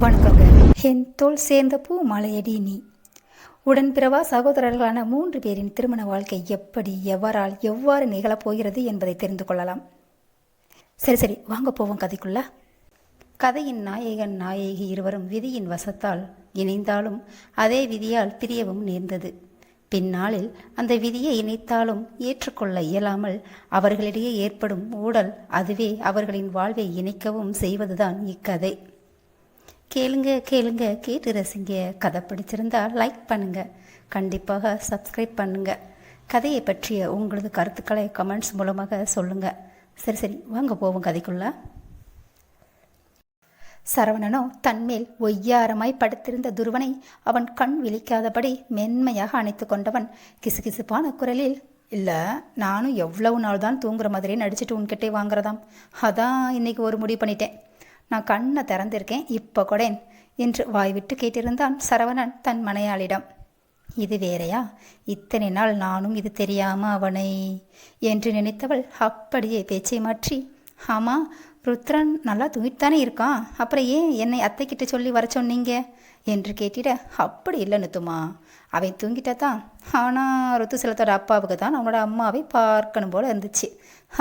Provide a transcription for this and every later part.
வணக்கங்க. என் தோல் சேர்ந்த பூ மாலையடி நீ. உடன்பிறவா சகோதரர்களான 3 பேரின் திருமண வாழ்க்கை எப்படி, எவ்வாறு நிகழப்போகிறது என்பதை தெரிந்து கொள்ளலாம். சரி வாங்க போவோம் கதைக்குள்ள. கதையின் நாயகன் நாயகி இருவரும் விதியின் வசத்தால் இணைந்தாலும் அதே விதியால் பிரியவும் நேர்ந்தது. பின்னாளில் அந்த விதியை இணைத்தாலும் ஏற்றுக்கொள்ள இயலாமல் அவர்களிடையே ஏற்படும் ஊடல், அதுவே அவர்களின் வாழ்வை இணைக்கவும் செய்வதுதான் இக்கதை. கேளுங்க கேட்டு ரசிங்க. கதை பிடிச்சிருந்தா லைக் பண்ணுங்க, கண்டிப்பாக சப்ஸ்கிரைப் பண்ணுங்க. கதையை பற்றிய உங்களது கருத்துக்களை கமெண்ட்ஸ் மூலமாக சொல்லுங்க. சரி வாங்க போவோம் கதைக்குள்ள. சரவணனோ தன்மேல் ஒய்யாரமாய் படுத்திருந்த துருவனை அவன் கண் விழிக்காதபடி மென்மையாக அணைத்து கொண்டவன் கிசுகிசுப்பான குரலில், இல்லை, நானும் எவ்வளவு நாள் தான் தூங்குற மாதிரியே நடிச்சிட்டு உன்கிட்டே வாங்குறதாம். அதான் இன்னைக்கு ஒரு முடிவு பண்ணிட்டேன். நான் கண்ணை திறந்திருக்கேன், இப்போ கொடேன் என்று வாய்விட்டு கேட்டிருந்தான் சரவணன் தன் மனையாளிடம். இது வேறையா? இத்தனை நாள் நானும் இது தெரியாம அவனை என்று நினைத்தவள் அப்படியே பேச்சை மாற்றி, ஆமாம், ருத்ரன் நல்லா தூங்கிட்டானே இருக்கான், அப்புறம் ஏன் என்னை அத்தைக்கிட்ட சொல்லி வர சொன்னீங்க என்று கேட்டிட, அப்படி இல்லை நித்துமா, அவன் தூங்கிட்டதான். ஆனால் ருத்துசலத்தோட அப்பாவுக்கு தான் அவனோட அம்மாவை பார்க்கணும் போல இருந்துச்சு,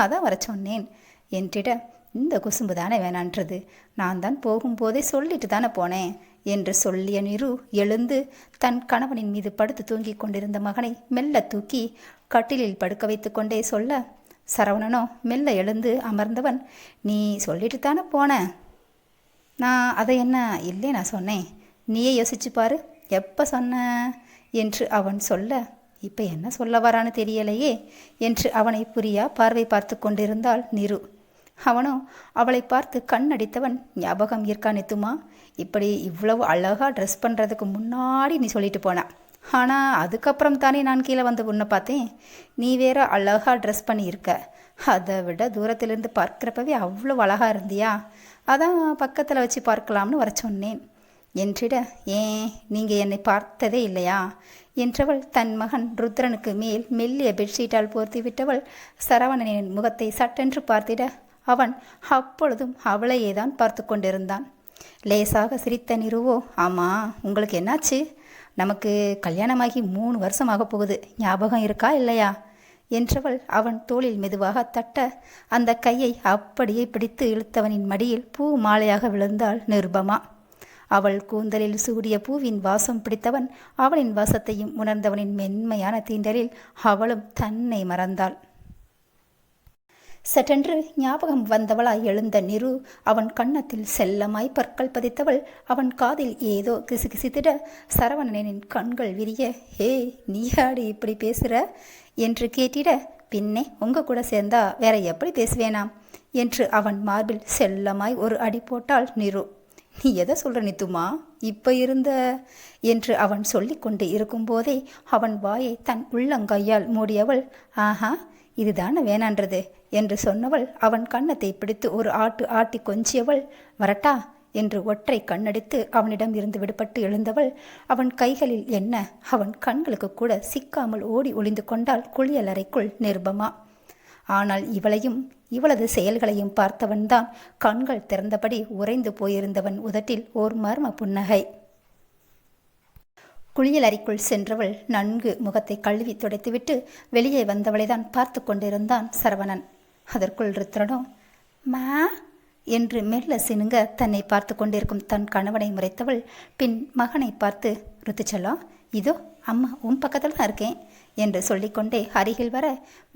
அதான் வர சொன்னேன் என்றிட, இந்த குசும்பு தானே வேணான்றது, நான் தான் போகும்போதே சொல்லிட்டு தானே போனேன் என்று சொல்லிய நிரு எழுந்து தன் கணவனின் மீது படுத்து தூங்கி கொண்டிருந்த மகனை மெல்ல தூக்கி கட்டிலில் படுக்க வைத்து கொண்டே சொல்ல, சரவணனோ மெல்ல எழுந்து அமர்ந்தவன், நீ சொல்லிட்டு தானே போன, நான் அதை என்ன இல்லை நான் சொன்னேன், நீயே யோசிச்சு பாரு, எப்போ சொன்ன என்று அவன் சொல்ல, இப்போ என்ன சொல்ல வரான்னு தெரியலையே என்று அவனை புரியா பார்வை பார்த்து கொண்டிருந்தாள் நிரு. அவனோ அவளை பார்த்து கண்ணடித்தவன், ஞாபகம் இருக்கா நித்துமா, இப்படி இவ்வளவு அழகாக ட்ரெஸ் பண்ணுறதுக்கு முன்னாடி நீ சொல்லிட்டு போன, ஆனால் அதுக்கப்புறம் தானே நான் கீழே வந்து உன்னை பார்த்தேன், நீ வேற அழகாக ட்ரெஸ் பண்ணியிருக்க, அதை விட தூரத்திலிருந்து பார்க்குறப்பவே அவ்வளோ அழகாக இருந்தியா, அதான் பக்கத்தில் வச்சு பார்க்கலாம்னு வர சொன்னேன் என்றிட, ஏன் நீங்கள் என்னை பார்த்ததே இல்லையா என்றவள் தன் மகன் ருத்ரனுக்கு மேல் மெல்லிய பெட்ஷீட்டால் போர்த்தி விட்டவள் சரவணனின் முகத்தை சட்டென்று பார்த்திட, அவன் அப்பொழுதும் அவளையே தான் பார்த்து கொண்டிருந்தான். லேசாக சிரித்த நிருவோ, ஆமாம், உங்களுக்கு என்னாச்சு, நமக்கு கல்யாணமாகி 3 வருஷம் ஆக போகுது, ஞாபகம் இருக்கா இல்லையா என்றவள் அவன் தோளில் மெதுவாக தட்ட அந்த கையை அப்படியே பிடித்து இழுத்தவனின் மடியில் பூ மாலையாக விழுந்தாள் நிருபமா. அவள் கூந்தலில் சூடிய பூவின் வாசம் பிடித்தவன் அவளின் வாசத்தையும் உணர்ந்தவனின் மென்மையான தீண்டலில் அவளும் தன்னை மறந்தாள். சட்டென்று ஞாபகம் வந்தவளாய் எழுந்த நிரு அவன் கன்னத்தில் செல்லமாய் பற்கள் பதித்தவள் அவன் காதில் ஏதோ கிசுகிசித்திட சரவணனின் கண்கள் விரிய, ஹே, நீயாடி இப்படி பேசுகிற என்று கேட்டிட, பின்னே உங்க கூட சேர்ந்தா வேற எப்படி பேசுவேனாம் என்று அவன் மார்பில் செல்லமாய் ஒரு அடி போட்டாள் நிரு. நீ எதை சொல்கிற நித்துமா, இப்போ இருந்த என்று அவன் சொல்லி கொண்டு இருக்கும்போதே அவன் வாயை தன் உள்ளங்கையால் மூடியவள், ஆஹா, இதுதானே வேணான்றது என்று சொன்னவள் அவன் கன்னத்தை பிடித்து ஒரு ஆட்டி கொஞ்சியவள், வரட்டா என்று ஒற்றை கண்ணடித்து அவனிடம் இருந்து விடுபட்டு எழுந்தவள் அவன் கைகளில் என்ன அவன் கண்களுக்கு கூட சிக்காமல் ஓடி ஒளிந்து கொண்டாள் குளியலறைக்குள் நிருபமா. ஆனால் இவளையும் இவளது செயல்களையும் பார்த்தவன்தான் கண்கள் திறந்தபடி உறைந்து போயிருந்தவன் உதட்டில் ஓர் மர்ம புன்னகை. குளியலறைக்குள் சென்றவள் நன்கு முகத்தை கழுவி துடைத்துவிட்டு வெளியே வந்தவளை தான் பார்த்து கொண்டிருந்தான் சரவணன். அதற்குள் ருத்ரனோ மா என்று மெல்ல சினுங்க தன்னை பார்த்து கொண்டிருக்கும் தன் கணவனை முறைத்தவள் பின் மகனை பார்த்து, ருத்துச்செல்லம், இதோ அம்மா உன் பக்கத்தில் தான் இருக்கேன் என்று சொல்லிக்கொண்டே அருகில் வர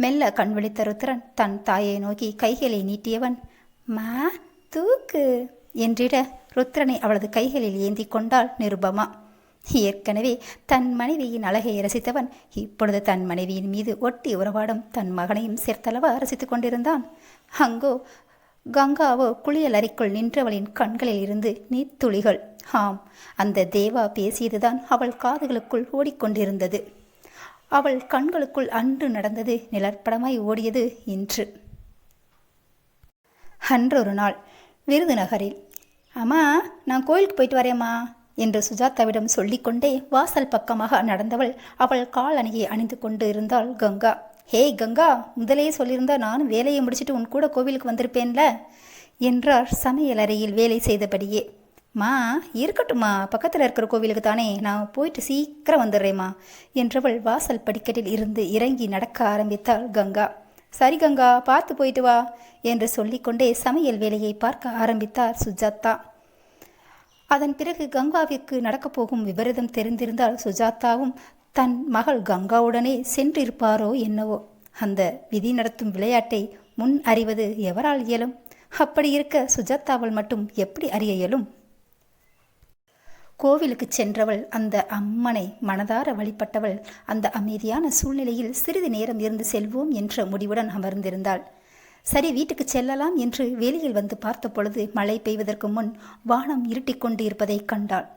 மெல்ல கண் விழித்த ருத்ரன் தன் தாயை நோக்கி கைகளை நீட்டியவன், மா தூக்கு என்றிட ருத்ரனை அவளது கைகளில் ஏந்தி கொண்டாள் நிருபமா. ஏற்கனவே தன் மனைவியின் அழகை ரசித்தவன் இப்பொழுது தன் மனைவியின் மீது ஒட்டி உறவாடும் தன் மகனையும் சேர்த்தளவா ரசித்து கொண்டிருந்தான். அங்கோ கங்காவோ குளியல் அறைக்குள் நின்றவளின் கண்களில் இருந்து நீர்த்துளிகள், ஆம், அந்த தேவா பேசியதுதான் அவள் காதுகளுக்குள் ஓடிக்கொண்டிருந்தது. அவள் கண்களுக்குள் அன்று நடந்தது நிழற்படமாய் ஓடியது இன்று. அன்றொரு நாள் விருதுநகரில், அம்மா, நான் கோயிலுக்கு போயிட்டு வரேம்மா என்று சுஜாதாவிடம் சொல்லிக்கொண்டே வாசல் பக்கமாக நடந்தவள் அவள் கால் அணியை அணிந்து கொண்டு இருந்தாள் கங்கா. ஹேய் கங்கா, முதலே சொல்லியிருந்தா நானும் வேலையை முடிச்சுட்டு உன் கூட கோவிலுக்கு வந்திருப்பேன்ல என்றார் சமையலறையில் வேலை செய்தபடியே. மா இருக்கட்டும்மா, பக்கத்தில் இருக்கிற கோவிலுக்கு தானே, நான் போயிட்டு சீக்கிரம் வந்துடுறேம்மா என்றவள் வாசல் படிக்கட்டில் இருந்து இறங்கி நடக்க ஆரம்பித்தாள் கங்கா. சரி கங்கா, பார்த்து போயிட்டு வா என்று சொல்லிக்கொண்டே சமையல் வேலையை பார்க்க ஆரம்பித்தார் சுஜாதா. அதன் பிறகு கங்காவிற்கு நடக்கப் போகும் விபரீதம் தெரிந்திருந்தால் சுஜாதாவும் தன் மகள் கங்காவுடனே சென்றிருப்பாரோ என்னவோ. அந்த விதி நடத்தும் விளையாட்டை முன் அறிவது எவரால் இயலும்? அப்படி இருக்க சுஜாதாவால் மட்டும் எப்படி அறிய இயலும்? கோவிலுக்கு சென்றவள், அந்த அம்மனை மனதார வழிபட்டவள், அந்த அமைதியான சூழ்நிலையில் சிறிது நேரம் இருந்து செல்வோம் என்ற முடிவுடன் அமர்ந்திருந்தாள். சரி, வீட்டுக்கு செல்லலாம் என்று வெளியில் வந்து பார்த்த பொழுது மழை பெய்வதற்கு முன் வானம் இருட்டிக்கொண்டு இருப்பதை கண்டாள்.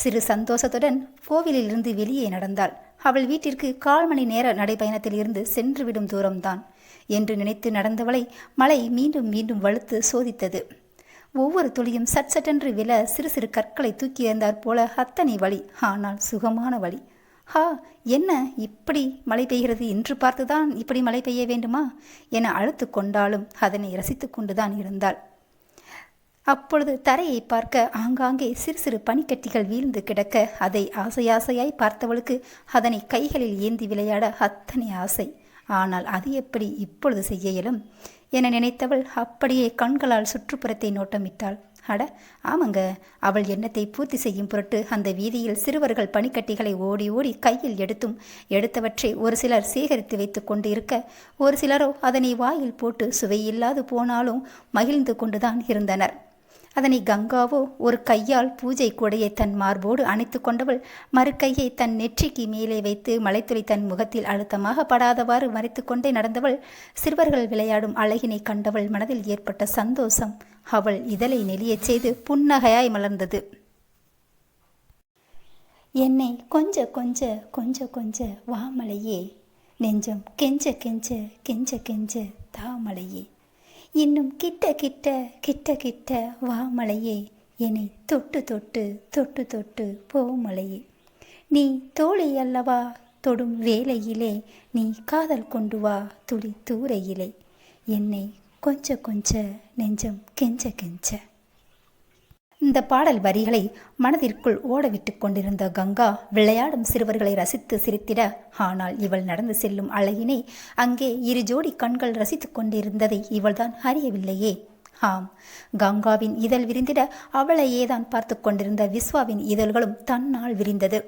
சிறு சந்தோஷத்துடன் கோவிலிலிருந்து வெளியே நடந்தாள். அவள் வீட்டிற்கு 1/4 மணி நேர நடைபயணத்தில் இருந்து சென்றுவிடும் தூரம்தான் என்று நினைத்து நடந்தவளை மழை மீண்டும் மீண்டும் வலுத்து சோதித்தது. ஒவ்வொரு துளியும் சட்டென்று விழ சிறு சிறு கற்களை தூக்கி எறிந்தாற் போல அத்தனை வழி, ஆனால் சுகமான வழி. ஹா, என்ன இப்படி மழை பெய்கிறது, இன்று பார்த்துதான் இப்படி மழை பெய்ய வேண்டுமா என அழுத்து கொண்டாலும் அதனை ரசித்து கொண்டுதான் இருந்தாள். அப்பொழுது தரையை பார்க்க ஆங்காங்கே சிறு சிறு பனிக்கட்டிகள் வீழ்ந்து கிடக்க அதை ஆசையாசையாய் பார்த்தவளுக்கு அதனை கைகளில் ஏந்தி விளையாட அத்தனை ஆசை. ஆனால் அது எப்படி இப்பொழுது செய்ய இயலும் என நினைத்தவள் அப்படியே கண்களால் சுற்றுப்புறத்தை நோட்டமிட்டாள். அட ஆமாங்க, அவள் எண்ணத்தை பூர்த்தி செய்யும் பொருட்டு அந்த வீதியில் சிறுவர்கள் பனிக்கட்டிகளை ஓடி ஓடி கையில் எடுத்தவற்றை ஒரு சிலர் சேகரித்து வைத்து கொண்டு இருக்க, ஒரு சிலரோ அதனை வாயில் போட்டு சுவையில்லாது போனாலும் மகிழ்ந்து கொண்டுதான் இருந்தனர். அதனை கங்காவோ ஒரு கையால் பூஜை கூடையை தன் மார்போடு அணைத்து கொண்டவள், மறு கையை தன் நெற்றிக்கு மேலே வைத்து மலைத்துளி தன் முகத்தில் அழுத்தமாக படாதவாறு மறைத்து கொண்டே நடந்தவள். சிறுவர்கள் விளையாடும் அழகினை கண்டவள் மனதில் ஏற்பட்ட சந்தோஷம் அவள் இதழை நெளியச் செய்து புன்னகையாய் மலர்ந்தது. என்னை கொஞ்ச கொஞ்ச கொஞ்ச கொஞ்ச வாமலையே, நெஞ்சம் கெஞ்ச கெஞ்ச கெஞ்ச கெஞ்ச தாமலையே, இன்னும் கிட்ட கிட்ட கிட்ட கிட்ட வா மலையே, என்னை தொட்டு தொட்டு தொட்டு தொட்டு போ மலையே, நீ தோழி அல்லவா தொடும் வேலையிலே, நீ காதல் கொண்டு வா துளி தூரையிலே, என்னை கொஞ்ச கொஞ்ச நெஞ்சம் கெஞ்ச கெஞ்ச. இந்த பாடல் வரிகளை மனதிற்குள் ஓடவிட்டு கொண்டிருந்த கங்கா விளையாடும் சிறுவர்களை ரசித்து சிரித்திட, ஆனால் இவள் நடந்து செல்லும் அழகினை அங்கே 2 ஜோடி கண்கள் ரசித்து கொண்டிருந்ததை இவள்தான் அறியவில்லையே. ஆம், கங்காவின் இதழ் விரிந்திட அவளையேதான் பார்த்து கொண்டிருந்த விஸ்வாவின் இதழ்களும் தன்னால் விரிந்தது.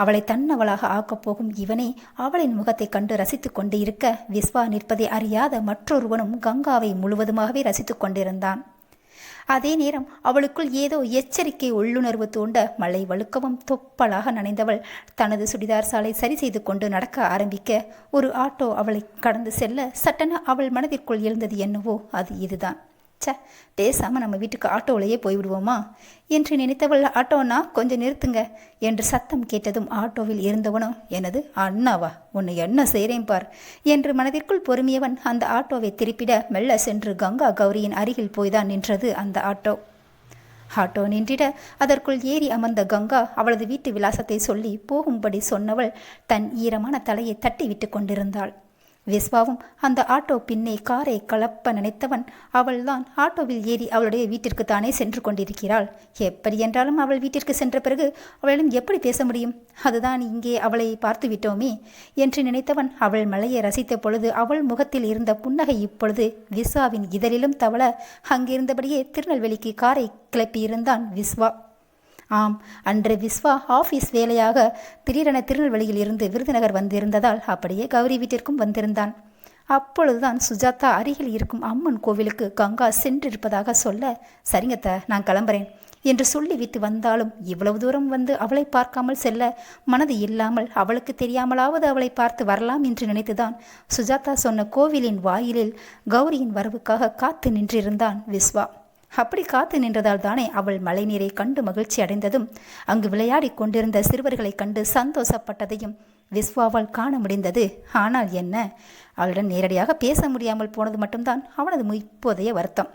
அவளை தன்னவளாக ஆக்கப் போகும் இவனே அவளின் முகத்தை கண்டு ரசித்து கொண்டு இருக்க, விஸ்வா நிற்பதை அறியாத மற்றொருவனும் கங்காவை முழுவதுமாகவே ரசித்து கொண்டிருந்தான். அதே நேரம் அவளுக்குள் ஏதோ எச்சரிக்கை உள்ளுணர்வு தூண்ட மழை வழுக்கவும் தொப்பலாக நனைந்தவள் தனது சுடிதார் சாலை சரி செய்து கொண்டு நடக்க ஆரம்பிக்க, ஒரு ஆட்டோ அவளை கடந்து செல்ல சட்டென அவள் மனதிற்குள் எழுந்தது என்னவோ, அது இதுதான். பேசாமல் நம்ம வீட்டுக்கு ஆட்டோவிலேயே போய்விடுவோமா என்று நினைத்தவள், ஆட்டோனா கொஞ்சம் நிறுத்துங்க என்று சத்தம் கேட்டதும் ஆட்டோவில் இருந்தவனோ, எனது அண்ணாவா, உன்னை என்ன செய்கிறேன் பார் என்று மனதிற்குள் பொறுமியவன் அந்த ஆட்டோவை திருப்பிட மெல்ல சென்று கங்கா கௌரியின் அருகில் போய்தான் நின்றது அந்த ஆட்டோ. ஆட்டோ நின்றிட அதற்குள் ஏறி அமர்ந்த கங்கா அவளது வீட்டு விலாசத்தை சொல்லி போகும்படி சொன்னவள் தன் ஈரமான தலையை தட்டி விட்டு கொண்டிருந்தாள். விஸ்வாவும் அந்த ஆட்டோ பின்னே காரை கலப்ப நினைத்தவன், அவள்தான் ஆட்டோவில் ஏறி அவளுடைய வீட்டிற்கு தானே சென்று கொண்டிருக்கிறாள். எப்படி என்றாலும் அவள் வீட்டிற்கு சென்ற பிறகு அவளிடம் எப்படி பேச முடியும்? அதுதான் இங்கே அவளை பார்த்து விட்டோமே என்று நினைத்தவன் அவள் மலையை ரசித்த பொழுது அவள் முகத்தில் இருந்த புன்னகை இப்பொழுது விஸ்வாவின் இதழிலும் தவள அங்கிருந்தபடியே திருநெல்வேலிக்கு காரை கிளப்பியிருந்தான் விஸ்வா. ஆம், அன்று விஸ்வா ஆஃபீஸ் வேலையாக திடீரென திருநெல்வேலியில் இருந்து விருதுநகர் வந்திருந்ததால் அப்படியே கௌரி வீட்டிற்கும் வந்திருந்தான். அப்பொழுதுதான் சுஜாதா அருகில் இருக்கும் அம்மன் கோவிலுக்கு கங்கா சென்றிருப்பதாக சொல்ல, சரிங்கத்த நான் கிளம்புறேன் என்று சொல்லிவிட்டு வந்தாலும் இவ்வளவு தூரம் வந்து அவளை பார்க்காமல் செல்ல மனது இல்லாமல் அவளுக்கு தெரியாமலாவது அவளை பார்த்து வரலாம் என்று நினைத்துதான் சுஜாதா சொன்ன கோவிலின் வாயிலில் கௌரியின் வரவுக்காக காத்து நின்றிருந்தான் விஸ்வா. அப்படி காத்து நின்றதால் தானே அவள் மழை நீரை கண்டு மகிழ்ச்சி அடைந்ததும் அங்கு விளையாடி கொண்டிருந்த சிறுவர்களை கண்டு சந்தோஷப்பட்டதையும் விஸ்வாவால் காண முடிந்தது. ஆனால் என்ன, அவளுடன் நேரடியாக பேச முடியாமல் போனது மட்டும்தான் அவனது இப்போதைய வருத்தம்.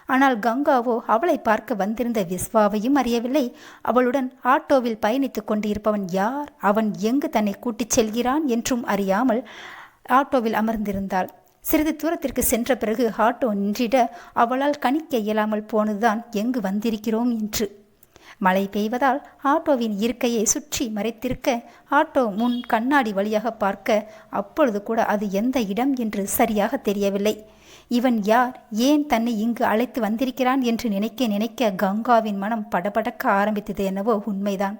ஆனால் கங்காவோ அவளை பார்க்க வந்திருந்த விஸ்வாவையும் அறியவில்லை. அவளுடன் ஆட்டோவில் பயணித்து கொண்டு இருப்பவன் யார், அவன் எங்கு தன்னை கூட்டிச் செல்கிறான் என்றும் அறியாமல் ஆட்டோவில் அமர்ந்திருந்தாள். சிறிது தூரத்திற்கு சென்ற பிறகு ஆட்டோ நின்றிட அவளால் கணிக்க இயலாமல் போனதுதான் எங்கு வந்திருக்கிறோம் என்று. மழை பெய்வதால் ஆட்டோவின் இருக்கையை சுற்றி மறைத்திருக்க ஆட்டோ முன் கண்ணாடி வழியாக பார்க்க அப்பொழுது கூட அது எந்த இடம் என்று சரியாக தெரியவில்லை. இவன் யார், ஏன் தன்னை இங்கு அழைத்து வந்திருக்கிறான் என்று நினைக்க நினைக்க கங்காவின் மனம் படபடக்க ஆரம்பித்தது. என்னவோ உண்மைதான்.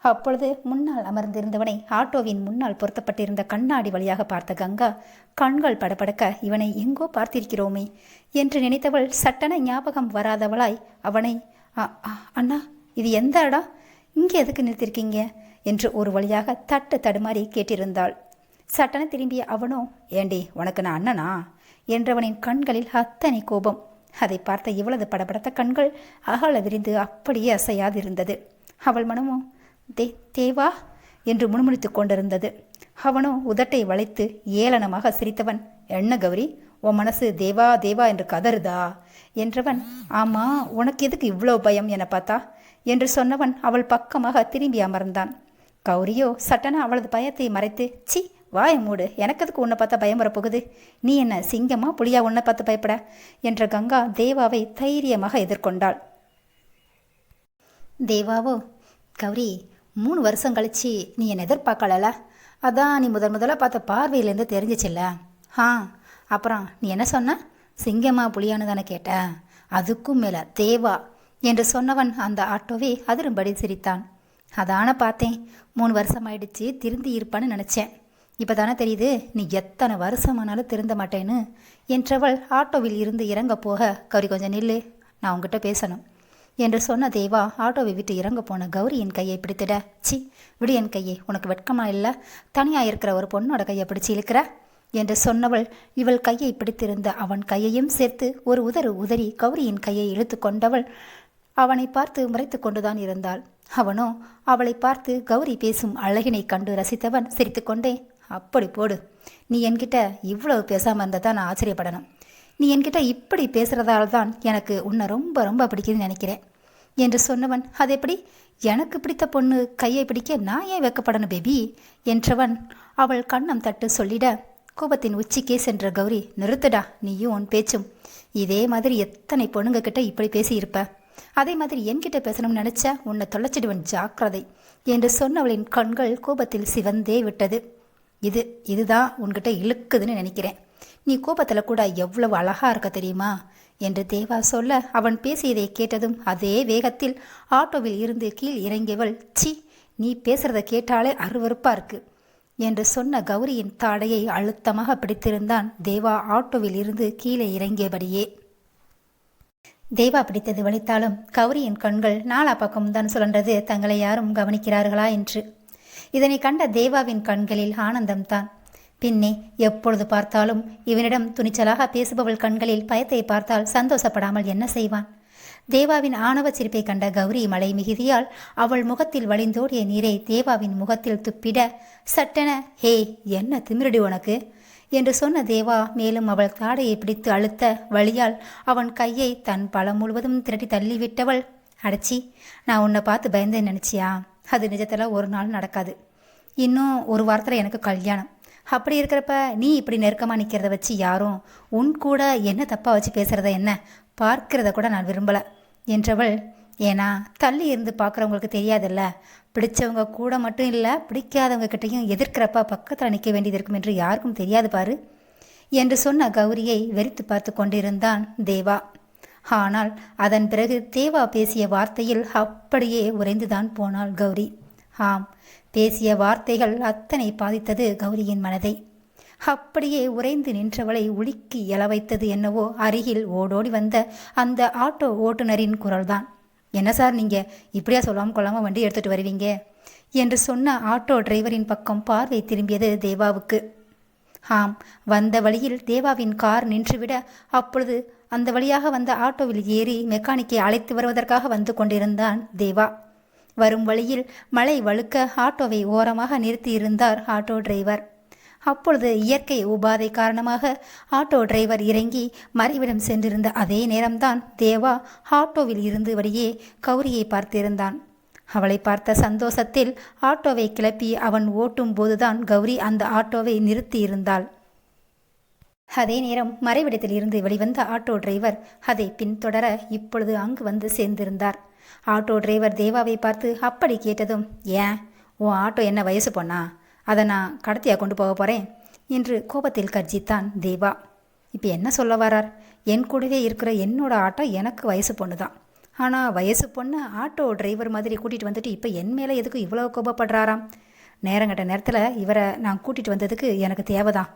அப்பொழுது முன்னால் அமர்ந்திருந்தவனை ஆட்டோவின் முன்னால் பொருத்தப்பட்டிருந்த கண்ணாடி வழியாக பார்த்த கங்கா கண்கள் படபடக்க இவனை எங்கோ பார்த்திருக்கிறோமே என்று நினைத்தவள் சட்டென ஞாபகம் வராதவளாய் அவனை, அண்ணா இது எந்த இடம், இங்கே எதுக்கு நிறுத்திருக்கீங்க என்று ஒரு வழியாக தட்டு தடுமாறி கேட்டிருந்தாள். சட்டென திரும்பிய அவனோ, ஏண்டி உனக்கு நான் அண்ணனா என்றவனின் கண்களில் அத்தனை கோபம். அதை பார்த்த இவளது படபடத்த கண்கள் அகல விரிந்து அப்படியே அசையாதிருந்தது. அவள் மனமோ தேவா என்று முணுமுணுத்து கொண்டிருந்தது. அவனோ உதட்டை வளைத்து ஏளனமாக சிரித்தவன், என்ன கௌரி, உன் மனசு தேவா தேவா என்று கதறுதா என்றவன், ஆமா உனக்கு எதுக்கு இவ்வளோ பயம் என பார்த்தா என்று சொன்னவன் அவள் பக்கமாக திரும்பி அமர்ந்தான். கௌரியோ சட்டன அவளது பயத்தை மறைத்து, சி வாய மூடு, எனக்கு அதுக்கு உன்னை பார்த்தா பயம் வரப்போகுது, நீ என்ன சிங்கமா புலியா உன்னை பார்த்து பயப்பட என்ற கங்கா தேவாவை தைரியமாக எதிர்கொண்டாள். தேவாவோ, கௌரி 3 வருஷம் கழிச்சு நீ என்னை எதிர்பார்க்கல, அதான் நீ முதல்ல பார்த்த பார்வையிலேருந்து தெரிஞ்சிச்சில்ல. அப்புறம் நீ என்ன சொன்ன, சிங்கமா புலியான்னு தானே கேட்ட, அதுக்கும் மேலே தேவா என்று சொன்னவன் அந்த ஆட்டோவே அதிரும்படி சிரித்தான். அதான பார்த்தேன், 3 வருஷம் ஆயிடுச்சு திருந்தி இருப்பான்னு நினச்சேன், இப்போ தானே தெரியுது நீ எத்தனை வருஷமானாலும் திருந்த மாட்டேன்னு என்றவள் ஆட்டோவில் இருந்து இறங்க போக, கௌரி கொஞ்சம் நில்லு, நான் உங்ககிட்ட பேசணும் என்று சொன்ன தேவா ஆட்டோவை விட்டு இறங்க போன கௌரியின் கையை பிடித்திட, சி விடு என் கையை, உனக்கு வெட்கமா இல்லை, தனியாக இருக்கிற ஒரு பொண்ணோட கையை பிடிச்சி இழுக்கிற என்று சொன்னவள் இவள் கையை பிடித்திருந்த அவன் கையையும் சேர்த்து ஒரு உதறி கௌரியின் கையை இழுத்து கொண்டவள் அவனை பார்த்து முறைத்து கொண்டுதான் இருந்தாள். அவனோ அவளை பார்த்து கௌரி பேசும் அழகினை கண்டு ரசித்தவன் சிரித்துக்கொண்டே, அப்படி போடு, நீ என்கிட்ட இவ்வளவு பேசாமல் இருந்தால் தான் நான் ஆச்சரியப்படணும், நீ என்கிட்ட இப்படி பேசுகிறதால தான் எனக்கு உன்னை ரொம்ப ரொம்ப பிடிக்குதுன்னு நினைக்கிறேன் என்று சொன்னவன், அது எப்படி, எனக்கு பிடித்த பொண்ணு கையை பிடிக்க நான் ஏன் வைக்கப்படணும் பேபி என்றவன் அவள் கண்ணம் தட்டு சொல்லிட, கோபத்தின் உச்சிக்கே சென்ற கௌரி, நிறுத்துடா நீயும் உன் பேச்சும், இதே மாதிரி எத்தனை பொண்ணுங்க கிட்ட இப்படி பேசியிருப்ப, அதே மாதிரி என்கிட்ட பேசணும்னு நினச்சா உன்னை தொலைச்சிடுவன், ஜாக்கிரதை என்று சொன்னவளின் கண்கள் கோபத்தில் சிவந்தே விட்டது. இதுதான் உன்கிட்ட இழுக்குதுன்னு நினைக்கிறேன், நீ கோபத்தில் கூட எவ்வளவு அழகா இருக்க தெரியுமா என்று தேவா சொல்ல, அவன் பேசியதை கேட்டதும் அதே வேகத்தில் ஆட்டோவில் இருந்து கீழ் இறங்கியவள், சி நீ பேசுறத கேட்டாலே அருவருப்பா இருக்கு என்று சொன்ன கௌரியின் தாடையை அழுத்தமாக பிடித்திருந்தான் தேவா ஆட்டோவில் இருந்து கீழே இறங்கியபடியே. தேவா பிடித்தது வலித்தாலும் கௌரியின் கண்கள் நாலா பக்கம்தான் சுழன்றது, தங்களை யாரும் கவனிக்கிறார்களா என்று. இதனை கண்ட தேவாவின் கண்களில் ஆனந்தம்தான். பின்னே எப்பொழுது பார்த்தாலும் இவனிடம் துணிச்சலாக பேசுபவள் கண்களில் பயத்தை பார்த்தால் சந்தோஷப்படாமல் என்ன செய்வான்? தேவாவின் ஆணவ சிரிப்பை கண்ட கௌரி மலை மிகுதியால் அவள் முகத்தில் வழிந்தோடிய நீரை தேவாவின் முகத்தில் துப்பிட, சட்டென, ஹே என்ன திமிருடி உனக்கு என்று சொன்ன தேவா மேலும் அவள் தாடையை பிடித்து அழுத்த வழியால் அவன் கையை தன் பலம் முழுவதும் திரட்டி தள்ளிவிட்டவள், அடைச்சி நான் உன்னை பார்த்து பயந்தேன்னு நினச்சியா, அது நிஜத்தில் ஒரு நாள் நடக்காது, இன்னும் ஒரு வாரத்தில் எனக்கு கல்யாணம், அப்படி இருக்கிறப்ப நீ இப்படி நெருக்கமாக நிற்கிறத வச்சு யாரும் உன் கூட என்ன தப்பாக வச்சு பேசுகிறத என்ன பார்க்கிறத கூட நான் விரும்பலை என்றவள், ஏன்னா தள்ளி இருந்து பார்க்குறவங்களுக்கு தெரியாதில்ல, பிடிச்சவங்க கூட மட்டும் இல்லை பிடிக்காதவங்க கிட்டையும் எதிர்க்கிறப்ப பக்கத்தில் நிற்க வேண்டியது இருக்கும் என்று யாருக்கும் தெரியாது பாரு என்று சொன்ன கௌரியை வெறித்து பார்த்து கொண்டிருந்தான் தேவா. ஆனால் அதன் பிறகு தேவா பேசிய வார்த்தையில் அப்படியே உறைந்துதான் போனாள் கௌரி. ஆம், பேசிய வார்த்தைகள் அத்தனை பாதித்தது கௌரியின் மனதை. அப்படியே உறைந்து நின்றவளை உலுக்கி எழ வைத்தது என்னவோ அருகில் ஓடோடி வந்த அந்த ஆட்டோ ஓட்டுநரின் குரல்தான். என்ன சார், நீங்கள் இப்படியா சொல்லாமல் கொள்ளாமல் வண்டி எடுத்துகிட்டு வருவீங்க என்று சொன்ன ஆட்டோ டிரைவரின் பக்கம் பார்வை திரும்பியது தேவாவுக்கு. ஆம், வந்த வழியில் தேவாவின் கார் நின்றுவிட அப்பொழுது அந்த வழியாக வந்த ஆட்டோவில் ஏறி மெக்கானிக்கை அழைத்து வருவதற்காக வந்து கொண்டிருந்தான் தேவா. வரும் வழியில் மழை வழுக்க ஆட்டோவை ஓரமாக நிறுத்தியிருந்தார் ஆட்டோ டிரைவர். அப்பொழுது இயற்கை உபாதை காரணமாக ஆட்டோ டிரைவர் இறங்கி மறைவிடம் சென்றிருந்த அதே நேரம்தான் தேவா ஆட்டோவில் இருந்தபடியே கௌரியை பார்த்திருந்தான். அவளை பார்த்த சந்தோஷத்தில் ஆட்டோவை கிளப்பி அவன் ஓட்டும் போதுதான் கௌரி அந்த ஆட்டோவை நிறுத்தியிருந்தாள். அதே நேரம் மறைவிடத்தில் இருந்து வெளிவந்த ஆட்டோ டிரைவர் அதை பின்தொடர இப்பொழுது அங்கு வந்து சேர்ந்திருந்தார். ஆட்டோ டிரைவர் தேவாவை பார்த்து அப்படி கேட்டதும், ஏன் உன் ஆட்டோ என்ன வயசு பொண்ணா? அதை நான் கடத்தியாக கொண்டு போக போகிறேன் என்று கோபத்தில் கர்ஜித்தான் தேவா. இப்போ என்ன சொல்ல வரார்? என் கூடவே இருக்கிற என்னோட ஆட்டோ எனக்கு வயசு பொண்ணு தான். ஆனால் வயசு பொண்ணு ஆட்டோ டிரைவர் மாதிரி கூட்டிகிட்டு வந்துட்டு இப்போ என் மேலே எதுக்கு இவ்வளோ கோபப்படுறாராம்? நேரங்கட்ட நேரத்தில் இவரை நான் கூட்டிகிட்டு வந்ததுக்கு எனக்கு தேவைதான்.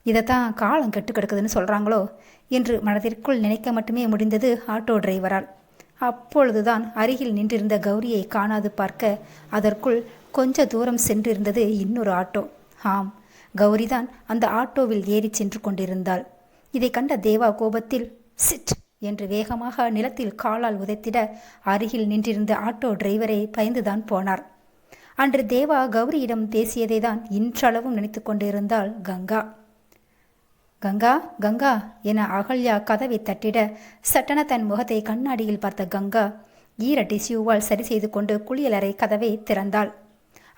இதைத்தான் காலம் கெட்டு கிடக்குதுன்னு சொல்கிறாங்களோ என்று மனதிற்குள் நினைக்க மட்டுமே முடிந்தது ஆட்டோ டிரைவரால். அப்பொழுதுதான் அருகில் நின்றிருந்த கௌரியை காணாது பார்க்க அதற்குள் கொஞ்ச தூரம் சென்றிருந்தது இன்னொரு ஆட்டோ. ஆம், கௌரிதான் அந்த ஆட்டோவில் ஏறி சென்று கொண்டிருந்தாள். இதை கண்ட தேவா கோபத்தில் சிட் என்று வேகமாக நிலத்தில் காலால் உதைத்திட அருகில் நின்றிருந்த ஆட்டோ டிரைவரை பயந்துதான் போனார். அன்று தேவா கௌரியிடம் பேசியதை தான் இன்றளவும் நினைத்து கொண்டிருந்தாள் கங்கா. கங்கா கங்கா என அகல்யா கதவை தட்டிட சட்டென தன் முகத்தை கண்ணாடியில் பார்த்த கங்கா ஈர டிஷ்யூவால் சரி செய்து கொண்டு குளியலறை கதவை திறந்தாள்.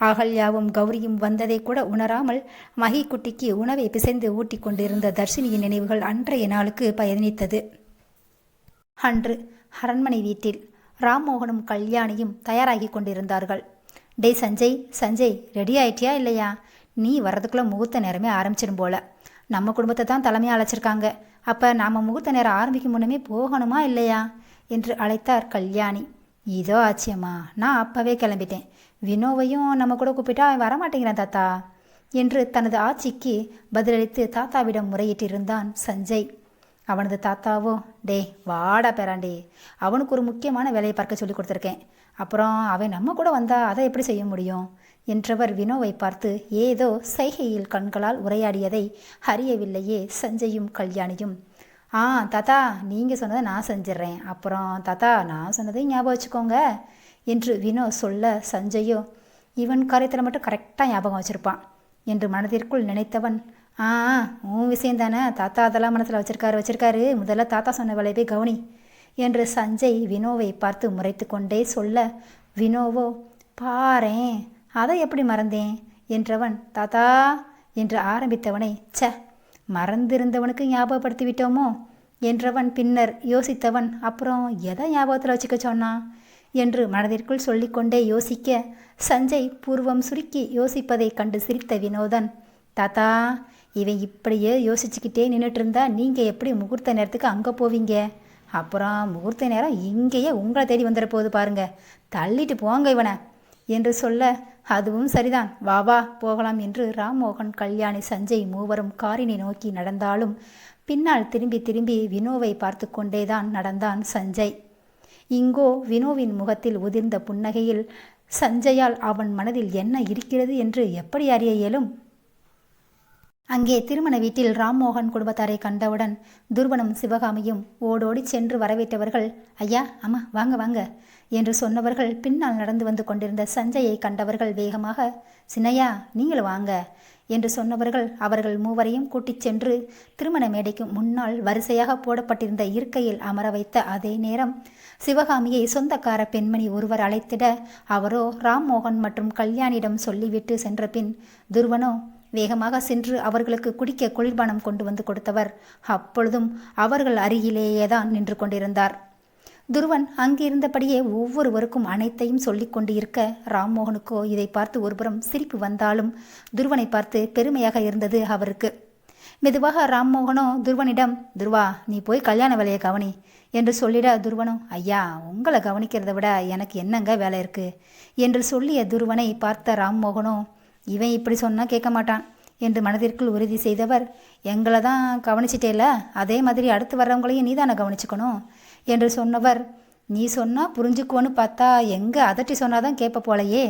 அகல்யாவும் கௌரியும் வந்ததை கூட உணராமல் மகி குட்டிக்கு உணவை பிசைந்து ஊட்டி கொண்டிருந்த தர்ஷினியின் நினைவுகள் அன்றைய நாளுக்கு பயணித்தது. அன்று அரண்மனை வீட்டில் ராம்மோகனும் கல்யாணியும் தயாராகி கொண்டிருந்தார்கள். டே சஞ்சய், சஞ்சய் ரெடி ஆயிட்டியா இல்லையா? நீ வர்றதுக்குள்ளே முகூர்த்த நேரமே ஆரம்பிச்சிடும் போல. நம்ம குடும்பத்தை தான் தலைமையாக அழைச்சிருக்காங்க. அப்போ நாம் முகூர்த்த நேரம் ஆரம்பிக்கும் முன்னமே போகணுமா இல்லையா என்று அழைத்தார் கல்யாணி. இதோ ஆச்சியம்மா, நான் அப்போவே கிளம்பிட்டேன். வினோவையும் நம்ம கூட கூப்பிட்டா அவன் வரமாட்டேங்கிறான் தாத்தா என்று தனது ஆட்சிக்கு பதிலளித்து தாத்தாவிடம் முறையிட்டிருந்தான் சஞ்சய். அவனது தாத்தாவோ, டே வாடா பேராண்டே, அவனுக்கு ஒரு முக்கியமான வேலையை பார்க்க சொல்லி கொடுத்துருக்கேன். அப்புறம் அவன் நம்ம கூட வந்தா அதை எப்படி செய்ய முடியும் என்றவர் வினோவை பார்த்து ஏதோ சைகையில் கண்களால் உரையாடியதை அறியவில்லையே சஞ்சயும் கல்யாணியும். தாத்தா, நீங்கள் சொன்னதை நான் செஞ்சிட்றேன். அப்புறம் தாத்தா, நான் சொன்னதை ஞாபகம் வச்சுக்கோங்க என்று வினோ சொல்ல சஞ்சயோ, இவன் காரியத்தில் மட்டும் கரெக்டாக ஞாபகம் வச்சுருப்பான் என்று மனதிற்குள் நினைத்தவன், உன் விஷயந்தானே தாத்தா, அதெல்லாம் மனசில் வச்சிருக்காரு. முதல்ல தாத்தா சொன்ன வேலையை போய் கவனி என்று சஞ்சய் வினோவை பார்த்து முறைத்து கொண்டே சொல்ல, வினோவோ, பாரேன் அதை எப்படி மறந்தேன் என்றவன் தாத்தா என்று ஆரம்பித்தவனை மறந்திருந்தவனுக்கு ஞாபகப்படுத்தி விட்டோமோ என்றவன் பின்னர் யோசித்தவன், அப்புறம் எதை ஞாபகத்தில் வச்சுக்க சொன்னான் என்று மனதிற்குள் சொல்லிக்கொண்டே யோசிக்க சஞ்சய் பூர்வம் சுருக்கி யோசிப்பதை கண்டு சிரித்த வினோதன், தாத்தா, இவன் இப்படியே யோசிச்சுக்கிட்டே நின்றுட்டு இருந்தா நீங்கள் எப்படி முகூர்த்த நேரத்துக்கு அங்கே போவீங்க? அப்புறம் முகூர்த்த நேரம் இங்கேயே உங்களை தேடி வந்துட போகுது பாருங்க, தள்ளிட்டு போங்க இவனை என்று சொல்ல, அதுவும் சரிதான், வா வா போகலாம் என்று ராம்மோகன், கல்யாணி, சஞ்சய் மூவரும் காரினை நோக்கி நடந்தாலும் பின்னால் திரும்பி திரும்பி வினோவை பார்த்து கொண்டேதான் நடந்தான் சஞ்சய். இங்கோ வினோவின் முகத்தில் உதிர்ந்த புன்னகையில் சஞ்சயால் அவன் மனதில் என்ன இருக்கிறது என்று எப்படி அறிய இயலும்? அங்கே திருமண வீட்டில் ராம்மோகன் குடும்பத்தாரை கண்டவுடன் துருவனும் சிவகாமியும் ஓடோடி சென்று வரவேற்றவர்கள், ஐயா, அம்மா, வாங்க வாங்க என்று சொன்னவர்கள் பின்னால் நடந்து வந்து கொண்டிருந்த சஞ்சயை கண்டவர்கள் வேகமாக, சின்னையா, நீங்களும் வாங்க என்று சொன்னவர்கள் அவர்கள் மூவரையும் கூட்டிச் சென்று திருமண மேடைக்கு முன்னால் வரிசையாக போடப்பட்டிருந்த இருக்கையில் அமர வைத்த அதே நேரம் சிவகாமியை சொந்தக்கார பெண்மணி ஒருவர் அழைத்திட அவரோ ராம்மோகன் மற்றும் கல்யாணியிடம் சொல்லிவிட்டு சென்ற பின் துருவனோ வேகமாக சென்று அவர்களுக்கு குடிக்க குளிர்பானம் கொண்டு வந்து கொடுத்தவர் அப்பொழுதும் அவர்கள் அருகிலேயேதான் நின்று கொண்டிருந்தார். துருவன் அங்கிருந்தபடியே ஒவ்வொருவருக்கும் அனைத்தையும் சொல்லிக் கொண்டு இருக்க ராம்மோகனுக்கோ இதை பார்த்து ஒருபுறம் சிரிப்பு வந்தாலும் துருவனை பார்த்து பெருமையாக இருந்தது அவருக்கு. மெதுவாக ராம்மோகனோ துருவனிடம், துருவா, நீ போய் கல்யாண வேலையை கவனி என்று சொல்லிட துருவனோ, ஐயா, உங்களை கவனிக்கிறத விட எனக்கு என்னங்க வேலை இருக்கு என்று சொல்லிய துருவனை பார்த்த ராம்மோகனோ, இவன் இப்படி சொன்னால் கேட்க மாட்டான் என்று மனதிற்குள் உறுதி செய்தவர், எங்களை தான் கவனிச்சிட்டேல, அதே மாதிரி அடுத்து வர்றவங்களையும் நீ தானே கவனிச்சுக்கணும் என்று சொன்னவர், நீ சொன்னால் புரிஞ்சுக்குவோன்னு பார்த்தா எங்கே அதட்டி சொன்னாதான் கேட்ப போலையே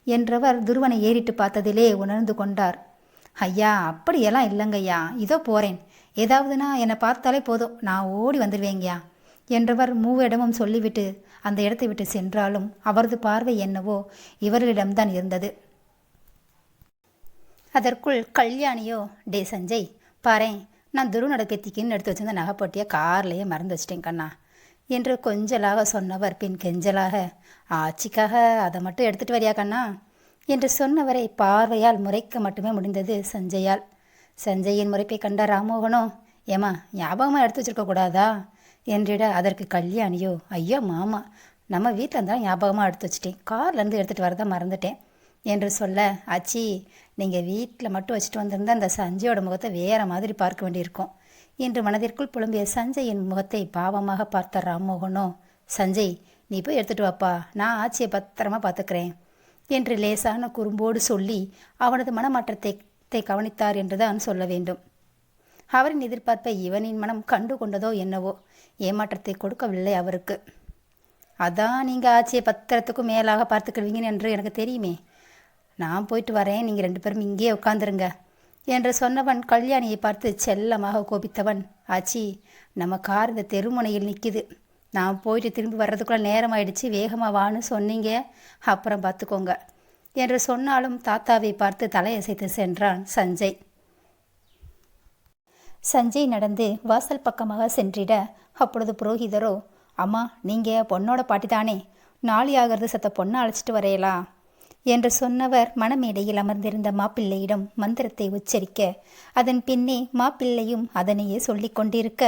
என்றவர் துருவனை ஏறிட்டு பார்த்ததிலே உணர்ந்து கொண்டார். ஐயா, அப்படியெல்லாம் இல்லைங்கய்யா, இதோ போகிறேன், ஏதாவதுனா என்னை பார்த்தாலே போதும், நான் ஓடி வந்துடுவேங்கய்யா என்றவர் மூவிடமும் சொல்லிவிட்டு அந்த இடத்தை விட்டு சென்றாலும் அவரது பார்வை என்னவோ இவர்களிடம்தான் இருந்தது. அதற்குள் கல்யாணியோ, டே சஞ்சய், பாரேன், நான் துருவனோட பேத்திக்குன்னு எடுத்து வச்சிருந்த நகைப்பட்டியை கார்லேயே மறந்து வச்சிட்டேன் கண்ணா என்று கொஞ்சலாக சொன்னவர் பின் கெஞ்சலாக, ஆச்சிக்காக அதை மட்டும் எடுத்துகிட்டு வரியா கண்ணா என்று சொன்னவரை பார்வையால் முறைக்க மட்டுமே முடிந்தது சஞ்சயால். சஞ்சயின் முறைப்பை கண்ட ராம்மோகனோ, ஏம்மா ஞாபகமாக எடுத்து வச்சிருக்க கூடாதா என்றிட அதற்கு கல்யாணியோ, ஐயோ மாமா, நம்ம வீட்டில் இருந்தால் ஞாபகமாக எடுத்து வச்சிட்டேன், கார்லேருந்து எடுத்துகிட்டு வரதான் மறந்துட்டேன் என்று சொல்ல, ஆச்சி நீங்கள் வீட்டில் மட்டும் வச்சுட்டு வந்திருந்தால் அந்த சஞ்சயோட முகத்தை வேறு மாதிரி பார்க்க வேண்டியிருக்கும் என்று மனதிற்குள் புலம்பிய சஞ்சயின் முகத்தை பாவமாக பார்த்த ராம்மோகனோ, சஞ்சய் நீ போய் எடுத்துகிட்டு வாப்பா, நான் ஆச்சியை பத்திரமா பார்த்துக்கிறேன் என்று லேசான குறும்போடு சொல்லி அவனது மனமாற்றத்தை கவனித்தார் என்றுதான் சொல்ல வேண்டும். அவரின் எதிர்பார்ப்பை இவனின் மனம் கண்டு கொண்டதோ என்னவோ, ஏமாற்றத்தை கொடுக்கவில்லை அவருக்கு. அதான் நீங்கள் ஆச்சியை பத்திரத்துக்கும் மேலாக பார்த்துக்கிடுவீங்கன்னு என்று எனக்கு தெரியுமே, நான் போயிட்டு வரேன், நீங்கள் 2 பேரும் இங்கேயே உட்காந்துருங்க என்று சொன்னவன் கல்யாணியை பார்த்து செல்லமாக கோபித்தவன், ஆச்சி நம்ம கார் இந்த தெருமுனையில் நிற்கிது, நான் போயிட்டு திரும்பி வர்றதுக்குள்ள நேரம் ஆயிடுச்சு, வேகமாக வான்னு சொன்னீங்க, அப்புறம் பார்த்துக்கோங்க என்று சொன்னாலும் தாத்தாவை பார்த்து தலையசைத்து சென்றான் சஞ்சய். சஞ்சய் நடந்து வாசல் பக்கமாக சென்றிட, அப்பொழுது புரோகிதரோ, அம்மா நீங்கள் பொண்ணோட பாட்டி தானே, நாளை ஆகிறது, சத்த பொண்ணை அழைச்சிட்டு வரையலா என்று சொன்னவர் மணமேடையில் அமர்ந்திருந்த மாப்பிள்ளையிடம் மந்திரத்தை உச்சரிக்க, அதன் பின்னே மாப்பிள்ளையும் அதனையே சொல்லி கொண்டிருக்க,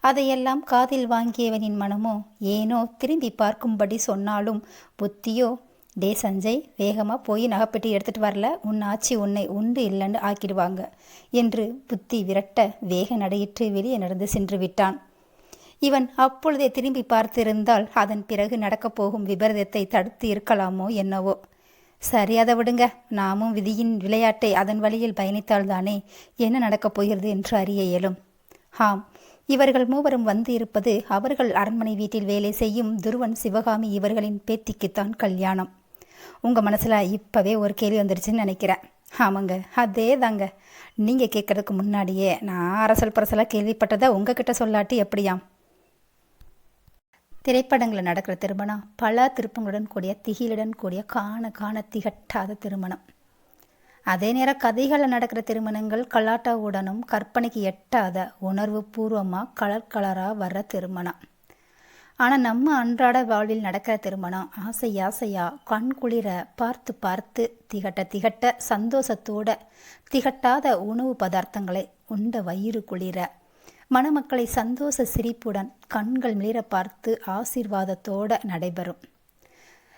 அதையெல்லாம் காதில் வாங்கியவனின் மனமோ ஏனோ திரும்பி பார்க்கும்படி சொன்னாலும் புத்தியோ, டே சஞ்சய் வேகமாக போய் நகைப்பெட்டி எடுத்துகிட்டு வரல, உன் ஆச்சி உன்னை உண்டு இல்லைன்னு ஆக்கிடுவாங்க என்று புத்தி விரட்ட வேக நடையிற்று வெளியே நடந்து சென்று விட்டான். இவன் அப்பொழுதே திரும்பி பார்த்திருந்தால் அதன் பிறகு நடக்கப் போகும் விபரீதத்தை தடுத்து இருக்கலாமோ என்னவோ. சரி, அதை விடுங்க, நாமும் விதியின் விளையாட்டை அதன் வழியில் பயணித்தால்தானே என்ன நடக்கப் போகிறது என்று அறிய இயலும். ஆம், இவர்கள் மூவரும் வந்து இருப்பது அவர்கள் அரண்மனை வீட்டில் வேலை செய்யும் துருவன் சிவகாமி இவர்களின் பேத்திக்குத்தான் கல்யாணம். உங்கள் மனசில் இப்போவே ஒரு கேள்வி வந்துடுச்சுன்னு நினைக்கிறேன். ஆமாங்க, அதே தாங்க. நீங்கள் கேட்குறதுக்கு முன்னாடியே நான் அரசல் பரசலாக கேள்விப்பட்டதை உங்ககிட்ட சொல்லாட்டி எப்படியாம்? திரைப்படங்களில் நடக்கிற திருமணம் பல திருப்பங்களுடன் கூடிய திகிலுடன் கூடிய காண திகட்டாத திருமணம். அதே நேரம் கதைகளில் நடக்கிற திருமணங்கள் கலாட்டாவுடனும் கற்பனைக்கு எட்டாத உணர்வு பூர்வமாக கலராக வர்ற திருமணம். ஆனால் நம்ம அன்றாட வாழ்வில் நடக்கிற திருமணம் ஆசையாக கண் குளிர பார்த்து திகட்ட சந்தோஷத்தோட திகட்டாத உணவு பதார்த்தங்களை உண்ட வயிறு குளிர மணமக்களை சந்தோஷ சிரிப்புடன் கண்கள் மிளிர பார்த்து ஆசீர்வாதத்தோடு நடைபெறும்.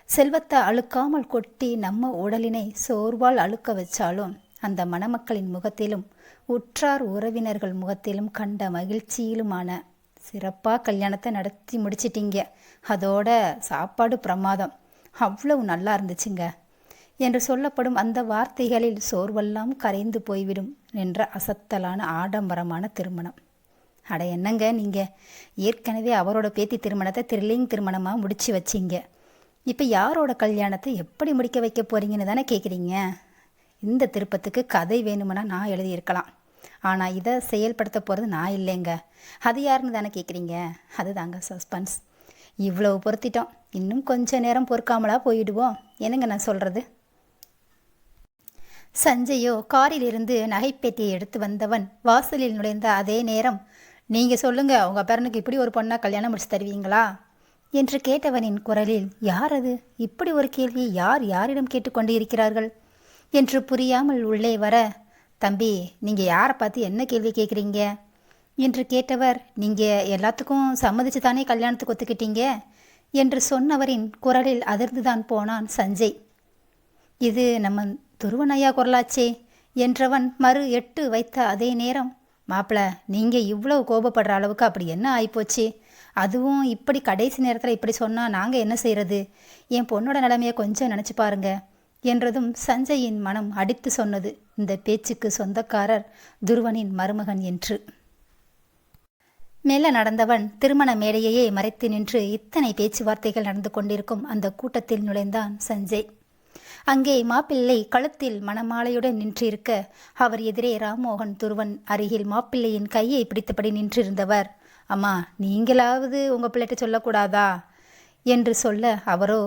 செல்வத்தை அழுக்காமல் கொட்டி நம்ம உடலினை சோர்வால் அழுக்க வச்சாலும் அந்த மணமக்களின் முகத்திலும் உற்றார் உறவினர்கள் முகத்திலும் கண்ட மகிழ்ச்சியிலுமான சிறப்பாக கல்யாணத்தை நடத்தி முடிச்சிட்டிங்க, அதோட சாப்பாடு பிரமாதம், அவ்வளவு நல்லா இருந்துச்சுங்க என்று சொல்லப்படும் அந்த வார்த்தைகளில் சோர்வெல்லாம் கரைந்து போய்விடும் என்ற அசத்தலான ஆடம்பரமான திருமணம். அட என்னங்க, நீங்கள் ஏற்கனவே அவரோட பேத்தி திருமணத்தை த்ரில்லிங் திருமணமாக முடித்து வச்சிங்க, இப்போ யாரோட கல்யாணத்தை எப்படி முடிக்க வைக்க போகிறீங்கன்னு தானே கேட்குறீங்க. இந்த திருப்பத்துக்கு கதை வேணுமென்னா நான் எழுதியிருக்கலாம், ஆனால் இதை செயல்படுத்த போகிறது நான் இல்லைங்க. அது யாருன்னு தானே கேட்குறீங்க. அதுதாங்க சஸ்பென்ஸ். இவ்வளவு பொறுத்திட்டோம், இன்னும் கொஞ்ச நேரம் பொறுக்காமலா போயிடுவோம். என்னங்க நான் சொல்கிறது? சஞ்சயோ காரிலிருந்து நகைப்பேட்டியை எடுத்து வந்தவன் வாசலில் நுழைந்த அதே நேரம், நீங்கள் சொல்லுங்கள், உங்கள் பேரனுக்கு இப்படி ஒரு பொண்ணை கல்யாணம் முடிச்சு தருவீங்களா என்று கேட்டவனின் குரலில், யார் அது, இப்படி ஒரு கேள்வியை யாரிடம் கேட்டுக்கொண்டு இருக்கிறார்கள் என்று புரியாமல் உள்ளே வர, தம்பி நீங்கள் யாரை பார்த்து என்ன கேள்வி கேட்குறீங்க என்று கேட்டவர், நீங்கள் எல்லாத்துக்கும் சம்மதிச்சு தானே கல்யாணத்துக்கு ஒத்துக்கிட்டீங்க என்று சொன்னவரின் குரலில் அதிர்ந்துதான் போனான் சஞ்சய். இது நம்ம துருவனையா குரலாச்சே என்றவன் மறு எட்டு வைத்த அதே நேரம், மாப்பிள்ள நீங்கள் இவ்வளவு கோபப்படுற அளவுக்கு அப்படி என்ன ஆயிப்போச்சு, அதுவும் இப்படி கடைசி நேரத்தில் இப்படி சொன்னால் நாங்கள் என்ன செய்கிறது, என் பொண்ணோட நிலைமையை கொஞ்சம் நினச்சி பாருங்க என்றதும் சஞ்சயின் மனம் அடித்து சொன்னது, இந்த பேச்சுக்கு சொந்தக்காரர் துருவனின் மருமகன் என்று. மெல்ல நடந்தவன் திருமண மேடையையே மறைத்து நின்று இத்தனை பேச்சுவார்த்தைகள் நடந்து கொண்டிருக்கும் அந்த கூட்டத்தில் நுழைந்தான் சஞ்சய். அங்கே மாப்பிள்ளை கழுத்தில் மணமாலையுடன் நின்றிருக்க, அவர் எதிரே ராம்மோகன் துருவன் அருகில் மாப்பிள்ளையின் கையை பிடித்தபடி நின்றிருந்தவர், அம்மா நீங்களாவது உங்கள் பிள்ளைகிட்ட சொல்லக்கூடாதா என்று சொல்ல, அவரோ,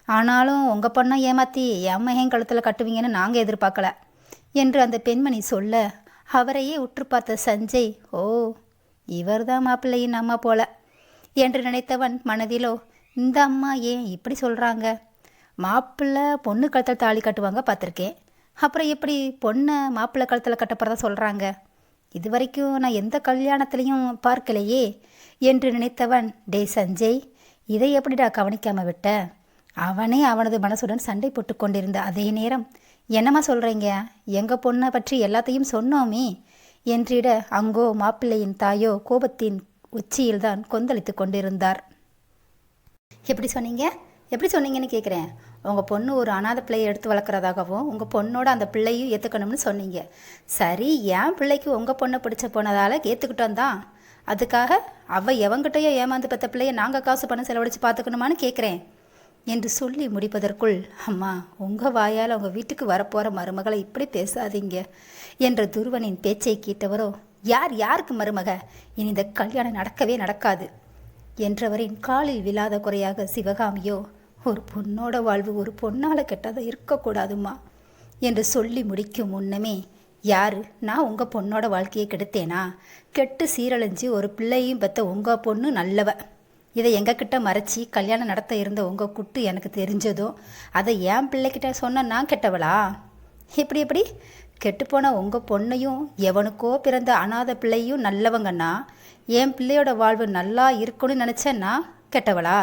ஆனாலும் உங்கள் பொண்ணை ஏமாற்றி என் மகன் கழுத்தில் கட்டுவீங்கன்னு நாங்கள் எதிர்பார்க்கல என்று அந்த பெண்மணி சொல்ல, அவரையே உற்று பார்த்த சஞ்சய், ஓ இவர்தான் மாப்பிள்ளையின் அம்மா போல என்று நினைத்தவன் மனதிலோ, இந்த அம்மா ஏன் இப்படி சொல்கிறாங்க, மாப்பிள்ளை பொண்ணு கழுத்தில் தாலி கட்டுவாங்க பார்த்துருக்கேன், அப்புறம் எப்படி பொண்ணை மாப்பிள்ளை கழுத்தில் கட்டப்படுறதா சொல்கிறாங்க இதுவரைக்கும் நான் எந்த கல்யாணத்திலையும் பார்க்கலையே என்று நினைத்தவன், டே சஞ்சய், இதை எப்படிடா கவனிக்காம விட்ட? அவனே அவனது மனசுடன் சண்டை போட்டு கொண்டிருந்த அதே நேரம், என்னம்மா சொல்கிறீங்க, எங்கள் பொண்ணை பற்றி எல்லாத்தையும் சொன்னோமே என்றிட அங்கோ மாப்பிள்ளையின் தாயோ கோபத்தின் உச்சியில்தான் கொந்தளித்து கொண்டிருந்தார். எப்படி சொன்னீங்க, எப்படி சொன்னீங்கன்னு கேட்குறேன். உங்கள் பொண்ணு ஒரு அனாதை பிள்ளையை எடுத்து வளர்க்குறதாகவும் உங்கள் பொண்ணோட அந்த பிள்ளையும் ஏற்றுக்கணும்னு சொன்னீங்க. சரி, என் பிள்ளைக்கு உங்கள் பொண்ணை பிடிச்ச போனதால் ஏற்றுக்கிட்டோம் தான். அதுக்காக அவள் எவங்கிட்டையோ ஏமாந்து பெற்ற பிள்ளையை நாங்கள் காசு பணம் செலவழித்து பார்த்துக்கணுமான்னு கேட்குறேன் என்று சொல்லி முடிப்பதற்குள், அம்மா, உங்கள் வாயால் உங்கள் வீட்டுக்கு வரப்போகிற மருமகளை இப்படி பேசாதீங்க என்ற துருவனின் பேச்சை கேட்டவரோ, யார் யாருக்கு மருமக, இனி இந்த கல்யாணம் நடக்கவே நடக்காது என்றவரின் காலில் விழாத குறையாக சிவகாமியோ, ஒரு பொண்ணோட வாழ்வு ஒரு பொண்ணால் கெட்டதை இருக்கக்கூடாதுமா என்று சொல்லி முடிக்கும் முன்னமே, யாரு, நான் உங்கள் பொண்ணோட வாழ்க்கையை கெடுத்தேனா? கெட்டு சீரழிஞ்சு ஒரு பிள்ளையும் பெற்ற உங்கள் பொண்ணு நல்லவ. இதை எங்ககிட்ட மறைச்சி கல்யாணம் நடத்த இருந்த உங்கள் குட்டு எனக்கு தெரிஞ்சதோ அதை என் பிள்ளைக்கிட்ட சொன்ன நான் கெட்டவளா? எப்படி கெட்டுப்போன உங்கள் பொண்ணையும் எவனுக்கோ பிறந்த அனாதை பிள்ளையும் நல்லவங்கன்னா என் பிள்ளையோட வாழ்வு நல்லா இருக்குன்னு நினச்சேன்னா கெட்டவளா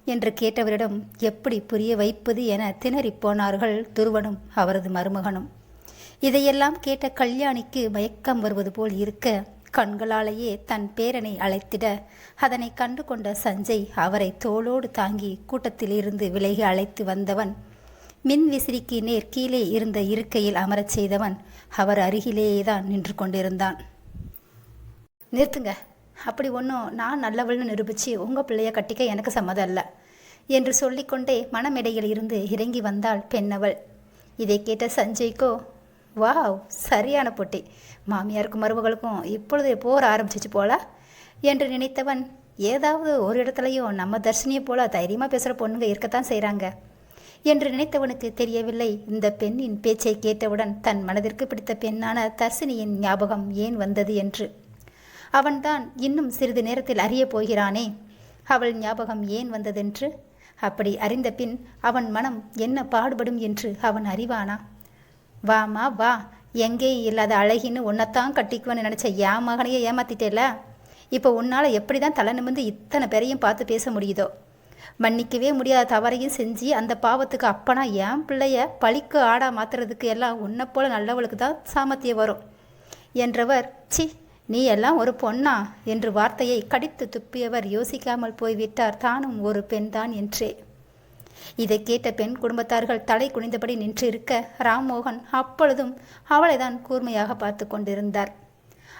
என்று கேட்டவரிடம் எப்படி புரிய வைப்பது என திணறி போனார்கள் துருவனும் அவரது மருமகனும். இதையெல்லாம் கேட்ட கல்யாணிக்கு மயக்கம் வருவது போல் இருக்க, கண்களாலேயே தன் பேரனை அழைத்திட, அதனை கண்டு கொண்ட சஞ்சய் அவரை தோளோடு தாங்கி கூட்டத்தில் இருந்து விலகி அழைத்து வந்தவன், மின் விசிறிக்கு நேர் கீழே இருந்த இருக்கையில் அமரச் செய்தவன் அவர் அருகிலேயேதான் நின்று கொண்டிருந்தான். நிறுத்துங்க, அப்படி ஒன்றும் நான் நல்லவள்னு நிரூபித்து உங்கள் பிள்ளைய கட்டிக்க எனக்கு சம்மதம் இல்லை என்று சொல்லிக்கொண்டே மனமெடையில் இருந்து இறங்கி வந்தாள் பெண்ணவள். இதை கேட்ட சஞ்சய்க்கோ, வாவ், சரியான போட்டி, மாமியாருக்கும் மருமகளுக்கும் இப்பொழுது போர் ஆரம்பிச்சிச்சு போல என்று நினைத்தவன், ஏதாவது ஒரு இடத்துலையும் நம்ம தர்ஷினியை போல தைரியமாக பேசுகிற பொண்ணுங்க இருக்கத்தான் செய்கிறாங்க என்று நினைத்தவனுக்கு தெரியவில்லை, இந்த பெண்ணின் பேச்சை கேட்டவுடன் தன் மனதிற்கு பிடித்த பெண்ணான தர்ஷினியின் ஞாபகம் ஏன் வந்தது என்று. அவன்தான் இன்னும் சிறிது நேரத்தில் அறியப் போகிறானே அவள் ஞாபகம் ஏன் வந்ததென்று. அப்படி அறிந்த பின் அவன் மனம் என்ன பாடுபடும் என்று அவன் அறிவானா? வாமா வா, எங்கேயும் இல்லாத அழகின்னு உன்னைத்தான் கட்டிக்குவேன்னு நினச்ச என் மகனையே ஏமாத்திட்டேல. இப்போ உன்னால் எப்படி தான் தலை நிமிர்ந்து இத்தனை பேரையும் பார்த்து பேச முடியுதோ? மன்னிக்கவே முடியாத தவறையும் செஞ்சு அந்த பாவத்துக்கு அப்பனா என் பிள்ளைய பழிக்கு ஆடா மாத்துறதுக்கு எல்லாம் உன்னை போல நல்லவளுக்கு தான் சாமர்த்தியம் வரும் என்றவர், சி, நீ எல்லாம் ஒரு பொண்ணா என்று வார்த்தையை கடித்து துப்பியவர் யோசிக்காமல் போய்விட்டார் தானும் ஒரு பெண்தான் என்றே. இதை கேட்ட பெண் குடும்பத்தார்கள் தலை குனிந்தபடி நின்று இருக்க, ராம்மோகன் அப்பொழுதும் அவளை தான் கூர்மையாக பார்த்து கொண்டிருந்தார்.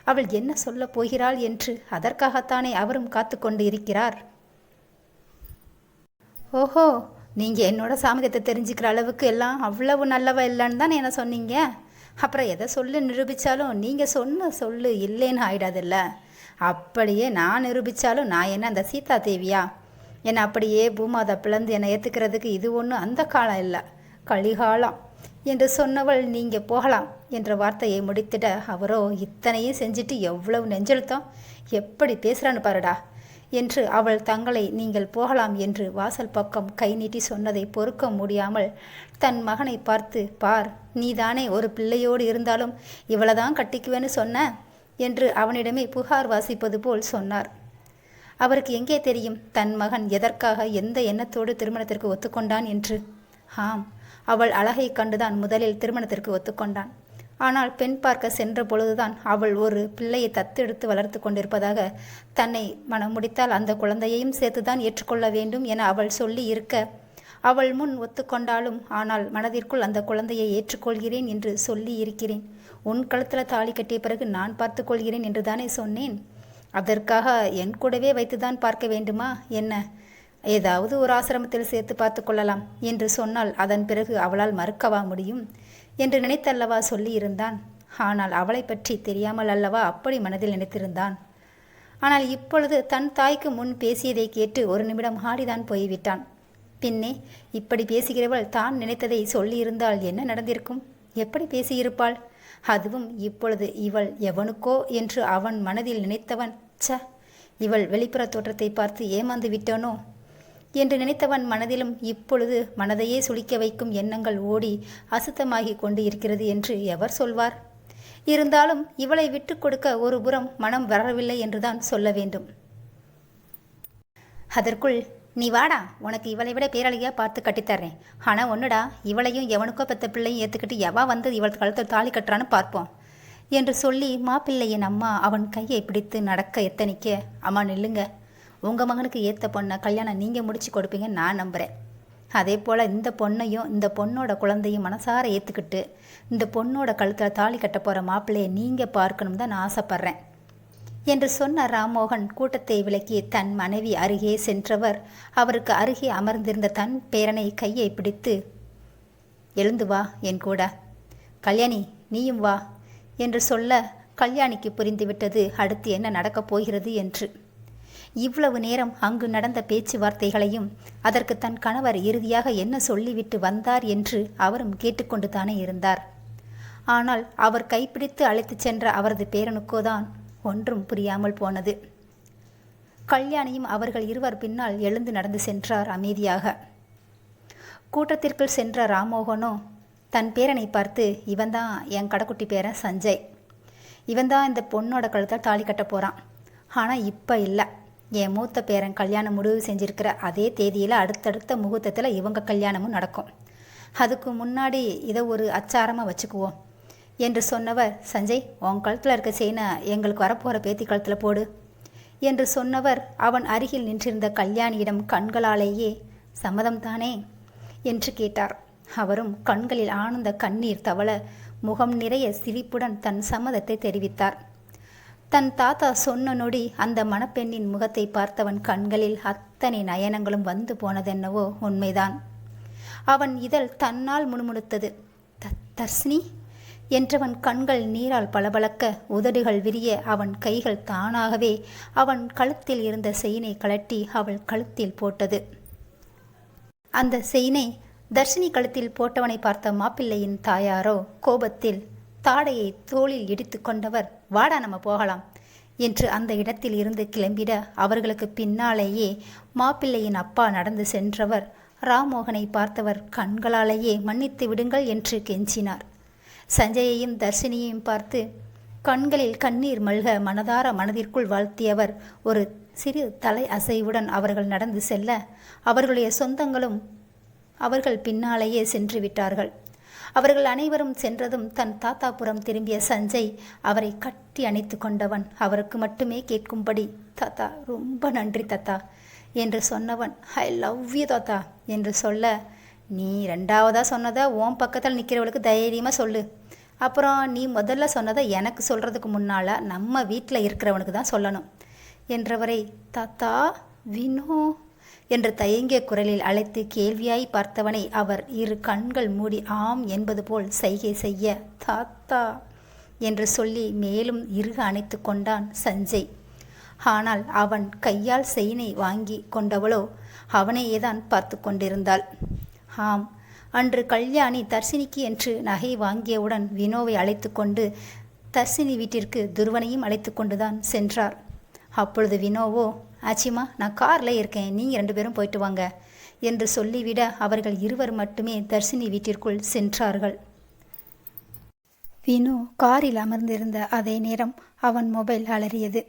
அவள் என்ன சொல்ல போகிறாள் என்று அதற்காகத்தானே அவரும் காத்து கொண்டு இருக்கிறார். ஓஹோ, நீங்கள் என்னோட சாமர்த்தியத்தை தெரிஞ்சுக்கிற அளவுக்கு எல்லாம் அவ்வளவு நல்லவ இல்லைன்னு தான் என்ன சொன்னீங்க. அப்புறம் எதை சொல்லு நிரூபித்தாலும் நீங்கள் சொன்ன சொல்லு இல்லைன்னு ஆயிடாதில்ல. அப்படியே நான் நிரூபித்தாலும் நான் என்ன அந்த சீதா தேவியா? என்னை அப்படியே பூமாதா பிளந்து என்னை ஏற்றுக்கிறதுக்கு இது ஒன்றும் அந்த காலம் இல்லை, கலிகாலம் என்று சொன்னவள், நீங்கள் போகலாம் என்ற வார்த்தையை முடித்திட அவரோ, இத்தனையும் செஞ்சுட்டு எவ்வளவு நெஞ்செழுத்தம், எப்படி பேசுகிறான்னு பாருடா என்று அவள் தங்களை நீங்கள் போகலாம் என்று வாசல் பக்கம் கை நீட்டி சொன்னதை பொறுக்க முடியாமல் தன் மகனை பார்த்து, பார், நீதானே ஒரு பிள்ளையோடு இருந்தாலும் இவளைதான் கட்டிக்குவேன்னு சொன்ன என்று அவனிடமே புகார் வாசிப்பது போல் சொன்னார். அவருக்கு எங்கே தெரியும் தன் மகன் எதற்காக எந்த எண்ணத்தோடு திருமணத்திற்கு ஒத்துக்கொண்டான் என்று. ஆம், அவள் அழகை கண்டுதான் முதலில் திருமணத்திற்கு ஒத்துக்கொண்டான். ஆனால் பெண் பார்க்க சென்ற பொழுதுதான் அவள் ஒரு பிள்ளையை தத்தெடுத்து வளர்த்து கொண்டிருப்பதாக, தன்னை மனம் முடித்தால் அந்த குழந்தையையும் சேர்த்துதான் ஏற்றுக்கொள்ள வேண்டும் என அவள் சொல்லி இருக்க, அவள் முன் ஒத்துக்கொண்டாலும் ஆனால் மனதிற்குள் அந்த குழந்தையை ஏற்றுக்கொள்கிறேன் என்று சொல்லி இருக்கிறேன். உன் கழுத்தில் தாலி கட்டிய பிறகு நான் பார்த்து கொள்கிறேன் என்று தானே சொன்னேன். அதற்காக என் கூடவே வைத்துதான் பார்க்க வேண்டுமா என்ன? ஏதாவது ஒரு ஆசிரமத்தில் சேர்த்து பார்த்து கொள்ளலாம் என்று சொன்னால் அதன் பிறகு அவளால் மறுக்கவா முடியும் என்று நினைத்தல்லவா சொல்லியிருந்தான். ஆனால் அவளை பற்றி தெரியாமல் அல்லவா அப்படி மனதில் நினைத்திருந்தான். ஆனால் இப்பொழுது தன் தாய்க்கு முன் பேசியதை கேட்டு ஒரு நிமிடம் ஆடிதான் போய்விட்டான். பின்னே இப்படி பேசுகிறவள் தான் நினைத்ததை சொல்லியிருந்தால் என்ன நடந்திருக்கும்? எப்படி பேசியிருப்பாள்? அதுவும் இப்பொழுது இவள் எவனுக்கோ என்று அவன் மனதில் நினைத்தவன், ச, இவள் வெளிப்புற தோற்றத்தை பார்த்து ஏமாந்து விட்டானோ என்று நினைத்தவன் மனதிலும் இப்பொழுது மனதையே சுளிக்க வைக்கும் எண்ணங்கள் ஓடி அசுத்தமாகி கொண்டு இருக்கிறது என்று எவர் சொல்வார்? இருந்தாலும் இவளை விட்டு கொடுக்க ஒரு புறம் மனம் வரவில்லை என்றுதான் சொல்ல வேண்டும். அதற்குள், நீ வாடா, உனக்கு இவளை விட பேரழகியாக பார்த்து கட்டித்தர்றேன். ஆனால் ஒன்றுடா, இவளையும் எவனுக்கோ பெற்ற பிள்ளையும் ஏற்றுக்கிட்டு எவா வந்து இவள் கழுத்தில் தாலி கட்டுறான்னு பார்ப்போம் என்று சொல்லி மாப்பிள்ளையின் அம்மா அவன் கையை பிடித்து நடக்க எத்தனிக்க, அம்மா நில்லுங்க, உங்கள் மகனுக்கு ஏற்ற பொண்ணை கல்யாணம் நீங்கள் முடிச்சு கொடுப்பீங்கன்னு நான் நம்புகிறேன். அதே போல் இந்த பொண்ணையும் இந்த பொண்ணோட குழந்தையும் மனசார ஏற்றுக்கிட்டு இந்த பொண்ணோட கழுத்தில் தாலி கட்ட போகிற மாப்பிள்ளையை நீங்கள் பார்க்கணும் தான் நான் ஆசைப்பட்றேன் என்று சொன்ன ராம்மோகன் கூட்டத்தை விலக்கி தன் மனைவி அருகே சென்றவர் அவருக்கு அருகே அமர்ந்திருந்த தன் பேரனை கையை பிடித்து, எழுந்து வா என் கூட, கல்யாணி நீயும் வா என்று சொல்ல கல்யாணிக்கு புரிந்துவிட்டது அடுத்து என்ன நடக்கப் போகிறது என்று. இவ்வளவு நேரம் அங்கு நடந்த பேச்சுவார்த்தைகளையும் அதற்கு தன் கணவர் இறுதியாக என்ன சொல்லிவிட்டு வந்தார் என்று அவரும் கேட்டுக்கொண்டு தானே இருந்தார். ஆனால் அவர் கைப்பிடித்து அழைத்துச் சென்ற அவரது பேரனுக்கோதான் ஒன்றும் புரியாமல் போனது. கல்யாணியும் அவர்கள் இருவர் பின்னால் எழுந்து நடந்து சென்றார் அமைதியாக. கூட்டத்திற்குள் சென்ற ராம்மோகனோ தன் பேரனை பார்த்து, இவன்தான் என் கடைக்குட்டி பேரன் சஞ்சய், இவன்தான் இந்த பொண்ணோட கழுத்தால் தாலி கட்ட போகிறான். ஆனால் இப்போ இல்லை, என் மூத்த பேரன் கல்யாணம் முடிவு செஞ்சிருக்கிற அதே தேதியில் அடுத்தடுத்த முகூர்த்தத்தில் இவங்க கல்யாணமும் நடக்கும். அதுக்கு முன்னாடி இதை ஒரு அச்சாரமாக வச்சுக்குவோம் என்று சொன்னவர், சஞ்சய் உன் கழுத்தில் இருக்க செயினை எங்களுக்கு வரப்போகிற பேத்தி கழுத்தில் போடு என்று சொன்னவர் அவன் அருகில் நின்றிருந்த கல்யாணியிடம் கண்களாலேயே சம்மதம் தானே என்று கேட்டார். அவரும் கண்களில் ஆனந்த கண்ணீர் தவள முகம் நிறைய சிரிப்புடன் தன் சம்மதத்தை தெரிவித்தார். தன் தாத்தா சொன்ன நொடி அந்த மணப்பெண்ணின் முகத்தை பார்த்தவன் கண்களில் அத்தனை நயனங்களும் வந்து போனதென்னவோ உண்மைதான். அவன் இதழ் தன்னால் முணுமுணுத்தது. தர்ஷினி என்றவன் கண்கள் நீரால் பளபளக்க உதடுகள் விரிய அவன் கைகள் தானாகவே அவன் கழுத்தில் இருந்த செயினை கழட்டி அவள் கழுத்தில் போட்டது. அந்த செயினை தர்ஷினி கழுத்தில் போட்டவனை பார்த்த மாப்பிள்ளையின் தாயாரோ கோபத்தில் தாடையை தோளில் இடித்து கொண்டவர், வாடா நம்ம போகலாம் என்று அந்த இடத்தில் இருந்து கிளம்பிட அவர்களுக்கு பின்னாலேயே மாப்பிள்ளையின் அப்பா நடந்து சென்றவர் ராம்மோகனை பார்த்தவர் கண்களாலேயே மன்னித்து விடுங்கள் என்று கெஞ்சினார். சஞ்சயையும் தர்ஷினியையும் பார்த்து கண்களில் கண்ணீர் மல்க மனதார மனதிற்குள் வாழ்த்தியவர் ஒரு சிறு தலை அசைவுடன் அவர்கள் நடந்து செல்ல அவர்களுடைய சொந்தங்களும் அவர்கள் பின்னாலேயே சென்று விட்டார்கள். அவர்கள் அனைவரும் சென்றதும் தன் தாத்தாபுரம் திரும்பிய சஞ்சய் அவரை கட்டி அணைத்து கொண்டவன் அவருக்கு மட்டுமே கேட்கும்படி, தாத்தா ரொம்ப நன்றி தாத்தா என்று சொன்னவன், ஐ லவ் யூ தாத்தா என்று சொல்ல, நீ ரெண்டாவதாக சொன்னதை உன் பக்கத்தில் நிற்கிறவளுக்கு தைரியமாக சொல்லு, அப்புறம் நீ முதல்ல சொன்னதை எனக்கு சொல்கிறதுக்கு முன்னால் நம்ம வீட்டில் இருக்கிறவனுக்கு தான் சொல்லணும் என்றவரை, தாத்தா வினோ என்று தயங்கிய குரலில் அழைத்து கேள்வியாய் பார்த்தவனை அவர் இரு கண்கள் மூடி ஆம் என்பது போல் சைகை செய்ய, தாத்தா என்று சொல்லி மேலும் இறுக அணைத்து கொண்டான் சஞ்சய். ஆனால் அவன் கையால் செயினை வாங்கி கொண்டவளோ அவனையேதான் பார்த்து கொண்டிருந்தாள். ஆம், அன்று கல்யாணி தர்ஷினிக்கு என்று நகை வாங்கியவுடன் வினோவை அழைத்து கொண்டு தர்ஷினி வீட்டிற்கு துருவனையும் அழைத்து கொண்டுதான் சென்றார். அப்பொழுது வினோவோ, ஆச்சிமா நான் காரில் இருக்கேன், நீங்கள் 2 பேரும் போயிட்டு வாங்க என்று சொல்லிவிட அவர்கள் இருவர் மட்டுமே தர்ஷினி வீட்டிற்குள் சென்றார்கள். வினோ காரில் அமர்ந்திருந்த அதே நேரம் அவன் மொபைல் அலறியது.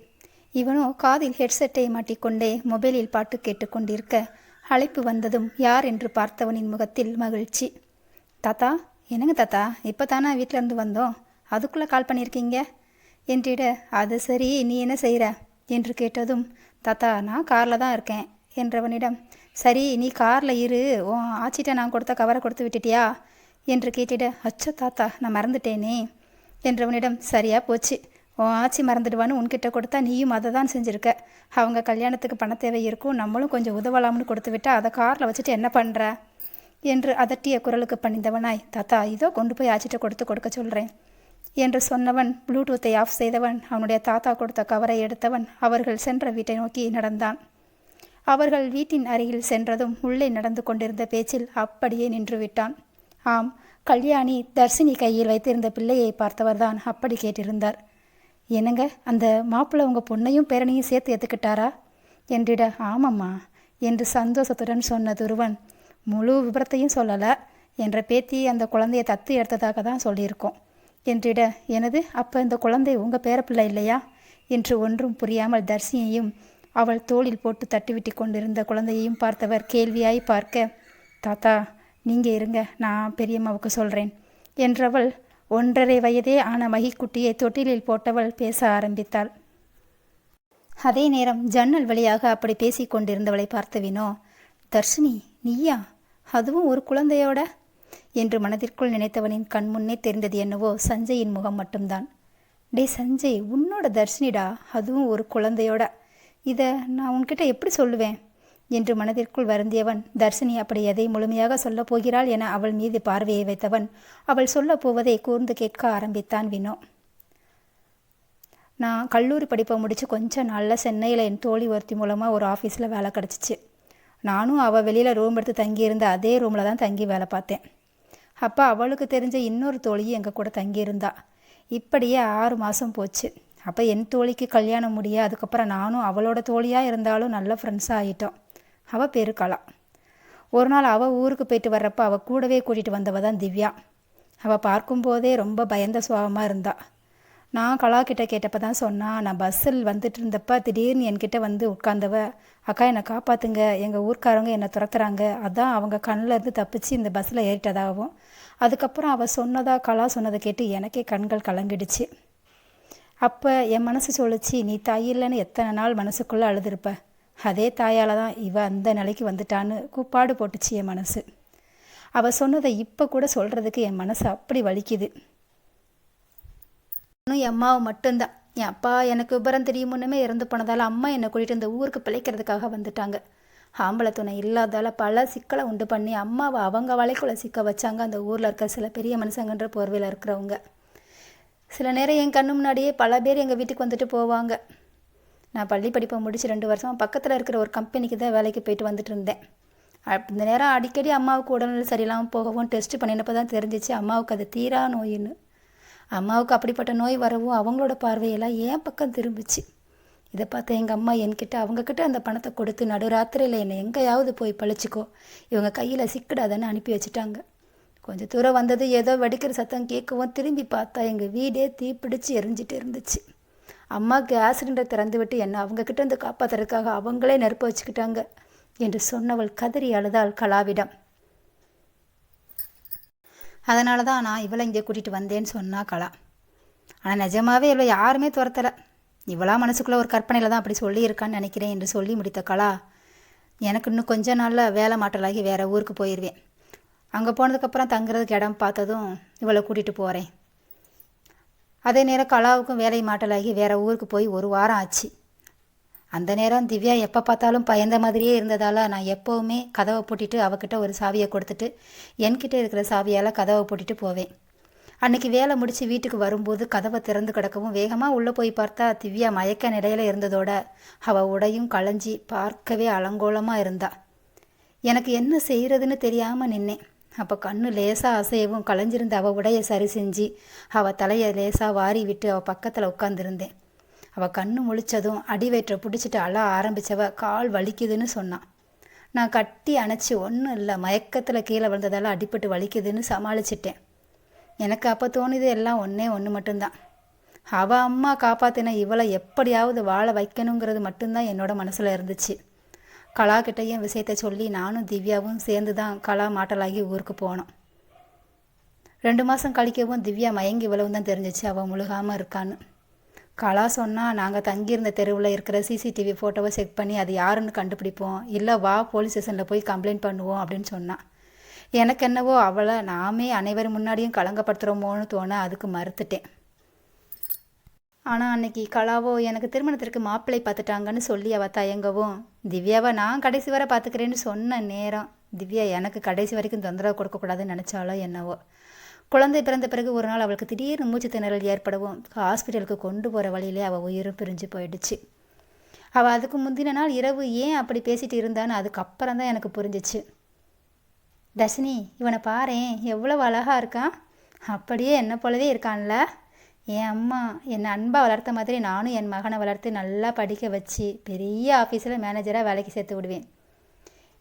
இவனோ காதில் ஹெட்செட்டை மாட்டிக்கொண்டே மொபைலில் பாட்டு கேட்டுக்கொண்டிருக்க அழைப்பு வந்ததும் யார் என்று பார்த்தவனின் முகத்தில் மகிழ்ச்சி. தாத்தா, என்னங்க தாத்தா, இப்போ தானே வீட்டிலேருந்து வந்தோம், அதுக்குள்ளே கால் பண்ணியிருக்கீங்க என்றிட, அது சரி நீ என்ன செய்கிற என்று கேட்டதும், தாத்தா நான் காரில் தான் இருக்கேன் என்றவனிடம், சரி நீ காரில் இரு, உன் ஆச்சிட்ட நான் கொடுத்த கவரை கொடுத்து விட்டுட்டியா என்று கேட்டிட, அச்சோ தாத்தா நான் மறந்துட்டேனே என்றவனிடம், சரியா போச்சு, உன் ஆச்சி மறந்துடுவான்னு உன்கிட்ட கொடுத்தா நீயும் அதை தான் செஞ்சுருக்க, அவங்க கல்யாணத்துக்கு பண தேவை இருக்கும், நம்மளும் கொஞ்சம் உதவலாம்னு கொடுத்து விட்டா அதை காரில் வச்சுட்டு என்ன பண்ணுற என்று அதட்டிய குரலுக்கு பணிந்தவனாய், தாத்தா இதோ கொண்டு போய் ஆச்சிட்ட கொடுக்க சொல்கிறேன் என்று சொன்னவன் ப்ளூடூத்தை ஆஃப் செய்தவன் அவனுடைய தாத்தா கொடுத்த கவரை எடுத்தவன் அவர்கள் சென்ற வீட்டை நோக்கி நடந்தான். அவர்கள் வீட்டின் அருகில் சென்றதும் உள்ளே நடந்து கொண்டிருந்த பேச்சில் அப்படியே நின்று விட்டான். ஆம், கல்யாணி தர்ஷினி கையில் வைத்திருந்த பிள்ளையை பார்த்தவர்தான் அப்படி கேட்டிருந்தார். என்னங்க, அந்த மாப்பிள்ளை உங்கள் பொண்ணையும் பேரனையும் சேர்த்து ஏற்றுக்கிட்டாரா என்றிட, ஆமாம்மா என்று சந்தோஷத்துடன் சொன்ன துருவன், முழு விபரத்தையும் சொல்லலை, என்ற பேத்தி அந்த குழந்தையை தத்து எடுத்ததாக தான் சொல்லியிருக்கோம், என்றிட, எனது அப்போ இந்த குழந்தை உங்கள் பேரப்பிள்ளை இல்லையா என்று ஒன்றும் புரியாமல் தர்ஷினியையும் அவள் தோளில் போட்டு தட்டிவிட்டு கொண்டிருந்த குழந்தையையும் பார்த்தவர் கேள்வியாய் பார்க்க, தாத்தா நீங்கள் இருங்க, நான் பெரியம்மாவுக்கு சொல்கிறேன் என்றவள் 1.5 வயதே ஆன மகிக்குட்டியை தொட்டிலில் போட்டவள் பேச ஆரம்பித்தாள். அதே நேரம் ஜன்னல் வழியாக அப்படி பேசி கொண்டிருந்தவளை பார்த்த வினோ, தர்ஷினி நீயா, அதுவும் ஒரு குழந்தையோட என்று மனதிற்குள் நினைத்தவனின் கண்முன்னே தெரிந்தது என்னவோ சஞ்சயின் முகம் மட்டும்தான். டே சஞ்சய், உன்னோட தர்ஷினிடா, அதுவும் ஒரு குழந்தையோட, இதை நான் உன்கிட்ட எப்படி சொல்லுவேன் என்று மனதிற்குள் வருந்தியவன், தர்ஷினி அப்படி எதை முழுமையாக சொல்லப் போகிறாள் என அவள் மீது பார்வையை வைத்தவன் அவள் சொல்லப் போவதை கூர்ந்து கேட்க ஆரம்பித்தான் வினோ. நான் கல்லூரி படிப்பை முடித்து கொஞ்ச நாளில் சென்னையில் என் தோழி ஒருத்தி மூலமாக ஒரு ஆஃபீஸில் வேலை கிடச்சிச்சு. நானும் அவள் வெளியில் ரூம் எடுத்து தங்கியிருந்த அதே ரூமில் தான் தங்கி வேலை பார்த்தேன். அப்போ அவளுக்கு தெரிஞ்ச இன்னொரு தோழியும் எங்கள் கூட தங்கியிருந்தா. இப்படியே 6 மாதம் போச்சு. அப்போ என் தோழிக்கு கல்யாணம் முடிய அதுக்கப்புறம் நானும் அவளோட தோழியாக இருந்தாலும் நல்ல ஃப்ரெண்ட்ஸாக ஆகிட்டோம். அவள் பேரு கலா. ஒரு நாள் அவள் ஊருக்கு போயிட்டு வர்றப்போ அவள் கூடவே கூட்டிகிட்டு வந்தவ தான் திவ்யா. அவள் பார்க்கும்போதே ரொம்ப பயந்த சுபாவமாக இருந்தா. நான் கலா கிட்ட கேட்டப்போ தான் சொன்னான், நான் பஸ்ஸில் வந்துட்டு இருந்தப்போ திடீர்னு என்கிட்ட வந்து உட்கார்ந்தவ, அக்கா என்னை காப்பாற்றுங்க, எங்கள் ஊர்க்காரங்க என்னை துரத்துறாங்க, அதான் அவங்க கண்ணில் இருந்து தப்பிச்சு இந்த பஸ்ஸில் ஏறிட்டதாகவும். அதுக்கப்புறம் அவள் சொன்னதா கலா சொன்னதை கேட்டு எனக்கே கண்கள் கலங்கிடுச்சு. அப்போ என் மனசு சொல்லிச்சு, நீ தாய் இல்லைன்னு எத்தனை நாள் மனசுக்குள்ளே அழுதுருப்ப, அதே தாயால் தான் இவ அந்த நிலைக்கு வந்துட்டான்னு கூப்பாடு போட்டுச்சு என் மனசு. அவள் சொன்னதை இப்போ கூட சொல்கிறதுக்கு என் மனசு அப்படி வலிக்குது. இன்னும் என் அம்மாவை மட்டும்தான். என் அப்பா எனக்கு விபரம் தெரியும் முன்னமே இறந்து போனதால் அம்மா என்னை கூட்டிகிட்டு இந்த ஊருக்கு பிழைக்கிறதுக்காக வந்துட்டாங்க. ஆம்பளை துணை இல்லாதால் பல சிக்கலை உண்டு பண்ணி அம்மாவை அவங்க வலைக்குள்ளே சிக்க வச்சாங்க அந்த ஊரில் இருக்க சில பெரிய மனுஷங்கன்ற போர்வையில் இருக்கிறவங்க. சில நேரம் என் கண்ணு முன்னாடியே பல பேர் எங்கள் வீட்டுக்கு வந்துட்டு போவாங்க. நான் பள்ளி படிப்பை முடித்து 2 வருஷம் பக்கத்தில் இருக்கிற ஒரு கம்பெனிக்கு தான் வேலைக்கு போயிட்டு வந்துட்டு இருந்தேன். இந்த நேரம் அடிக்கடி அம்மாவுக்கு உடல்நிலை சரியில்லாமல் போகவும் டெஸ்ட் பண்ணினப்போ தான் தெரிஞ்சிச்சு அம்மாவுக்கு அது தீரா நோயின்னு. அம்மாவுக்கு அப்படிப்பட்ட நோய் வரவும் அவங்களோட பார்வையெல்லாம் என் பக்கம் திரும்பிச்சு. இதை பார்த்த எங்கள் அம்மா என்கிட்ட அவங்கக்கிட்ட அந்த பணத்தை கொடுத்து நடுராத்திரியில் என்னை எங்கேயாவது போய் பழிச்சிக்கோ, இவங்க கையில் சிக்கிடாதன்னு அனுப்பி வச்சுட்டாங்க. கொஞ்சம் தூரம் வந்தது ஏதோ வெடிக்கிற சத்தம் கேட்கவும் திரும்பி பார்த்தா எங்கள் வீடே தீப்பிடிச்சு எரிஞ்சிட்டு இருந்துச்சு. அம்மாவுக்கு ஆக்சிடெண்ட்டை திறந்து விட்டு என்னை அவங்கக்கிட்ட இருந்து காப்பாற்றுறதுக்காக அவங்களே நெருப்ப வச்சுக்கிட்டாங்க என்று சொன்னவள் கதறி அழுதாள் கலாவிடம். அதனால தான் நான் இவளை இங்கே கூட்டிகிட்டு வந்தேன்னு சொன்னா கலா. ஆனால் நிஜமாவே இவளை யாருமே துரத்தலை. இவளா மனசுக்குள்ளே ஒரு கற்பனையில் தான் அப்படி சொல்லியிருக்கான்னு நினைக்கிறேன் என்று சொல்லி முடித்த கலா, எனக்கு இன்னும் கொஞ்ச நாளில் வேலை மாட்டலாகி வேறு ஊருக்கு போயிடுவேன். அங்கே போனதுக்கப்புறம் தங்குறதுக்கு இடம் பார்த்ததும் இவளை கூட்டிகிட்டு போகிறேன். அதே நேரம் கலாவுக்கும் வேலை மாட்டலாகி வேறு ஊருக்கு போய் 1 வாரம் ஆச்சு. அந்த நேரம் திவ்யா எப்போ பார்த்தாலும் பயந்த மாதிரியே இருந்ததால் நான் எப்போவுமே கதவை பூட்டிட்டு அவகிட்ட ஒரு சாவியை கொடுத்துட்டு என்கிட்ட இருக்கிற சாவியால் கதவை பூட்டிட்டு போவேன். அன்றைக்கி வேலை முடித்து வீட்டுக்கு வரும்போது கதவை திறந்து கிடக்கவும் வேகமாக உள்ளே போய் பார்த்தா திவ்யா மயக்க நிலையில் இருந்ததோட அவள் உடையும் களைஞ்சி பார்க்கவே அலங்கோலமாக இருந்தா. எனக்கு என்ன செய்கிறதுன்னு தெரியாமல் நின்னேன். அப்போ கண்ணு லேசாக அசையவும் களைஞ்சிருந்த அவள் உடையை சரி செஞ்சு அவள் தலையை லேசாக வாரி விட்டு அவள் பக்கத்தில் உட்காந்துருந்தேன். அவள் கண்ணு முழிச்சதும் அடிவயிற்றை பிடிச்சிட்டு அழ ஆரம்பித்தவ கால் வலிக்குதுன்னு சொன்னான். நான் கட்டி அணைச்சி ஒன்றும் இல்லை, மயக்கத்தில் கீழே விழுந்ததால் அடிப்பட்டு வலிக்குதுன்னு சமாளிச்சிட்டேன். எனக்கு அப்போ தோணுது எல்லாம் ஒன்று மட்டும்தான். அவள் அம்மா காப்பாற்றின இவளை எப்படியாவது வாழ வைக்கணுங்கிறது மட்டும்தான் என்னோட மனசில் இருந்துச்சு. கலா கிட்டையும் விஷயத்தை சொல்லி நானும் திவ்யாவும் சேர்ந்து தான் கலா மாட்டலாகி ஊருக்கு போனோம். 2 மாதம் கழிக்கவும் திவ்யா மயங்கி விழவும் தான் தெரிஞ்சிச்சு அவள் முழுகாமல் இருக்கான்னு. கலா சொன்னால் நாங்கள் தங்கியிருந்த தெருவில் இருக்கிற சிசிடிவி ஃபோட்டோவை செக் பண்ணி அது யாருன்னு கண்டுபிடிப்போம், இல்லை வா போலீஸ் ஸ்டேஷனில் போய் கம்ப்ளைண்ட் பண்ணுவோம் அப்படின்னு சொன்னான். எனக்கு என்னவோ அவளை நாமே அனைவர் முன்னாடியும் களங்கப்படுத்துகிறோமோன்னு தோண அதுக்கு மறுத்துட்டேன். ஆனால் அன்னைக்கு கலாவோ எனக்கு திருமணத்திற்கு மாப்பிள்ளை பார்த்துட்டாங்கன்னு சொல்லி அவள் தயங்கவும் திவ்யாவை நான் கடைசி வரை பார்த்துக்கிறேன்னு சொன்ன நேரம் திவ்யா எனக்கு கடைசி வரைக்கும் தொந்தரவு கொடுக்கக்கூடாதுன்னு நினச்சாலோ என்னவோ. குழந்தை பிறந்த பிறகு ஒரு நாள் அவளுக்கு திடீர்னு மூச்சு திணறல் ஏற்படவும் ஹாஸ்பிட்டலுக்கு கொண்டு போகிற வழியிலே அவள் உயிரும் பிரிஞ்சு போயிடுச்சு. அவள் அதுக்கு முந்தின நாள் இரவு ஏன் அப்படி பேசிட்டு இருந்தான்னு அதுக்கப்புறம் தான் எனக்கு புரிஞ்சிச்சு. தர்ஷினி, இவனை பாரேன் எவ்வளவு அழகாக இருக்கான், அப்படியே என்னை போலவே இருக்கான்ல. என் அம்மா என்னை அன்பாக வளர்த்த மாதிரி நானும் என் மகனை வளர்த்து நல்லா படிக்க வச்சு பெரிய ஆஃபீஸில் மேனேஜராக வேலைக்கு சேர்த்து விடுவேன்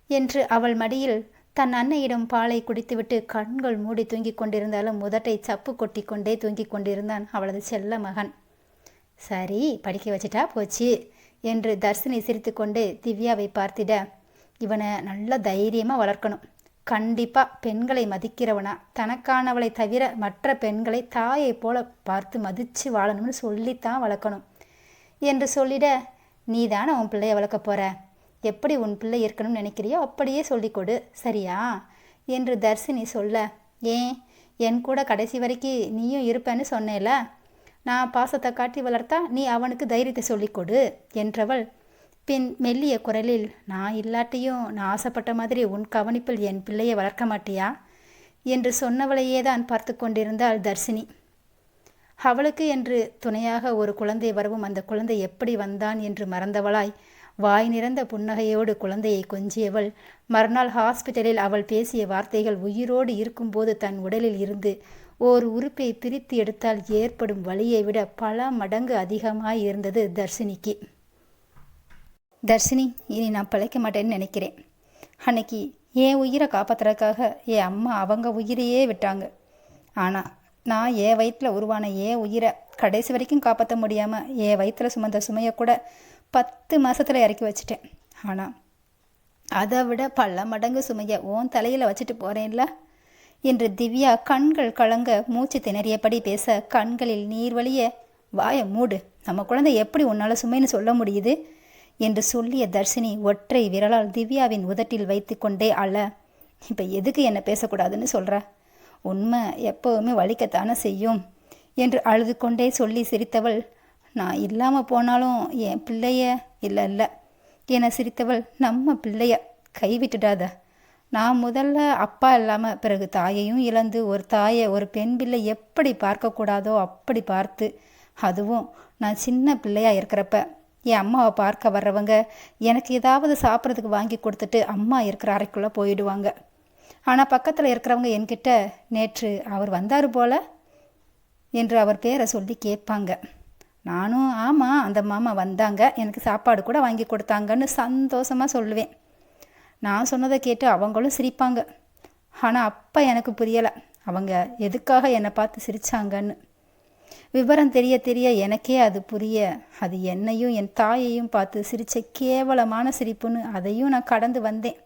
என்று அவள் மடியில் தன் அன்னையிடம் பாலை குடித்துவிட்டு கண்கள் மூடி தூங்கிக் கொண்டிருந்தாலும் முதட்டை சப்பு கொட்டி கொண்டே தூங்கிக் கொண்டிருந்தான் அவளது செல்ல மகன். சரி, படிக்க வச்சிட்டா போச்சு என்று தர்ஷினி சிரித்து கொண்டு திவ்யாவை பார்த்திட, இவனை நல்ல தைரியமாக வளர்க்கணும். கண்டிப்பாக பெண்களை மதிக்கிறவனா, தனக்கானவளை தவிர மற்ற பெண்களை தாயை போல பார்த்து மதித்து வாழணும்னு சொல்லித்தான் வளர்க்கணும் என்று சொல்லிட, நீ தானே உன் பிள்ளைய வளர்க்க போகிற, எப்படி உன் பிள்ளை இருக்கணும்னு நினைக்கிறியோ அப்படியே சொல்லிக் கொடு, சரியா என்று தர்ஷினி சொல்ல, ஏன் என் கூட கடைசி வரைக்கும் நீயும் இருப்பேன்னு சொன்னேல, நான் பாசத்தை காட்டி வளர்த்தா நீ அவனுக்கு தைரியத்தை சொல்லிக் கொடு என்றவள் பின் மெல்லிய குரலில், நான் இல்லாட்டியும் நான் ஆசைப்பட்ட மாதிரி உன் கவனிப்பில் என் பிள்ளையை வளர்க்க மாட்டியா என்று சொன்னவளையே தான் பார்த்து கொண்டிருந்தாள் தர்ஷினி. அவளுக்கு என்று துணையாக ஒரு குழந்தை வரவும் அந்த குழந்தை எப்படி வந்தான் என்று மறந்தவளாய் வாய் நிறந்த புன்னகையோடு குழந்தையை கொஞ்சியவள் மறுநாள் ஹாஸ்பிட்டலில் அவள் பேசிய வார்த்தைகள் உயிரோடு இருக்கும்போது தன் உடலில் இருந்து ஓர் உறுப்பை பிரித்து எடுத்தால் ஏற்படும் வலியை விட பல மடங்கு அதிகமாய் இருந்தது தர்ஷினிக்கு. தர்ஷினி, இனி நான் பிழைக்க மாட்டேன்னு நினைக்கிறேன். அன்னைக்கு என் உயிரை காப்பாற்றுறதுக்காக என் அம்மா அவங்க உயிரையே விட்டாங்க. ஆனால் நான் என் வயிற்றில் உருவான என் உயிரை கடைசி வரைக்கும் காப்பாற்ற முடியாமல் என் வயிற்றில் சுமந்த சுமையை கூட 10 மாதத்தில் இறக்கி வச்சிட்டேன். ஆனால் அதை விட பல மடங்கு சுமையை உன் தலையில் வச்சுட்டு போகிறேன்ல என்று திவ்யா கண்கள் கலங்க மூச்சு திணறியபடி பேச, கண்களில் நீர் வழிய, வாயை மூடு, நம்ம குழந்தை எப்படி உன்னால் சுமைன்னு சொல்ல முடியுது என்று சொல்லிய தர்ஷினி ஒற்றை விரலால் திவ்யாவின் உதட்டில் வைத்து கொண்டே அழ, இப்போ எதுக்கு என்ன பேசக்கூடாதுன்னு சொல்கிற, உண்மை எப்போவுமே வலிக்கத்தானே செய்யும் என்று அழுது கொண்டே சொல்லி சிரித்தவள், நான் இல்லாமல் போனாலும் என் பிள்ளைய இல்லை என சிரித்தவள், நம்ம பிள்ளைய கைவிட்டுடாத, நான் முதல்ல அப்பா இல்லாமல் பிறகு தாயையும் இழந்து ஒரு தாயை ஒரு பெண் பிள்ளை எப்படி பார்க்கக்கூடாதோ அப்படி பார்த்து, அதுவும் நான் சின்ன பிள்ளையாக இருக்கிறப்ப என் அம்மாவை பார்க்க வர்றவங்க எனக்கு ஏதாவது சாப்பிட்றதுக்கு வாங்கி கொடுத்துட்டு அம்மா இருக்கிற அறைக்குள்ளே போயிடுவாங்க. ஆனால் பக்கத்தில் இருக்கிறவங்க என்கிட்ட, நேற்று அவர் வந்தார் போல என்று அவர் பேரை சொல்லி கேட்பாங்க. நானும் ஆமாம் அந்த மாமா வந்தாங்க, எனக்கு சாப்பாடு கூட வாங்கி கொடுத்தாங்கன்னு சந்தோஷமாக சொல்லுவேன். நான் சொன்னதை கேட்டு அவங்களும் சிரிப்பாங்க. ஆனால் அப்போ எனக்கு புரியலை அவங்க எதுக்காக என்னை பார்த்து சிரித்தாங்கன்னு. விவரம் தெரிய தெரிய எனக்கே அது புரிய, அது என்னையும் என் தாயையும் பார்த்து சிரித்த கேவலமான சிரிப்புன்னு அதையும் நான் கடந்து வந்தேன்.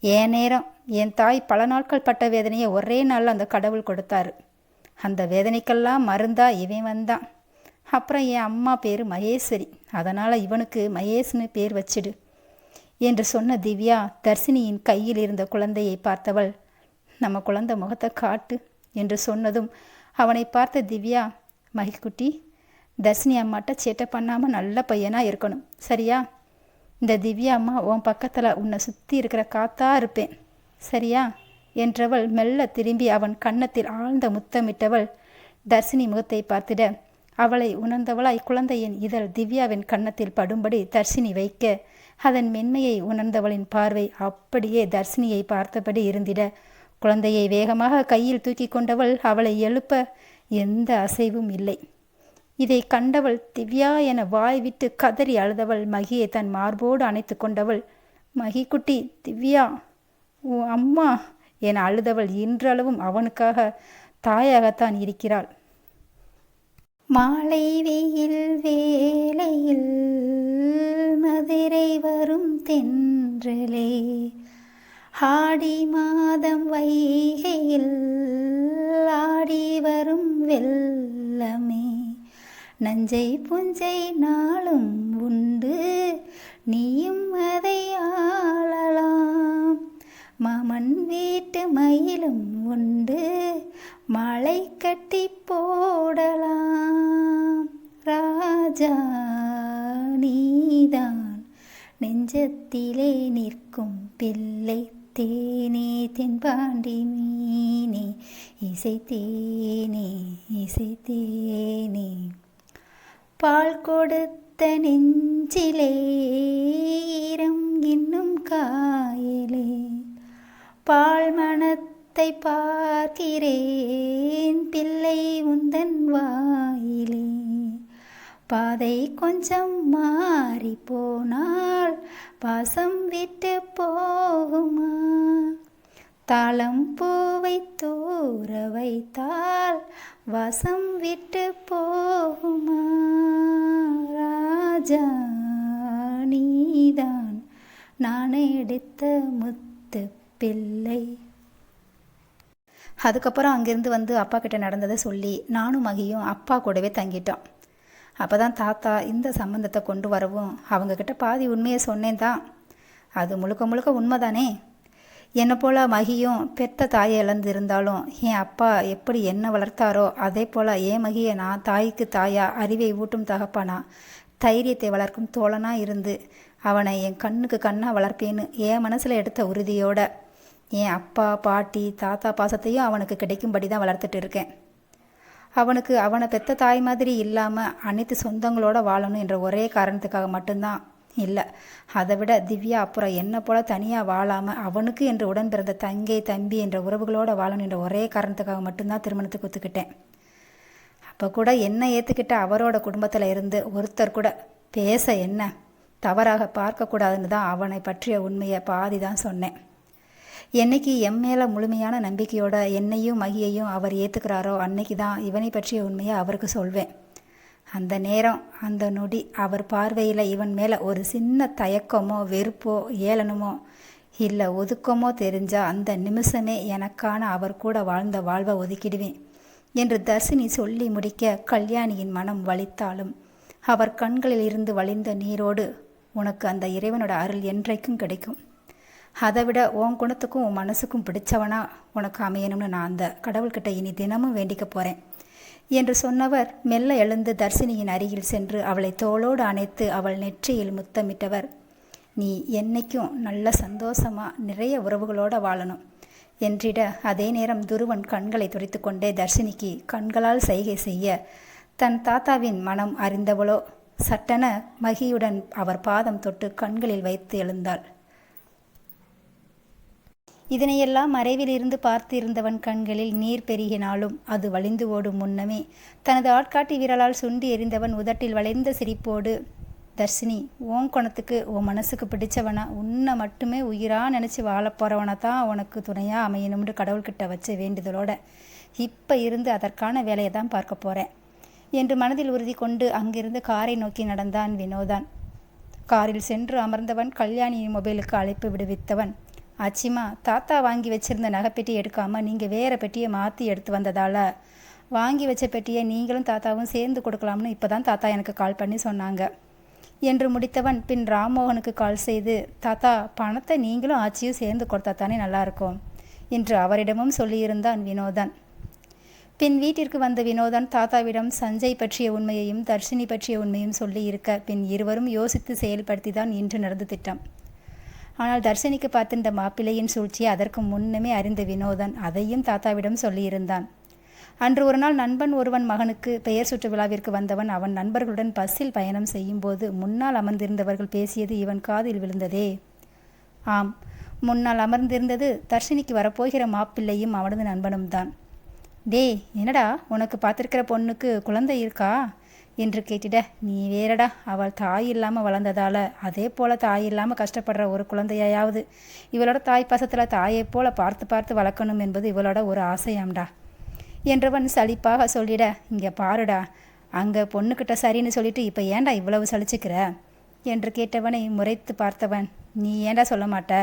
என் நேரம் என் தாய் பல நாட்கள் பட்ட வேதனையை ஒரே நாளில் அந்த கடவுள் கொடுத்தாரு. அந்த வேதனைக்கெல்லாம் மருந்தா இவன் வந்தான். அப்புறம் என் அம்மா பேர் மகேஸ்வரி, அதனால் இவனுக்கு மகேஷ்னு பேர் வச்சிடு என்று சொன்ன திவ்யா தர்ஷினியின் கையில் இருந்த குழந்தையை பார்த்தவள், நம்ம குழந்தை முகத்தை காட்டு என்று சொன்னதும் அவனை பார்த்த திவ்யா, மகிக்குட்டி, தர்ஷினி அம்மாட்ட சேட்டை பண்ணாமல் நல்ல பையனாக இருக்கணும், சரியா? இந்த திவ்யா அம்மா உன் பக்கத்தில் உன்னை சுற்றி இருக்கிற காத்தா இருப்பேன், சரியா என்றவள் மெல்ல திரும்பி அவன் கன்னத்தில் ஆழ்ந்த முத்தமிட்டவள் தர்ஷினி முகத்தை பார்த்திட, அவளை உணர்ந்தவளாய் குழந்தையின் இதழ் திவ்யாவின் கன்னத்தில் படும்படி தர்ஷினி வைக்க, அதன் மென்மையை உணர்ந்தவளின் பார்வை அப்படியே தர்ஷினியை பார்த்தபடி இருந்திட, குழந்தையை வேகமாக கையில் தூக்கி கொண்டவள் அவளை எழுப்ப எந்த அசைவும் இல்லை. இதை கண்டவள் திவ்யா என வாய் விட்டு கதறி அழுதவள் மகியை தன் மார்போடு அணைத்து கொண்டவள், மகிக்குட்டி, திவ்யா ஓ அம்மா என அழுதவள் இன்றளவும் அவனுக்காக தாயாகத்தான் இருக்கிறாள். மாலை வெயில் வேளையில் மதுரை வரும் தென்றலே, ஆடி மாதம் வைகையில் ஆடி வரும் வெள்ளமே, நஞ்சை புஞ்சை நாளும் உண்டு நீயும் அதை ஆளலாம், மாமன் வீட்டு மயிலும் உண்டு மாலை கட்டி போடலாம், ராஜா நீதான் நெஞ்சத்திலே நிற்கும் பிள்ளை தேனே தென்பாண்டி மீனே இசைத்தேனே இசைத்தேனே, பால் கொடுத்த நெஞ்சிலே ஈரம் இன்னும் காயலே, பால் மணத்தை பார்க்கிறேன் பிள்ளை உந்தன் வாயிலே, பாதை கொஞ்சம் மாறி போனால் பாசம் விட்டு போகுமா, தாளம் பூவை தூர வைத்தால் வாசம் விட்டு போகுமா ராஜா நீதான் நான் எடுத்த முத்து பிள்ளை. அதுக்கப்புறம் அங்கேருந்து வந்து அப்பா கிட்ட நடந்ததை சொல்லி நானும் மகியும் அப்பா கூடவே தங்கிட்டோம். அப்போ தான் தாத்தா இந்த சம்பந்தத்தை கொண்டு வரவும் அவங்கக்கிட்ட பாதி உண்மையை சொன்னேன் தான். அது முழுக்க முழுக்க உண்மைதானே. என்னை போல் மகியும் பெத்த தாயை இழந்து இருந்தாலும் என் அப்பா எப்படி என்ன வளர்த்தாரோ அதே போல் என் மகியை நான் தாய்க்கு தாயா, அறிவை ஊட்டும் தகப்பானா, தைரியத்தை வளர்க்கும் தோழனாக இருந்து அவனை என் கண்ணுக்கு கண்ணாக வளர்ப்பேன்னு என் மனசில் எடுத்த உறுதியோட என் அப்பா பாட்டி தாத்தா பாசத்தையும் அவனுக்கு கிடைக்கும்படி தான் வளர்த்துட்டு இருக்கேன். அவனுக்கு அவனை பெத்த தாய் மாதிரி இல்லாமல் அனைத்து சொந்தங்களோட வாழணும் என்ற ஒரே காரணத்துக்காக மட்டும்தான் இல்லை, அதை விட திவ்யா அப்புறம் என்னை போல் தனியாக வாழாமல் அவனுக்கு என்று உடன் பிறந்த தங்கை தம்பி என்ற உறவுகளோடு வாழணும் என்ற ஒரே காரணத்துக்காக மட்டும்தான் திருமணத்துக்கு ஒத்துக்கிட்டேன். அப்போ கூட என்னை ஏற்றுக்கிட்ட அவரோட குடும்பத்தில் இருந்து ஒருத்தர் கூட பேச என்ன தவறாக பார்க்கக்கூடாதுன்னு தான் அவனை பற்றிய உண்மையை பாதி தான் சொன்னேன். என்னைக்கு என் மேலே முழுமையான நம்பிக்கையோட என்னையும் மகியையும் அவர் ஏற்றுக்கிறாரோ அன்னைக்கு தான் இவனை பற்றிய உண்மையை அவருக்கு சொல்வேன். அந்த நேரம் அந்த நொடி அவர் பார்வையில் இவன் மேலே ஒரு சின்ன தயக்கமோ வெறுப்போ ஏளனமோ இல்லை ஒதுக்கமோ தெரிஞ்சால் அந்த நிமிஷமே எனக்கான அவர் கூட வாழ்ந்த வாழ்வை ஒதுக்கிடுவேன் என்று தர்ஷினி சொல்லி முடிக்க கல்யாணியின் மனம் வலித்தாலும் அவர் கண்களில் இருந்து வழிந்த நீரோடு உனக்கு அந்த இறைவனோட அருள் என்றைக்கும் கிடைக்கும். அதை விட உன் குணத்துக்கும் உன் மனசுக்கும் பிடிச்சவனா உனக்கு அமையணும்னு நான் அந்த கடவுள்கிட்ட இனி தினமும் வேண்டிக்க போகிறேன் என்று சொன்னவர் மெல்ல எழுந்து தர்ஷினியின் அருகில் சென்று அவளை தோளோடு அணைத்து அவள் நெற்றியில் முத்தமிட்டவர், நீ என்னைக்கும் நல்ல சந்தோஷமாக நிறைய உறவுகளோடு வாழணும் என்றிட அதே நேரம் துருவன் கண்களை துடைத்து கொண்டே தர்ஷினிக்கு கண்களால் செய்கை செய்ய தன் தாத்தாவின் மனம் அறிந்தவளோ சட்டென மகியுடன் அவர் பாதம் தொட்டு கண்களில் வைத்து எழுந்தாள். இதனையெல்லாம் மறைவில் இருந்து பார்த்து இருந்தவன் கண்களில் நீர் பெருகினாலும் அது வழிந்து ஓடும் முன்னமே தனது ஆட்காட்டி விரலால் சுண்டி எறிந்தவன் உதட்டில் வளைந்த சிரிப்போடு, தர்ஷினி உன் குணத்துக்கு உன் மனசுக்கு பிடிச்சவனா உன்னை மட்டுமே உயிராக நினச்சி வாழப்போகிறவனை தான் உனக்கு துணையாக அமையணும்னு கடவுள்கிட்ட வச்ச வேண்டுதலோட இப்போ இருந்து அதற்கான வேலையை தான் பார்க்க போகிறேன் என்று மனதில் உறுதி கொண்டு அங்கிருந்து காரை நோக்கி நடந்தான் வினோதான். காரில் சென்று அமர்ந்தவன் கல்யாணியின் மொபைலுக்கு அழைப்பு விடுவித்தவன், ஆச்சிமா தாத்தா வாங்கி வச்சிருந்த நகைப்பெட்டி எடுக்காமல் நீங்கள் வேறு பெட்டியை மாற்றி எடுத்து வந்ததால் வாங்கி வச்ச பெட்டியை நீங்களும் தாத்தாவும் சேர்ந்து கொடுக்கலாம்னு இப்போ தான் தாத்தா எனக்கு கால் பண்ணி சொன்னாங்க என்று முடித்தவன் பின் ராம்மோகனுக்கு கால் செய்து, தாத்தா பணத்தை நீங்களும் ஆச்சியும் சேர்ந்து கொடுத்தா தானே நல்லாயிருக்கும் என்று அவரிடமும் சொல்லியிருந்தான் வினோதான். பின் வீட்டிற்கு வந்த வினோதன் தாத்தாவிடம் சஞ்சய் பற்றிய உண்மையையும் தர்ஷினி பற்றிய உண்மையும் சொல்லி இருக்க பின் இருவரும் யோசித்து செயல்படுத்தி தான் இன்று நடந்து திட்டம். ஆனால் தர்ஷினிக்கு பார்த்திருந்த மாப்பிள்ளையின் சூழ்ச்சியை அதற்கு முன்னமே அறிந்த வினோதன் அதையும் தாத்தாவிடம் சொல்லியிருந்தான். அன்று ஒரு நாள் நண்பன் ஒருவன் மகனுக்கு பெயர் சுற்று விழாவிற்கு வந்தவன் அவன் நண்பர்களுடன் பஸ்ஸில் பயணம் செய்யும்போது முன்னால் அமர்ந்திருந்தவர்கள் பேசியது இவன் காதில் விழுந்ததே. ஆம், முன்னால் அமர்ந்திருந்தது தர்ஷினிக்கு வரப்போகிற மாப்பிள்ளையும் அவனது நண்பனும் தான். டே என்னடா உனக்கு பார்த்துருக்கிற பொண்ணுக்கு குழந்தை இருக்கா என்று கேட்டிட, நீ வேறடா, அவள் தாய் இல்லாமல் வளர்ந்ததால் அதே போல் தாய் இல்லாமல் கஷ்டப்படுற ஒரு குழந்தையாவது இவளோட தாய் பாசத்தில் தாயைப் போல பார்த்து பார்த்து வளர்க்கணும் என்பது இவளோட ஒரு ஆசையாம்டா என்றவன் சலிப்பாக சொல்லிட, இங்கே பாருடா, அங்கே பொண்ணுக்கிட்ட சரின்னு சொல்லிட்டு இப்போ ஏன்டா இவ்வளவு சலிச்சுக்கிற என்று கேட்டவனை முறைத்து பார்த்தவன், நீ ஏன்டா சொல்ல மாட்ட,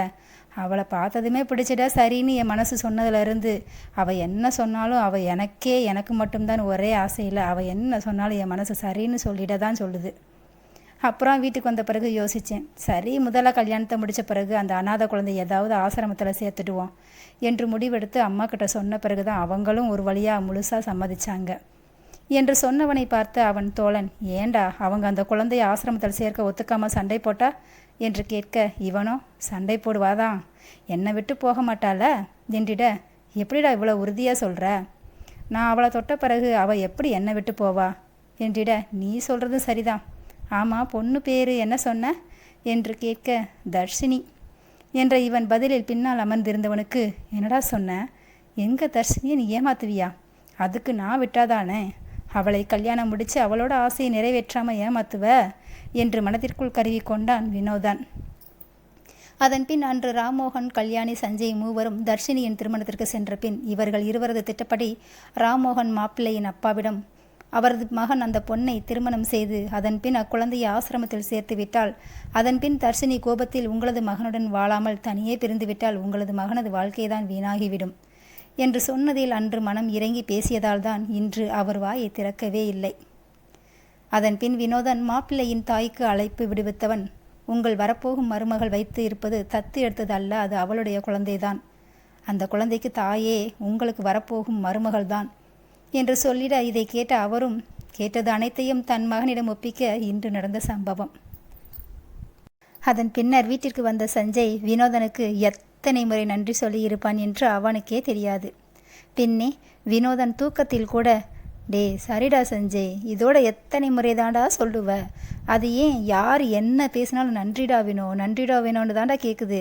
அவளை பார்த்ததுமே பிடிச்சிடா சரின்னு என் மனசு சொன்னதுலேருந்து அவள் என்ன சொன்னாலும் அவள் எனக்கு மட்டும்தான் ஒரே ஆசையில் அவள் என்ன சொன்னாலும் என் மனசு சரின்னு சொல்லிட தான் சொல்லுது. அப்புறம் வீட்டுக்கு வந்த பிறகு யோசித்தேன், சரி முதல்ல கல்யாணத்தை முடித்த பிறகு அந்த அநாத குழந்தை ஏதாவது ஆசிரமத்தில் சேர்த்துடுவோம் என்று முடிவெடுத்து அம்மா கிட்ட சொன்ன பிறகு தான் அவங்களும் ஒரு வழியாக முழுசாக சம்மதிச்சாங்க என்று சொன்னவனை பார்த்து அவன் தோழன், ஏண்டா அவங்க அந்த குழந்தைய ஆசிரமத்தில் சேர்க்க ஒத்துக்காமல் சண்டை போட்டா என்று கேட்க, இவனோ சண்டை போடுவாதான், என்னை விட்டு போக மாட்டாள என்றிட, எப்படிடா இவ்வளோ உறுதியாக சொல்கிற, நான் அவளை தொட்ட பிறகு அவள் எப்படி என்னை விட்டு போவா என்றிட, நீ சொல்கிறது சரிதான், ஆமாம் பொண்ணு பேர் என்ன சொன்ன என்று கேட்க, தர்ஷினி என்ற இவன் பதிலில் பின்னால் அமர்ந்திருந்தவனுக்கு, என்னடா சொன்ன, எங்கே தர்ஷினியை நீ ஏமாத்துவியா, அதுக்கு நான் விட்டாதானே, அவளை கல்யாணம் முடித்து அவளோட ஆசையை நிறைவேற்றாமல் ஏமாத்துவ என்று மனதிற்குள் கருவி கொண்டான் வினோதான். அதன்பின் அன்று ராம்மோகன், கல்யாணி, சஞ்சய் மூவரும் தர்ஷினியின் திருமணத்திற்கு சென்ற பின் இவர்கள் இருவரது திட்டப்படி ராம்மோகன் மாப்பிள்ளையின் அப்பாவிடம் அவரது மகன் அந்த பொண்ணை திருமணம் செய்து அதன்பின் அக்குழந்தையை ஆசிரமத்தில் சேர்த்து விட்டால், அதன்பின் தர்ஷினி கோபத்தில் உங்களது மகனுடன் வாழாமல் தனியே பிரிந்துவிட்டால் உங்களது மகனது வாழ்க்கைதான் வீணாகிவிடும் என்று சொன்னதில் அன்று மனம் இறங்கி பேசியதால்தான் இன்று அவர் வாயை திறக்கவே இல்லை. அதன்பின் வினோதன் மாப்பிள்ளையின் தாய்க்கு அழைப்பு விடுவித்தவன், உங்கள் வரப்போகும் மருமகள் வைத்து இருப்பது தத்து எடுத்தது அல்ல, அது அவளுடைய குழந்தைதான். அந்த குழந்தைக்கு தாயே உங்களுக்கு வரப்போகும் மருமகள்தான் என்று சொல்லிட இதை கேட்ட அவரும் கேட்டது அனைத்தையும் தன் மகனிடம் ஒப்பிக்க இன்று நடந்த சம்பவம். அதன் பின்னர் வீட்டிற்கு வந்த சஞ்சய் வினோதனுக்கு எத்தனை முறை நன்றி சொல்லியிருப்பான் என்று அவனுக்கே தெரியாது. பின்னே வினோதன் தூக்கத்தில் கூட, டே சரிடா சஞ்சய், இதோட எத்தனை முறைதாண்டா சொல்லுவ, அது ஏன் யார் என்ன பேசினாலும் நன்றிடா வேணும்னு தாண்டா கேட்குது,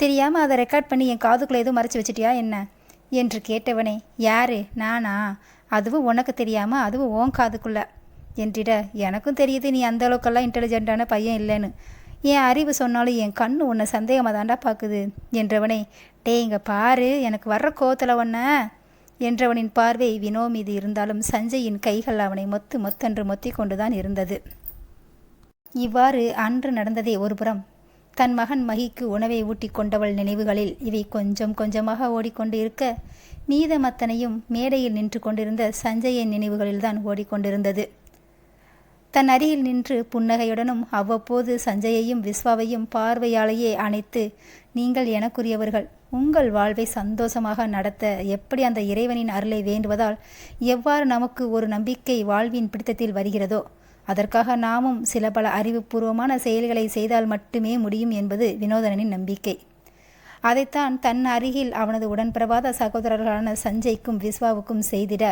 தெரியாமல் அதை ரெக்கார்ட் பண்ணி என் காதுக்குள்ளே எதுவும் மறைச்சி வச்சிட்டியா என்ன என்று கேட்டவனே, யாரு நானா, அதுவும் உனக்கு தெரியாமல் அதுவும் ஓன் காதுக்குள்ள என்றிட, எனக்கும் தெரியுது நீ அந்த அளவுக்கெல்லாம் இன்டெலிஜென்ட்டான பையன் இல்லைன்னு, என் அறிவு சொன்னாலும் என் கண்ணு உன்னை சந்தேகமாக தாண்டா பார்க்குது என்றவனே, டே இங்கே பாரு எனக்கு வர்ற கோவத்தில் ஒன்ன என்றவனின் பார்வை வினோ மீது இருந்தாலும் சஞ்சயின் கைகள் அவனை மொத்தென்று மொத்தி கொண்டுதான் இருந்தது. இவ்வாறு அன்று நடந்ததே ஒருபுறம், தன் மகன் மகிக்கு உணவை ஊட்டி கொண்டவள் நினைவுகளில் இவை கொஞ்சம் கொஞ்சமாக ஓடிக்கொண்டு இருக்க, மீதமத்தனையும் மேடையில் நின்று கொண்டிருந்த சஞ்சயின் நினைவுகளில்தான் ஓடிக்கொண்டிருந்தது. தன் அருகில் நின்று புன்னகையுடனும் அவ்வப்போது சஞ்சயையும் விஸ்வாவையும் பார்வையாலேயே அணைத்து, நீங்கள் எனக்குரியவர்கள், உங்கள் வாழ்வை சந்தோஷமாக நடத்த எப்படி அந்த இறைவனின் அருளை வேண்டுவதால் எவ்வாறு நமக்கு ஒரு நம்பிக்கை வாழ்வின் பிடித்தத்தில் வருகிறதோ அதற்காக நாமும் சில பல அறிவுபூர்வமான செயல்களை செய்தால் மட்டுமே முடியும் என்பது வினோதனின் நம்பிக்கை. அதைத்தான் தன் அருகில் அவனது உடன்பிறவாத சகோதரர்களான சஞ்சய்க்கும் விஸ்வாவுக்கும் செய்திட,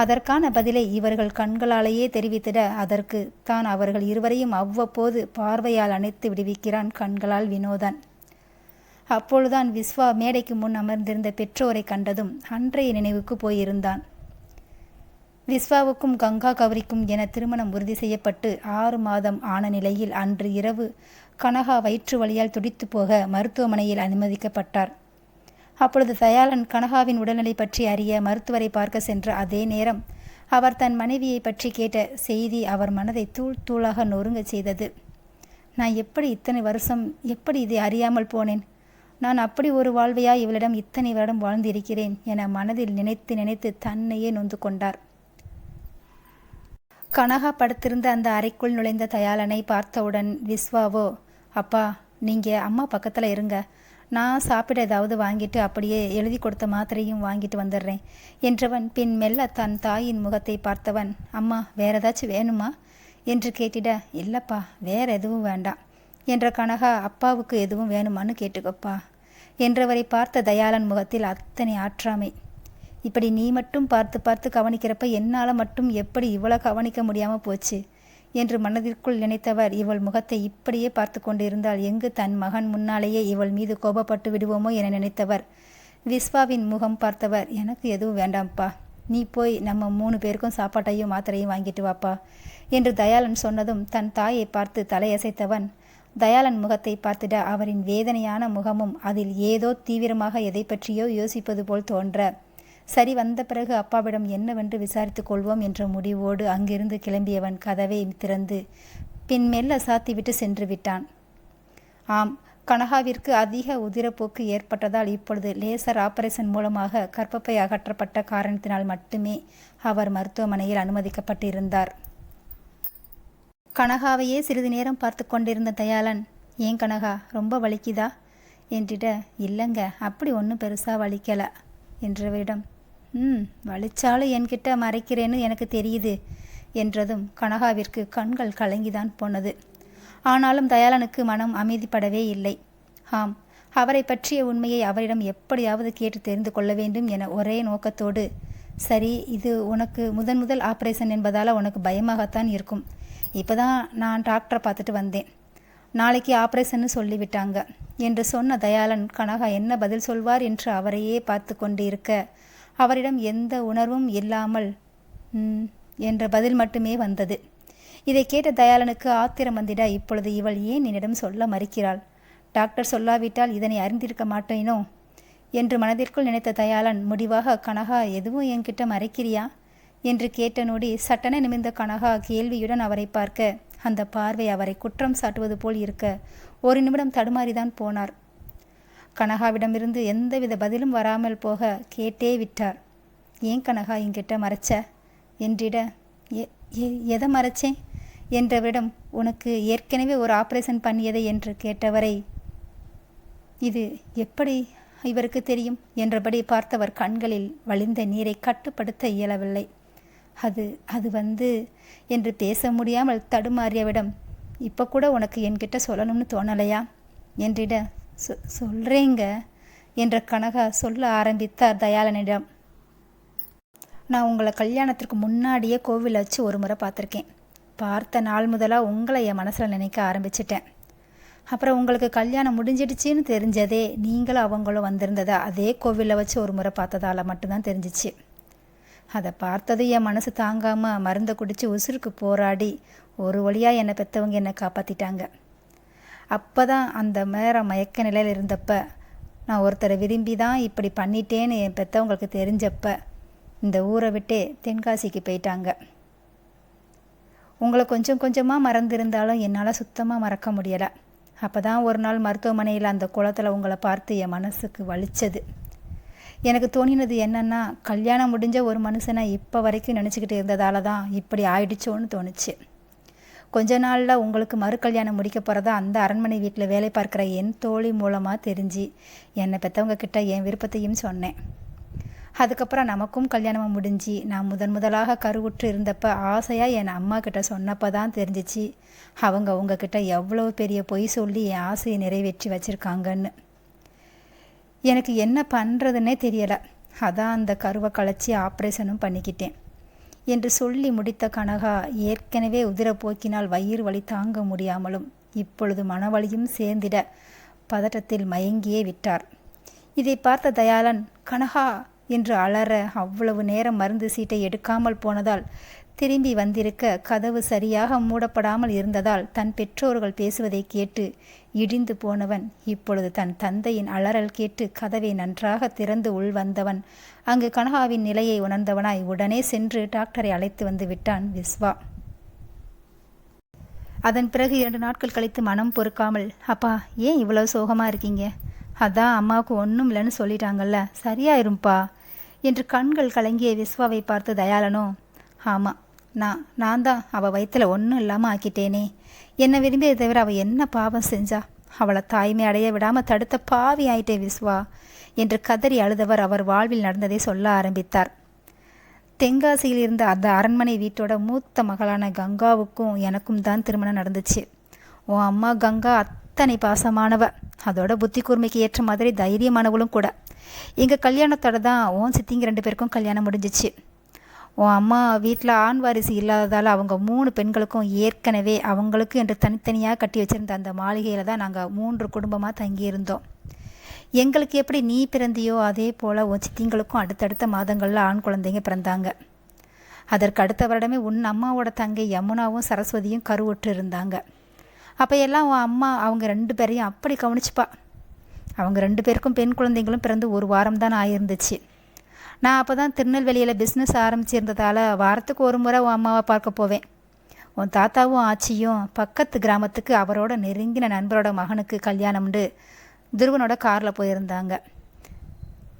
அதற்கான பதிலை இவர்கள் கண்களாலேயே தெரிவித்திட, அதற்கு தான் அவர்கள் இருவரையும் அவ்வப்போது பார்வையால் அணைத்து விடுவிக்கிறான் கண்களால் வினோதன். அப்பொழுதுதான் விஸ்வா மேடைக்கு முன் அமர்ந்திருந்த பெற்றோரை கண்டதும் அன்றைய நினைவுக்கு போயிருந்தான். விஸ்வாவுக்கும் கங்கா கௌரிக்கும் என திருமணம் உறுதி செய்யப்பட்டு 6 மாதம் ஆன நிலையில் அன்று இரவு கனகா வயிற்று வலியால் துடித்து போக மருத்துவமனையில் அனுமதிக்கப்பட்டார். அப்பொழுது தயாளன் கனகாவின் உடல்நிலை பற்றி அறிய மருத்துவரை பார்க்க சென்ற அதே நேரம் அவர் தன் மனைவியை பற்றி கேட்ட செய்தி அவர் மனதை தூள் தூளாக நொறுங்க செய்தது. நான் எப்படி இத்தனை வருஷம் எப்படி இதை அறியாமல் போனேன், நான் அப்படி ஒரு வாழ்வையா இவளிடம் இத்தனை வருடம் வாழ்ந்திருக்கிறேன் என மனதில் நினைத்து நினைத்து தன்னையே நொந்து கொண்டார். கனகா படுத்திருந்த அந்த அறைக்குள் நுழைந்த தயாளனை பார்த்தவுடன் விஸ்வாவோ, அப்பா நீங்கள் அம்மா பக்கத்தில் இருங்க, நான் சாப்பிட ஏதாவது வாங்கிட்டு அப்படியே எழுதி கொடுத்த மாத்திரையும் வாங்கிட்டு வந்துடுறேன் என்றவன் பின் மெல்ல தன் தாயின் முகத்தை பார்த்தவன், அம்மா வேற ஏதாச்சும் வேணுமா என்று கேட்டிட, இல்லைப்பா வேற எதுவும் வேண்டாம் என்ற கனகா, அப்பாவுக்கு எதுவும் வேணுமான்னு கேட்டுக்கப்பா என்றவரை பார்த்த தயாளன் முகத்தில் அத்தனை ஆற்றாமை. இப்படி நீ மட்டும் பார்த்து பார்த்து கவனிக்கிறப்ப என்னால் மட்டும் எப்படி இவ்வளோ கவனிக்க முடியாமல் போச்சு என்று மனதிற்குள் நினைத்தவர் இவள் முகத்தை இப்படியே பார்த்து கொண்டு இருந்தால் எங்கு தன் மகன் முன்னாலேயே இவள் மீது கோபப்பட்டு விடுவோமோ என நினைத்தவர் விஸ்வாவின் முகம் பார்த்தவர், எனக்கு எதுவும் வேண்டாம்ப்பா, நீ போய் நம்ம 3 பேருக்கும் சாப்பாட்டையும் மாத்திரையும் வாங்கிட்டு வாப்பா என்று தயாளன் சொன்னதும் தன் தாயை பார்த்து தலையசைத்தவன் தயாளன் முகத்தை பார்த்திட அவரின் வேதனையான முகமும் அதில் ஏதோ தீவிரமாக எதை பற்றியோ யோசிப்பது போல் தோன்ற, சரி வந்த பிறகு அப்பாவிடம் என்னவென்று விசாரித்துக் கொள்வோம் என்ற முடிவோடு அங்கிருந்து கிளம்பியவன் கதவை திறந்து பின் மெல்ல சாத்திவிட்டு சென்று விட்டான். ஆம், கனகாவிற்கு அதிக உதிரப்போக்கு ஏற்பட்டதால் இப்பொழுது லேசர் ஆபரேஷன் மூலமாக கர்ப்பப்பை அகற்றப்பட்ட காரணத்தினால் மட்டுமே அவர் மருத்துவமனையில் அனுமதிக்கப்பட்டிருந்தார். கனகாவையே சிறிது நேரம் பார்த்து கொண்டிருந்த தயாளன், ஏன் கனகா ரொம்ப வலிக்குதா என்றிட, இல்லைங்க அப்படி ஒன்றும் பெருசாக வலிக்கலை என்றவிடம், வலிச்சாலும் என்கிட்ட மறைக்கிறேன்னு எனக்கு தெரியுது என்றதும் கனகாவிற்கு கண்கள் கலங்கிதான் போனது. ஆனாலும் தயாளனுக்கு மனம் அமைதிப்படவே இல்லை. ஆம், அவரை பற்றிய உண்மையை அவரிடம் எப்படியாவது கேட்டு தெரிந்து கொள்ள வேண்டும் என ஒரே நோக்கத்தோடு, சரி இது உனக்கு முதல் ஆபரேஷன் என்பதால் உனக்கு பயமாகத்தான் இருக்கும், இப்போ தான் நான் டாக்டரை பார்த்துட்டு வந்தேன், நாளைக்கு ஆபரேஷன்னு சொல்லிவிட்டாங்க என்று சொன்ன தயாளன் கனகா என்ன பதில் சொல்வார் என்று அவரையே பார்த்து கொண்டு இருக்க அவரிடம் எந்த உணர்வும் இல்லாமல் என்ற பதில் மட்டுமே வந்தது. இதை கேட்ட தயாளனுக்கு ஆத்திரம் வந்திட, இப்பொழுது இவள் ஏன் என்னிடம் சொல்ல மறுக்கிறாள், டாக்டர் சொல்லாவிட்டால் இதனை அறிந்திருக்க மாட்டேனோ என்று மனதிற்குள் நினைத்த தயாளன் முடிவாக, கனகா, எதுவும் என்கிட்ட மறைக்கிறியா என்று கேட்ட நொடி சட்டென நிமிர்ந்த கனகா கேள்வியுடன் அவரை பார்க்க, அந்த பார்வை அவரை குற்றம் சாட்டுவது போல் இருக்க ஒரு நிமிடம் தடுமாறிதான் போனார். கனகாவிடமிருந்து எந்தவித பதிலும் வராமல் போக கேட்டே விட்டார். ஏன் கனகா என்கிட்ட மறைச்ச என்றிட, எதை மறைச்சேன் என்றவரிடம், உனக்கு ஏற்கனவே ஒரு ஆப்ரேஷன் பண்ணியதை என்று கேட்டவரை, இது எப்படி இவருக்கு தெரியும் என்றபடி பார்த்தவர் கண்களில் வழிந்த நீரை கட்டுப்படுத்த இயலவில்லை. அது வந்து என்று பேச முடியாமல் தடுமாறியவிடம், இப்போ கூட உனக்கு என்கிட்ட சொல்லணும்னு தோணலையா என்றிட, சொல்கிறேங்க என்ற கனகா சொல்ல ஆரம்பித்தார் தயாளனிடம். நான் உங்களை கல்யாணத்திற்கு முன்னாடியே கோவிலில் வச்சு ஒரு முறை பார்த்துருக்கேன். பார்த்த நாள் முதலாக உங்களை என் மனசில் நினைக்க ஆரம்பிச்சிட்டேன். அப்புறம் உங்களுக்கு கல்யாணம் முடிஞ்சிடுச்சின்னு தெரிஞ்சதே நீங்களும் அவங்களும் வந்திருந்ததா அதே கோவிலில் வச்சு ஒரு முறை பார்த்ததால் மட்டும்தான் தெரிஞ்சிச்சு. அதை பார்த்ததும் என் மனசு தாங்காமல் மருந்தை குடித்து உசுருக்கு போராடி ஒரு வழியாக என்னை பெற்றவங்க என்னை காப்பாற்றிட்டாங்க. அப்போ தான் அந்த மயக்க நிலையில் இருந்தப்ப, நான் ஒருத்தரை விரும்பி தான் இப்படி பண்ணிட்டேன்னு என் பெற்றவங்களுக்கு தெரிஞ்சப்ப இந்த ஊரை விட்டே தென்காசிக்கு போயிட்டாங்க. உங்களை கொஞ்சம் கொஞ்சமாக மறந்திருந்தாலும் என்னால் சுத்தமாக மறக்க முடியலை. அப்போ தான் ஒரு நாள் மருத்துவமனையில் அந்த குளத்தில் உங்களை பார்த்து என் மனசுக்கு வலிச்சது. எனக்கு தோணினது என்னென்னா, கல்யாணம் முடிஞ்ச ஒரு மனுஷனை இப்போ வரைக்கும் நினச்சிக்கிட்டு இருந்ததால தான் இப்படி ஆயிடுச்சோன்னு தோணுச்சு. கொஞ்ச நாளில் உங்களுக்கு மறு கல்யாணம் முடிக்க போகிறதா அந்த அரண்மனை வீட்டில் வேலை பார்க்குற என் தோழி மூலமாக தெரிஞ்சு என்னை பெற்றவங்க கிட்ட என் விருப்பத்தையும் சொன்னேன். அதுக்கப்புறம் நமக்கும் கல்யாணமாக முடிஞ்சு நான் முதலாக கருவுற்று இருந்தப்போ ஆசையாக என் அம்மா கிட்ட சொன்னப்போ தான் தெரிஞ்சிச்சு அவங்க உங்ககிட்ட எவ்வளோ பெரிய பொய் சொல்லி என் ஆசையை நிறைவேற்றி வச்சுருக்காங்கன்னு. எனக்கு என்ன பண்ணுறதுன்னே தெரியலை. அதான் அந்த கருவை கலைச்சி ஆப்ரேஷனும் பண்ணிக்கிட்டேன் என்று சொல்லி முடித்த கனகா ஏற்கனவே உதிரப்போக்கினால் வயிறு வலி தாங்க முடியாமலும் இப்பொழுது மனவலியும் சேர்ந்திட பதட்டத்தில் மயங்கியே விட்டார். இதை பார்த்த தயாளன், கனகா என்று அலற அவ்வளவு நேரம் மருந்து சீட்டை எடுக்காமல் போனதால் திரும்பி வந்திருக்க கதவு சரியாக மூடப்படாமல் இருந்ததால் தன் பெற்றோர்கள் பேசுவதை கேட்டு இடிந்து போனவன் இப்பொழுது தன் தந்தையின் அலறல் கேட்டு கதவை நன்றாக திறந்து உள் வந்தவன் அங்கு கனகாவின் நிலையை உணர்ந்தவனாய் உடனே சென்று டாக்டரை அழைத்து வந்து விட்டான் விஸ்வா. அதன் பிறகு 2 நாட்கள் கழித்து மனம் பொறுக்காமல், அப்பா ஏன் இவ்வளவு சோகமாக இருக்கீங்க? அதான் அம்மாவுக்கு ஒன்றும் இல்லைன்னு சொல்லிட்டாங்கல்ல, சரியாயிரும்பா என்று கண்கள் கலங்கிய விஸ்வாவை பார்த்து தயாளனோ, ஆமாம், நான் தான் அவள் வயிற்றில் ஒன்றும் இல்லாமல் ஆக்கிட்டேனே. என்னை விரும்பியதை தவிர அவள் என்ன பாவம் செஞ்சா? அவளை தாய்மை அடைய விடாமல் தடுத்த பாவி ஆயிட்டே விஸ்வா என்று கதறி அழுதவர் அவர் வாழ்வில் நடந்ததை சொல்ல ஆரம்பித்தார். தென்காசியில் இருந்த அந்த அரண்மனை வீட்டோட மூத்த மகளான கங்காவுக்கும் எனக்கும் தான் திருமணம் நடந்துச்சு. உன் அம்மா கங்கா அத்தனை பாசமானவ, அதோட புத்தி கூர்மைக்கு ஏற்ற மாதிரி தைரியமானவளும் கூட. எங்கள் கல்யாணத்தோட தான் உன் சித்திங்க 2 பேருக்கும் கல்யாணம் முடிஞ்சிச்சு. உன் அம்மா வீட்டில் ஆண் வாரிசு இல்லாததால் அவங்க 3 பெண்களுக்கும் ஏற்கனவே அவங்களுக்கு என்று தனித்தனியாக கட்டி வச்சுருந்த அந்த மாளிகையில் தான் நாங்கள் 3 குடும்பமாக தங்கியிருந்தோம். எங்களுக்கு எப்படி நீ பிறந்தியோ அதே போல் உன் சித்திங்களுக்கும் அடுத்தடுத்த மாதங்களில் ஆண் குழந்தைங்க பிறந்தாங்க. அதற்கு அடுத்த வருடமே உன் அம்மாவோட தங்கை யமுனாவும் சரஸ்வதியும் கருவுற்று இருந்தாங்க. அப்போ எல்லாம் உன் அம்மா அவங்க 2 பேரையும் அப்படி கவனிச்சுப்பா. அவங்க 2 பேருக்கும் பெண் குழந்தைங்களும் பிறந்து 1 வாரம் தான் ஆயிருந்துச்சு. நான் அப்போ தான் திருநெல்வேலியில் பிஸ்னஸ் ஆரம்பிச்சிருந்ததால் வாரத்துக்கு ஒரு முறை உன் அம்மாவை பார்க்க போவேன். உன் தாத்தாவும் ஆச்சியும் பக்கத்து கிராமத்துக்கு அவரோட நெருங்கின நண்பரோட மகனுக்கு கல்யாணம்ண்டு துருவனோட காரில் போயிருந்தாங்க.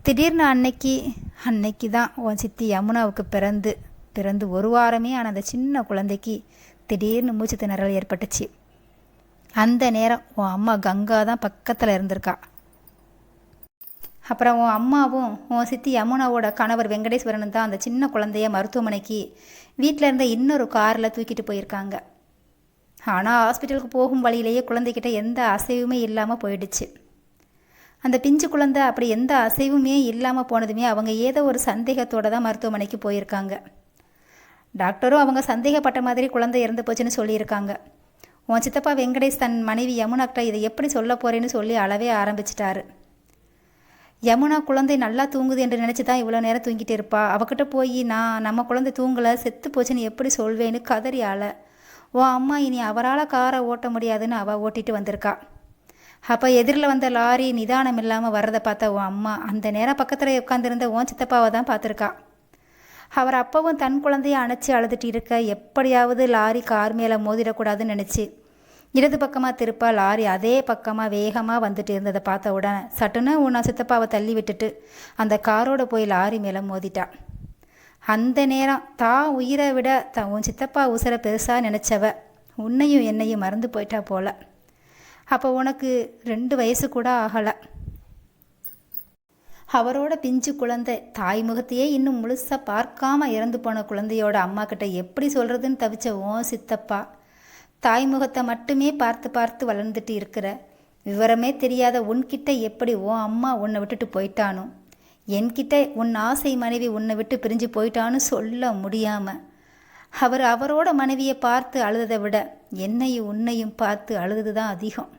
திடீர்னு அன்னைக்கு தான் உன் சித்தி யமுனாவுக்கு பிறந்து 1 வாரமே ஆன அந்த சின்ன குழந்தைக்கு திடீர்னு மூச்சு திணறல் ஏற்பட்டுச்சு. அந்த நேரம் உன் அம்மா கங்கா தான் பக்கத்தில் இருந்திருக்கா. அப்புறம் உன் அம்மாவும் உன் சித்தி யமுனாவோட கணவர் வெங்கடேஸ்வரனும் தான் அந்த சின்ன குழந்தைய மருத்துவமனைக்கு வீட்டில் இருந்த இன்னொரு காரில் தூக்கிட்டு போயிருக்காங்க. ஆனால் ஹாஸ்பிட்டலுக்கு போகும் வழியிலேயே குழந்தைகிட்ட எந்த அசைவுமே இல்லாமல் போயிடுச்சு. அந்த பிஞ்சு குழந்தை அப்படி எந்த அசைவுமே இல்லாமல் போனதுமே அவங்க ஏதோ ஒரு சந்தேகத்தோடு தான் மருத்துவமனைக்கு போயிருக்காங்க. டாக்டரும் அவங்க சந்தேகப்பட்ட மாதிரி குழந்தை இறந்து போச்சுன்னு சொல்லியிருக்காங்க. உன் சித்தப்பா வெங்கடேஷ் தன் மனைவி யமுனாக்கிட்ட இதை எப்படி சொல்ல போகிறேன்னு சொல்லி அழவே ஆரம்பிச்சிட்டாரு. யமுனா குழந்தை நல்லா தூங்குது என்று நினச்சி தான் இவ்வளோ நேரம் தூங்கிட்டு இருப்பா. அவகிட்ட போய் நம்ம குழந்தை தூங்கலை செத்து போச்சுன்னு எப்படி சொல்வேன்னு கதறி ஆள. உன் அம்மா இனி அவரால் காரை ஓட்ட முடியாதுன்னு அவள் ஓட்டிகிட்டு வந்திருக்கா. அப்போ எதிரில் வந்த லாரி நிதானம் இல்லாமல் வர்றதை பார்த்த உன் அம்மா அந்த நேரம் பக்கத்தில் உட்காந்துருந்த உன் சித்தப்பாவை தான் பார்த்துருக்கா. அவர் அப்பவும் தன் குழந்தைய அணைச்சி அழுதுட்டு இருக்க எப்படியாவது லாரி கார் மேலே மோதிடக்கூடாதுன்னு நினச்சி இடது பக்கமாக திருப்பா லாரி அதே பக்கமாக வேகமாக வந்துட்டு இருந்ததை பார்த்த உடனே சட்டுன்னு உன்னை சித்தப்பாவை தள்ளி விட்டுட்டு அந்த காரோட போய் லாரி மேலே மோதிட்டா. அந்த நேரம் உயிரை விட உன் சித்தப்பா உசுரை பெருசாக நினச்சவ உன்னையும் என்னையும் மறந்து போயிட்டா போல. அப்போ உனக்கு 2 வயசு கூட ஆகலை. அவரோட பிஞ்சு குழந்தை தாய் முகத்தையே இன்னும் முழுசாக பார்க்காம இறந்து போன குழந்தையோட அம்மா கிட்ட எப்படி சொல்கிறதுன்னு தவிச்ச உன் சித்தப்பா தாய் முகத்தை மட்டுமே பார்த்து பார்த்து வளர்ந்துட்டு இருக்கிற விவரமே தெரியாத உன்கிட்ட எப்படி உன் அம்மா உன்னை விட்டுட்டு போயிட்டானோ, என்கிட்ட உன் ஆசை மனைவி உன்னை விட்டு பிரிஞ்சு போயிட்டான்னு சொல்ல முடியாமல் அவரோட மனைவியை பார்த்து அழுததை விட என்னையும் உன்னையும் பார்த்து அழுது தான் அதிகம்.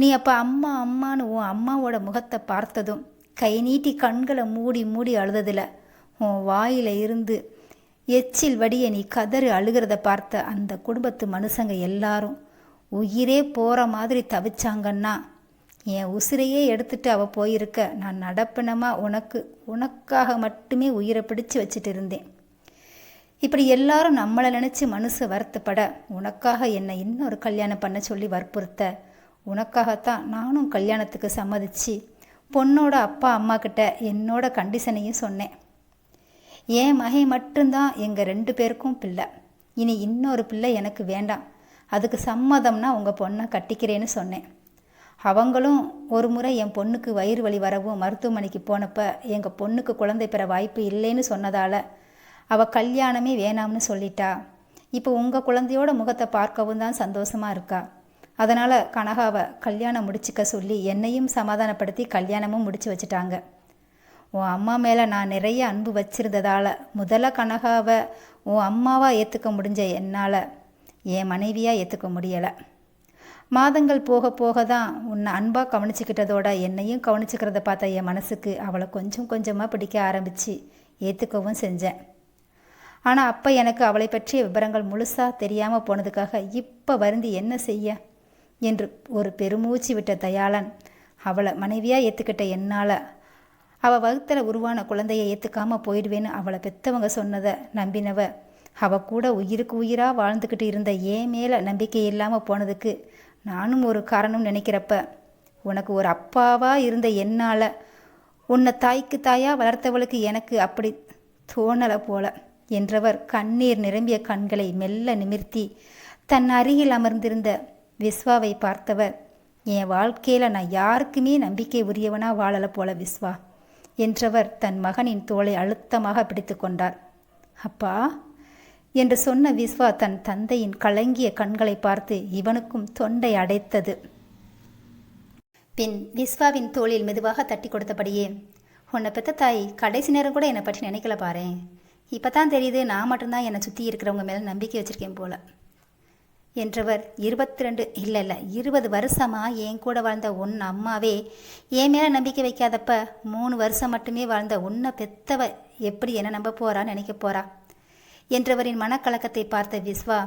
நீ அப்போ அம்மா அம்மான்னு உன் அம்மாவோட முகத்தை பார்த்ததும் கை நீட்டி கண்களை மூடி மூடி அழுததில் உன் வாயில் இருந்து எச்சில் வடிய நீ கதறி அழுகிறத பார்த்த அந்த குடும்பத்து மனுஷங்க எல்லாரும் உயிரே போகிற மாதிரி தவிச்சாங்கன்னா என் உசிரையே எடுத்துட்டு அவள் போயிருக்க நான் நடப்பினமாக உனக்காக மட்டுமே உயிரை பிடிச்சி வச்சுட்டு இருந்தேன். இப்படி எல்லாரும் நம்மளை நினச்சி மனசு வருத்தப்பட உனக்காக என்னை இன்னொரு கல்யாணம் பண்ண சொல்லி வற்புறுத்த உனக்காகத்தான் நானும் கல்யாணத்துக்கு சம்மதிச்சு பொண்ணோட அப்பா அம்மா கிட்ட என்னோட கண்டிஷனையும் சொன்னேன். என் மகை மட்டும்தான் எங்கள் 2 பேருக்கும் பிள்ளை. இனி இன்னொரு பிள்ளை எனக்கு வேண்டாம். அதுக்கு சம்மதம்னா உங்கள் பொண்ணை கட்டிக்கிறேன்னு சொன்னேன். அவங்களும் ஒரு முறை என் பொண்ணுக்கு வயிறு வலி வரவும் மருத்துவமனைக்கு போனப்போ எங்கள் பொண்ணுக்கு குழந்தை பெற வாய்ப்பு இல்லைன்னு சொன்னதால் அவள் கல்யாணமே வேணாம்னு சொல்லிட்டா. இப்போ உங்கள் குழந்தையோட முகத்தை பார்க்கவும் தான் சந்தோஷமாக இருக்கா. அதனால் கனகாவை கல்யாணம் முடிச்சுக்க சொல்லி என்னையும் சமாதானப்படுத்தி கல்யாணமும் முடிச்சு வச்சுட்டாங்க. உன் அம்மா மேலே நான் நிறைய அன்பு வச்சிருந்ததால் முதல்ல கனகாவை உன் அம்மாவாக ஏற்றுக்க முடிஞ்ச என்னால் என் மனைவியாக ஏற்றுக்க முடியலை. மாதங்கள் போக போக தான் உன்னை அன்பாக கவனிச்சுக்கிட்டதோட என்னையும் கவனிச்சுக்கிறத பார்த்த என் மனசுக்கு அவளை கொஞ்சம் கொஞ்சமாக பிடிக்க ஆரம்பித்து ஏற்றுக்கவும் செஞ்சேன். ஆனால் அப்போ எனக்கு அவளை பற்றிய விவரங்கள் முழுசாக தெரியாமல் போனதுக்காக இப்போ வருந்தி என்ன செய்ய என்று ஒரு பெருமூச்சு விட்ட தயாளன் அவளை மனைவியாக ஏற்றுக்கிட்ட என்னால் அவள் வகுத்தில் உருவான குழந்தையை ஏற்றுக்காமல் போயிடுவேன்னு அவளை பெற்றவங்க சொன்னதை நம்பினவ அவள் கூட உயிருக்கு உயிராக வாழ்ந்துக்கிட்டு இருந்த ஏன் மேலே நம்பிக்கை இல்லாமல் போனதுக்கு நானும் ஒரு காரணம் நினைக்கிறப்ப உனக்கு ஒரு அப்பாவாக இருந்த என்னால் உன்னை தாய்க்கு தாயாக வளர்த்தவளுக்கு எனக்கு அப்படி தோணலை போல என்றவர் கண்ணீர் நிரம்பிய கண்களை மெல்ல நிமிர்த்தி தன் அருகில் அமர்ந்திருந்த விஸ்வாவை பார்த்தவர், என் வாழ்க்கையில் நான் யாருக்குமே நம்பிக்கை உரியவனாக வாழலை போல விஸ்வா என்றவர் தன் மகனின் தோளை அழுத்தமாக பிடித்து கொண்டார். அப்பா என்று சொன்ன விஸ்வா தன் தந்தையின் கலங்கிய கண்களை பார்த்து இவனுக்கும் தொண்டை அடைத்தது. பின் விஸ்வாவின் தோளில் மெதுவாக தட்டி கொடுத்தபடியே, உன்னை பெத்த தாய் கடைசி நேரம் கூட என்னை பற்றி நினைக்கல பாரேன். இப்போ தான் தெரியுது நான் மட்டும்தான் என்னை சுற்றி இருக்கிறவங்க மேலே நம்பிக்கை வச்சுருக்கேன் போல என்றவர் 22 இல்லை 20 வருஷமாக என் கூட வாழ்ந்த உன் அம்மாவே என் மேலே நம்பிக்கை வைக்காதப்ப 3 வருஷம் மட்டுமே வாழ்ந்த உன்னை பெத்தவ எப்படி என்ன நம்ப போறான்னு நினைக்க போறா என்றவரின் மனக்கலக்கத்தை பார்த்த விஸ்வா,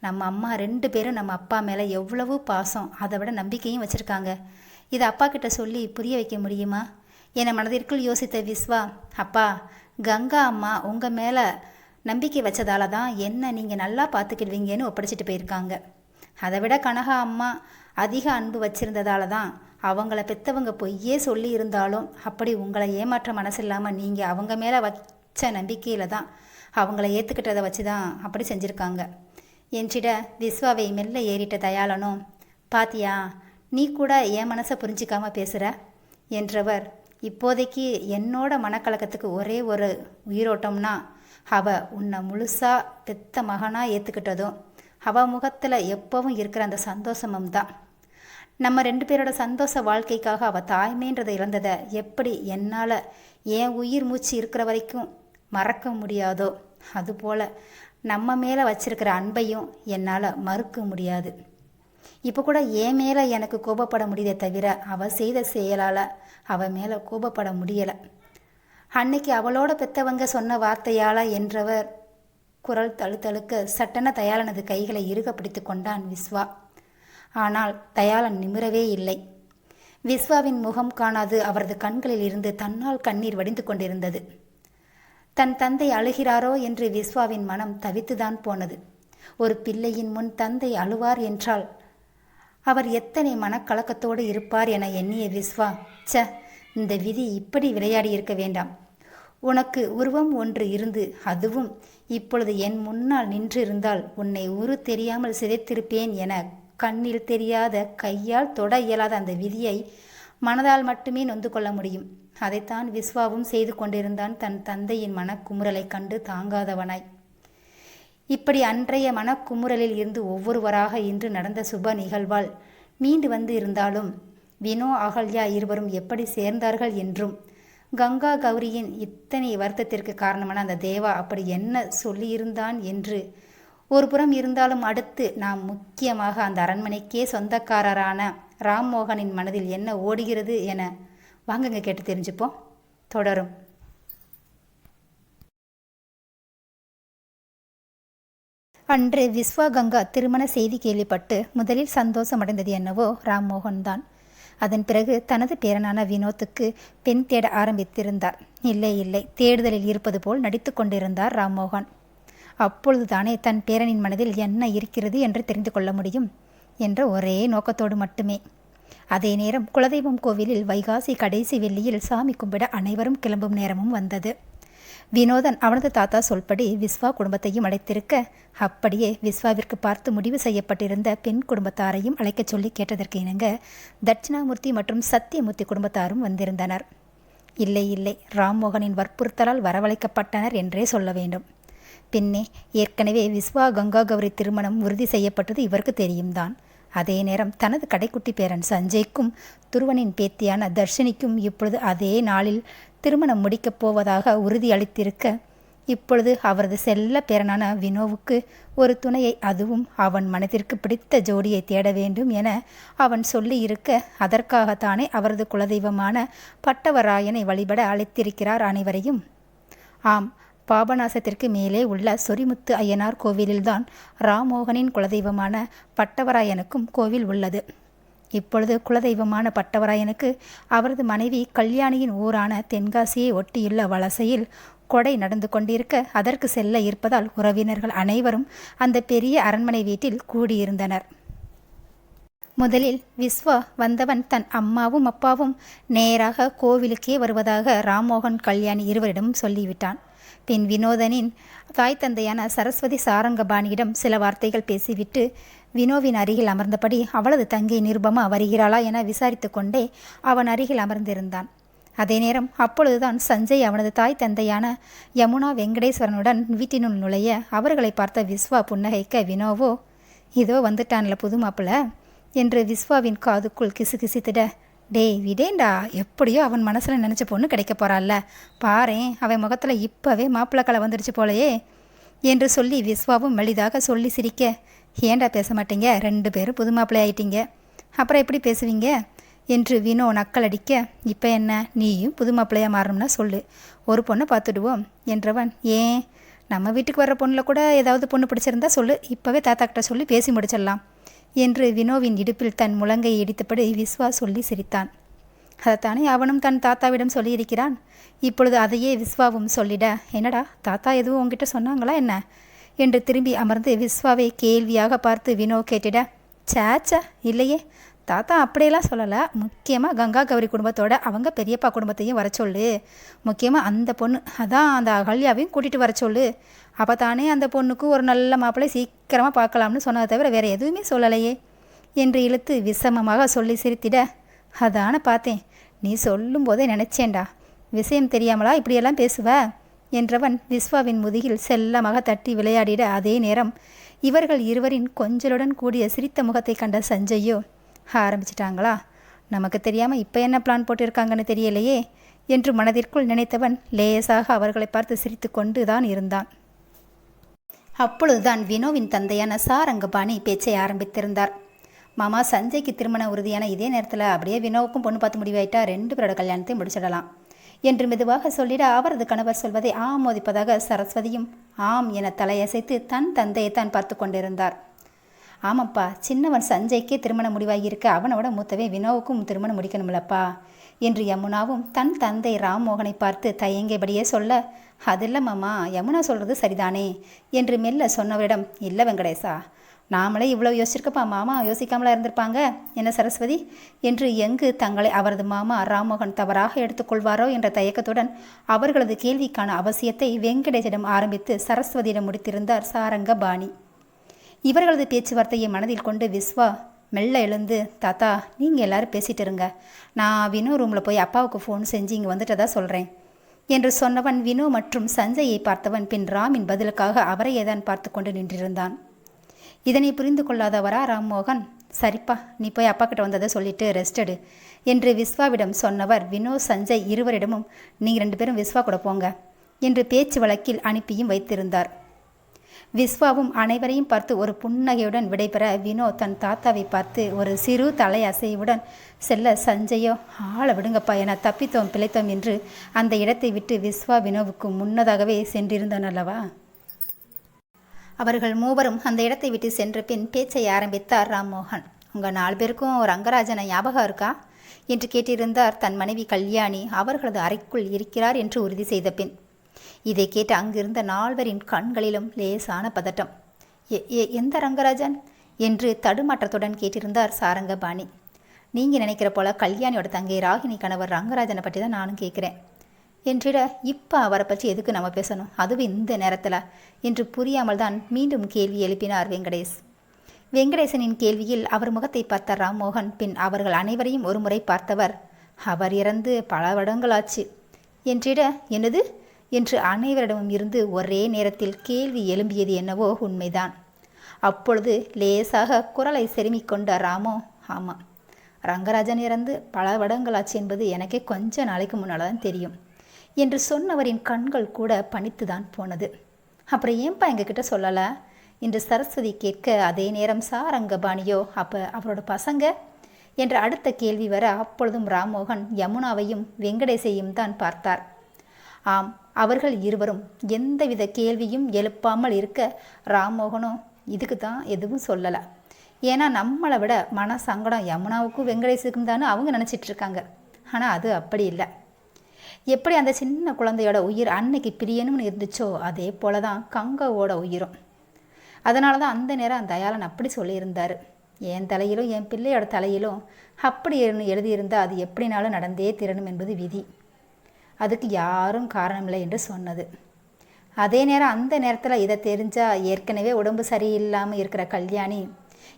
நம்ம அம்மா 2 பேரும் நம்ம அப்பா மேலே எவ்வளவு பாசம், அதை விட நம்பிக்கையும் வச்சுருக்காங்க. இதை அப்பா கிட்ட சொல்லி புரிய வைக்க முடியுமா என மனதிற்குள் யோசித்த விஸ்வா, அப்பா கங்கா அம்மா உங்கள் மேலே நம்பிக்கை வச்சதால தான் என்ன நீங்கள் நல்லா பார்த்துக்கிடுவீங்கன்னு ஒப்படைச்சிட்டு போயிருக்காங்க. அதை விட கனகா அம்மா அதிக அன்பு வச்சிருந்ததால தான் அவங்கள பெற்றவங்க பொய்யே சொல்லி இருந்தாலும் அப்படி உங்களை ஏமாற்ற மனசு இல்லாமல் நீங்கள் அவங்க மேலே வச்ச நம்பிக்கையில் தான் அவங்கள ஏற்றுக்கிட்டதை வச்சு தான் அப்படி செஞ்சுருக்காங்க என்றிட விஸ்வாவை மெல்ல ஏறிட்ட தயாளனும், பாத்தியா நீ கூட என் மனசை புரிஞ்சிக்காமல் பேசுகிற என்றவர், இப்போதைக்கு என்னோட மனக்கலக்கத்துக்கு ஒரே ஒரு உயிரோட்டம்னா அவள் உன்னை முழுசாக பெத்த மகனாக ஏற்றுக்கிட்டதும் அவள் முகத்தில் எப்போவும் இருக்கிற அந்த சந்தோஷமும் தான். நம்ம 2 பேரோட சந்தோஷ வாழ்க்கைக்காக அவள் தாய்மைன்றதை இழந்ததை எப்படி என்னால் என் உயிர் மூச்சு இருக்கிற வரைக்கும் மறக்க முடியாதோ அதுபோல் நம்ம மேலே வச்சிருக்கிற அன்பையும் என்னால் மறுக்க முடியாது. இப்போ கூட என் மேலே எனக்கு கோபப்பட முடியதே தவிர அவள் செய்த செயலால் அவள் மேலே கோபப்பட முடியலை. அன்னைக்கு அவளோட பெற்றவங்க சொன்ன வார்த்தையால் என்றவர் குரல் தழுத்தழுக்க சட்டென தயாளனது கைகளை இறுக பிடித்து கொண்டான் விஸ்வா. ஆனால் தயாளன் நிமிரவே இல்லை. விஸ்வாவின் முகம் காணாது அவரது கண்களில் இருந்து தன்னால் கண்ணீர் வடிந்து கொண்டிருந்தது. தன் தந்தை அழுகிறாரோ என்று விஸ்வாவின் மனம் தவித்துதான் போனது. ஒரு பிள்ளையின் முன் தந்தை அழுவார் என்றால் அவர் எத்தனை மனக்கலக்கத்தோடு இருப்பார் என எண்ணிய விஸ்வா, இந்த விதி இப்படி விளையாடி இருக்க வேண்டாம். உனக்கு உருவம் ஒன்று இருந்து அதுவும் இப்பொழுது என் முன்னால் நின்றிருந்தால் உன்னை உரு தெரியாமல் சிதைத்திருப்பேன் என கண்ணில் தெரியாத கையால் தொட இயலாத அந்த விதியை மனதால் மட்டுமே நொந்து கொள்ள முடியும். அதைத்தான் விஸ்வாவும் செய்து கொண்டிருந்தான் தன் தந்தையின் மனக்குமுறலை கண்டு தாங்காதவனாய். இப்படி அன்றைய மனக்குமுறலில் இருந்து ஒவ்வொருவராக இன்று நடந்த சுப நிகழ்வால் மீண்டு வந்து இருந்தாலும் வினோ அகல்யா இருவரும் எப்படி சேர்ந்தார்கள் என்றும் கங்கா கௌரியின் இத்தனை வருத்தத்திற்கு காரணமான அந்த தேவா அப்படி என்ன சொல்லியிருந்தான் என்று ஒரு புறம் இருந்தாலும் அடுத்து நாம் முக்கியமாக அந்த அரண்மனைக்கே சொந்தக்காரரான ராம்மோகனின் மனதில் என்ன ஓடுகிறது என வாங்குங்க கேட்டு தெரிஞ்சுப்போம். தொடரும். அன்று விஸ்வா கங்கா திருமண செய்தி கேள்விப்பட்டு முதலில் சந்தோஷமடைந்தது என்னவோ ராம்மோகன் தான். அதன் பிறகு தனது பேரனான வினோத்துக்கு பெண் தேட ஆரம்பித்திருந்தார். இல்லை தேடுதலில் இருப்பது போல் நடித்து கொண்டிருந்தார் ராம்மோகன். அப்பொழுதுதானே தன் பேரனின் மனதில் என்ன இருக்கிறது என்று தெரிந்து கொள்ள முடியும் என்ற ஒரே நோக்கத்தோடு மட்டுமே. அதே நேரம் குலதெய்வம் கோவிலில் வைகாசி கடைசி வெள்ளியில் சாமி கும்பிட அனைவரும் கிளம்பும் நேரமும் வந்தது. வினோதன் அவனது தாத்தா சொல்படி விஸ்வா குடும்பத்தையும் அழைத்திருக்க, அப்படியே விஸ்வாவிற்கு பார்த்து முடிவு செய்யப்பட்டிருந்த பெண் குடும்பத்தாரையும் அழைக்கச் சொல்லி கேட்டதற்கு இணங்க தட்சிணாமூர்த்தி மற்றும் சத்தியமூர்த்தி குடும்பத்தாரும் வந்திருந்தனர். இல்லை ராம்மோகனின் வற்புறுத்தலால் வரவழைக்கப்பட்டனர் என்றே சொல்ல வேண்டும். பின்னே ஏற்கனவே விஸ்வா கங்கா கௌரி திருமணம் உறுதி செய்யப்பட்டது இவருக்கு தெரியும் தான். அதே நேரம் தனது கடைக்குட்டி பேரன் சஞ்சய்க்கும் துருவனின் பேத்தியான தர்ஷினிக்கும் இப்பொழுது அதே நாளில் திருமணம் முடிக்கப் போவதாக உறுதியளித்திருக்க, இப்பொழுது அவரது செல்ல பேரனான வினோவுக்கு ஒரு துணையை, அதுவும் அவன் மனதிற்கு பிடித்த ஜோடியை தேட வேண்டும் என அவன் சொல்லி இருக்க, அதற்காகத்தானே அவரது குலதெய்வமான பட்டவராயனை வழிபட அழைத்திருக்கிறார் அனைவரையும். ஆம், பாபநாசத்திற்கு மேலே உள்ள சொரிமுத்து ஐயனார் கோவிலில்தான் ராம்மோகனின் குலதெய்வமான பட்டவராயனுக்கும் கோவில் உள்ளது. இப்பொழுது குலதெய்வமான பட்டவராயனுக்கு அவரது மனைவி கல்யாணியின் ஊரான தென்காசியை ஒட்டியுள்ள வலசையில் கொடை நடந்து கொண்டிருக்க, அதற்கு செல்ல இருப்பதால் உறவினர்கள் அனைவரும் அந்த பெரிய அரண்மனை வீட்டில் கூடியிருந்தனர். முதலில் விஸ்வா வந்தவன் தன் அம்மாவும் அப்பாவும் நேராக கோவிலுக்கே வருவதாக ராம்மோகன் கல்யாணி இருவரிடம் சொல்லிவிட்டான். பின் வினோதனின் தாய் தந்தையான சரஸ்வதி சாரங்கபாணியிடம் சில வார்த்தைகள் பேசிவிட்டு வினோவின் அருகில் அமர்ந்தபடி அவளது தங்கை நிருபமா வருகிறாளா என விசாரித்து கொண்டே அவன் அருகில் அமர்ந்திருந்தான். அதே நேரம் அப்பொழுதுதான் சஞ்சய் அவனது தாய் தந்தையான யமுனா வெங்கடேஸ்வரனுடன் வீட்டினுள் நுழைய அவர்களை பார்த்த விஸ்வா புன்னகைக்க, வினோவோ இதோ வந்துட்டான்ல புது மாப்பிள்ள என்று விஸ்வாவின் காதுக்குள் கிசுகிசுத்திட, டேய் விடேண்டா, எப்படியோ அவன் மனசில் நினச்ச பொண்ணு கிடைக்க போகிறாள்ல, பாரேன் அவன் முகத்தில் இப்போவே மாப்பிள்ளை வந்துடுச்சு போலையே என்று சொல்லி விஸ்வாவும் மெளிதாக சொல்லி சிரிக்க, ஏண்டா பேச மாட்டீங்க, 2 பேரும் புது மாப்பிள்ளை ஆயிட்டீங்க, அப்புறம் எப்படி பேசுவீங்க என்று வினோ நக்கல் அடிக்க, இப்போ என்ன நீயும் புது மாப்பிள்ளையாக மாறணும்னா சொல்லு, ஒரு பொண்ணை பார்த்துடுவோம் என்றவன், ஏன் நம்ம வீட்டுக்கு வர்ற பொண்ணில் கூட ஏதாவது பொண்ணு பிடிச்சிருந்தா சொல்லு, இப்போவே தாத்தாக்கிட்ட சொல்லி பேசி முடிச்சிடலாம் என்று வினோவின் இடுப்பில் தன் முழங்கை இடித்தபடி விஸ்வா சொல்லி சிரித்தான். அதைத்தானே அவனும் தன் தாத்தாவிடம் சொல்லியிருக்கிறான். இப்பொழுது அதையே விஸ்வாவும் சொல்லிட, என்னடா தாத்தா எதுவும் உங்ககிட்ட சொன்னாங்களா என்ன என்று திரும்பி அமர்ந்து விஸ்வாவை கேள்வியாக பார்த்து வினோ கேட்டிட, சேச்சா இல்லையே, தாத்தா அப்படியெல்லாம் சொல்லலை, முக்கியமாக கங்கா கௌரி குடும்பத்தோட அவங்க பெரியப்பா குடும்பத்தையும் வர சொல்லு, முக்கியமாக அந்த பொண்ணு அதான் அந்த அகல்யாவையும் கூட்டிகிட்டு வர சொல்லு, அப்போ தானே அந்த பொண்ணுக்கு ஒரு நல்ல மாப்பிள்ளை சீக்கிரமாக பார்க்கலாம்னு சொன்னதை தவிர வேறு எதுவுமே சொல்லலையே என்று இழுத்து விஷமமாக சொல்லி சிரித்திட, அதான பார்த்தேன், நீ சொல்லும் போதே நினச்சேன்டா, விஷயம் தெரியாமலா இப்படியெல்லாம் பேசுவ என்றவன் விஸ்வாவின் முதுகில் செல்லமாக தட்டி விளையாடிட, அதே நேரம் இவர்கள் இருவரின் கொஞ்சலுடன் கூடிய சிரித்த முகத்தை கண்ட சஞ்சய்யோ, ஆரம்பிச்சிட்டாங்களா, நமக்கு தெரியாமல் இப்போ என்ன பிளான் போட்டிருக்காங்கன்னு தெரியலையே என்று மனதிற்குள் நினைத்தவன் லேசாக அவர்களை பார்த்து சிரித்து கொண்டு தான் இருந்தான். அப்பொழுதுதான் வினோவின் தந்தையான சாரங்கபாணி பேச்சை ஆரம்பித்திருந்தார். மாமா, சஞ்சய்க்கு திருமண உறுதியான இதே நேரத்தில் அப்படியே வினோவுக்கும் பொண்ணு பார்த்து முடிவாயிட்டா 2 பேரோட கல்யாணத்தை முடிச்சிடலாம் என்று மெதுவாக சொல்லிட, அவரது கணவர் சொல்வதை ஆமோதிப்பதாக சரஸ்வதியும் ஆம் என தலையசைத்து தன் தந்தையை தான் பார்த்து கொண்டிருந்தார். ஆமாப்பா, சின்னவன் சஞ்சய்க்கே திருமணம் முடிவாகியிருக்க அவனோட மூத்தவன் வினோவுக்கும் திருமணம் முடிக்கணும்லப்பா என்று யமுனாவும் தன் தந்தை ராம்மோகனை பார்த்து தயங்கியபடியே சொல்ல, அதில்ல மாமா, யமுனா சொல்கிறது சரிதானே என்று மெல்ல சொன்னவரிடம், இல்லை வெங்கடேசா, நாமளே இவ்வளோ யோசிச்சிருக்கப்பா, மாமா யோசிக்காமலா இருந்திருப்பாங்க என்ன சரஸ்வதி என்று எங்கு தங்களை அவரது மாமா ராம்மோகன் தவறாக எடுத்துக்கொள்வாரோ என்ற தயக்கத்துடன் அவர்களது கேள்விக்கான அவசியத்தை வெங்கடேசிடம் ஆரம்பித்து சரஸ்வதியிடம் முடித்திருந்தார் சாரங்கபாணி. இவர்களது பேச்சுவார்த்தையை மனதில் கொண்டு விஸ்வா மெல்ல எழுந்து, தாத்தா நீங்கள் எல்லாரும் பேசிகிட்டு இருங்க, நான் வினோ ரூமில் போய் அப்பாவுக்கு ஃபோன் செஞ்சு இங்கே வந்துட்டதா சொல்கிறேன் என்று சொன்னவன் வினோ மற்றும் சஞ்சயை பார்த்தவன் பின் ராமின் பதிலுக்காக அவரையே தான் பார்த்து கொண்டு நின்றிருந்தான். இதனை புரிந்து கொள்ளாதவரா ராம்மோகன், சரிப்பா நீ போய் அப்பா கிட்ட வந்ததை சொல்லிட்டு ரெஸ்ட் எடு என்று விஸ்வாவிடம் சொன்னவர் வினோ சஞ்சய் இருவரிடமும் நீங்கள் 2 பேரும் விஸ்வா கூட போங்க என்று பேச்சு வழக்கில் அனுப்பியும் வைத்திருந்தார். விஸ்வாவும் அனைவரையும் பார்த்து ஒரு புன்னகையுடன் விடைபெற வினோ தன் தாத்தாவை பார்த்து ஒரு சிறு தலை அசைவுடன் செல்ல, சஞ்சயோ ஆள விடுங்கப்பா என தப்பித்தோம் பிழைத்தோம் என்று அந்த இடத்தை விட்டு விஸ்வா வினோவுக்கு முன்னதாகவே சென்றிருந்தான் அல்லவா. அவர்கள் மூவரும் அந்த இடத்தை விட்டு சென்ற பின் பேச்சை ஆரம்பித்தார் ராம்மோகன். உங்கள் 4 பேருக்கும் ரங்கராஜனை ஞாபகம் இருக்கா என்று கேட்டிருந்தார் தன் மனைவி கல்யாணி அவர்களது அறைக்குள் இருக்கிறார் என்று உறுதி செய்த பின். இதை கேட்டு அங்கிருந்த 4வரின் கண்களிலும் லேசான பதட்டம். எந்த ரங்கராஜன் என்று தடுமாற்றத்துடன் கேட்டிருந்தார் சாரங்கபாணி. நீங்கள் நினைக்கிற போல கல்யாணியோட தங்கை ராகினி கணவர் ரங்கராஜனை பற்றி தான் நானும் கேட்குறேன் என்றிட, இப்போ அவரை பற்றி எதுக்கு நம்ம பேசணும், அதுவும் இந்த நேரத்தில் என்று புரியாமல் தான் மீண்டும் கேள்வி எழுப்பினார் வெங்கடேஷ். வெங்கடேசனின் கேள்வியில் அவர் முகத்தை பார்த்த ராம்மோகன் பின் அவர்கள் அனைவரையும் ஒரு முறை பார்த்தவர், அவர் இறந்து பல வருடங்களாச்சு என்றிட, என்னது என்று அனைவரிடமும் இருந்து ஒரே நேரத்தில் கேள்வி எழும்பியது என்னவோ உண்மைதான். அப்பொழுது லேசாக குரலை செருமிக்கொண்ட ராமோ, ஆமாம், ரங்கராஜன் இறந்து பல வருடங்களாச்சு என்பது எனக்கே கொஞ்ச நாளைக்கு முன்னால் தான் தெரியும் என்று சொன்னவரின் கண்கள் கூட பணித்துதான் போனது. அப்புறம் ஏன்பா எங்ககிட்ட சொல்லலை என்று சரஸ்வதி கேட்க, அதே நேரம் சாரங்கபாணியோ அப்போ அவரோட பசங்க என்ற அடுத்த கேள்வி வர அப்பொழுதும் ராம்மோகன் யமுனாவையும் வெங்கடேசையும் தான் பார்த்தார். ஆம், அவர்கள் இருவரும் எந்தவித கேள்வியும் எழுப்பாமல் இருக்க ராம்மோகனும் இதுக்கு தான் எதுவும் சொல்லலை. ஏன்னா நம்மளை விட மன சங்கடம் யமுனாவுக்கும் வெங்கடேஷுக்கும் தானே அவங்க நினச்சிட்ருக்காங்க. ஆனால் அது அப்படி இல்லை. எப்படி அந்த சின்ன குழந்தையோட உயிர் அன்னைக்கு பிரியணும்னு இருந்துச்சோ அதே போல தான் கங்காவோட உயிரும். அதனால தான் அந்த நேரம் தயாளன் அப்படி சொல்லியிருந்தார், என் தலையிலும் என் பிள்ளையோட தலையிலும் அப்படி எழுதியிருந்தால் அது எப்படினாலும் நடந்தே தீரணும் என்பது விதி, அதுக்கு யாரும் காரணமில்லை என்று சொன்னது. அதே நேரம் அந்த நேரத்தில் இதை தெரிஞ்சால் ஏற்கனவே உடம்பு சரியில்லாமல் இருக்கிற கல்யாணி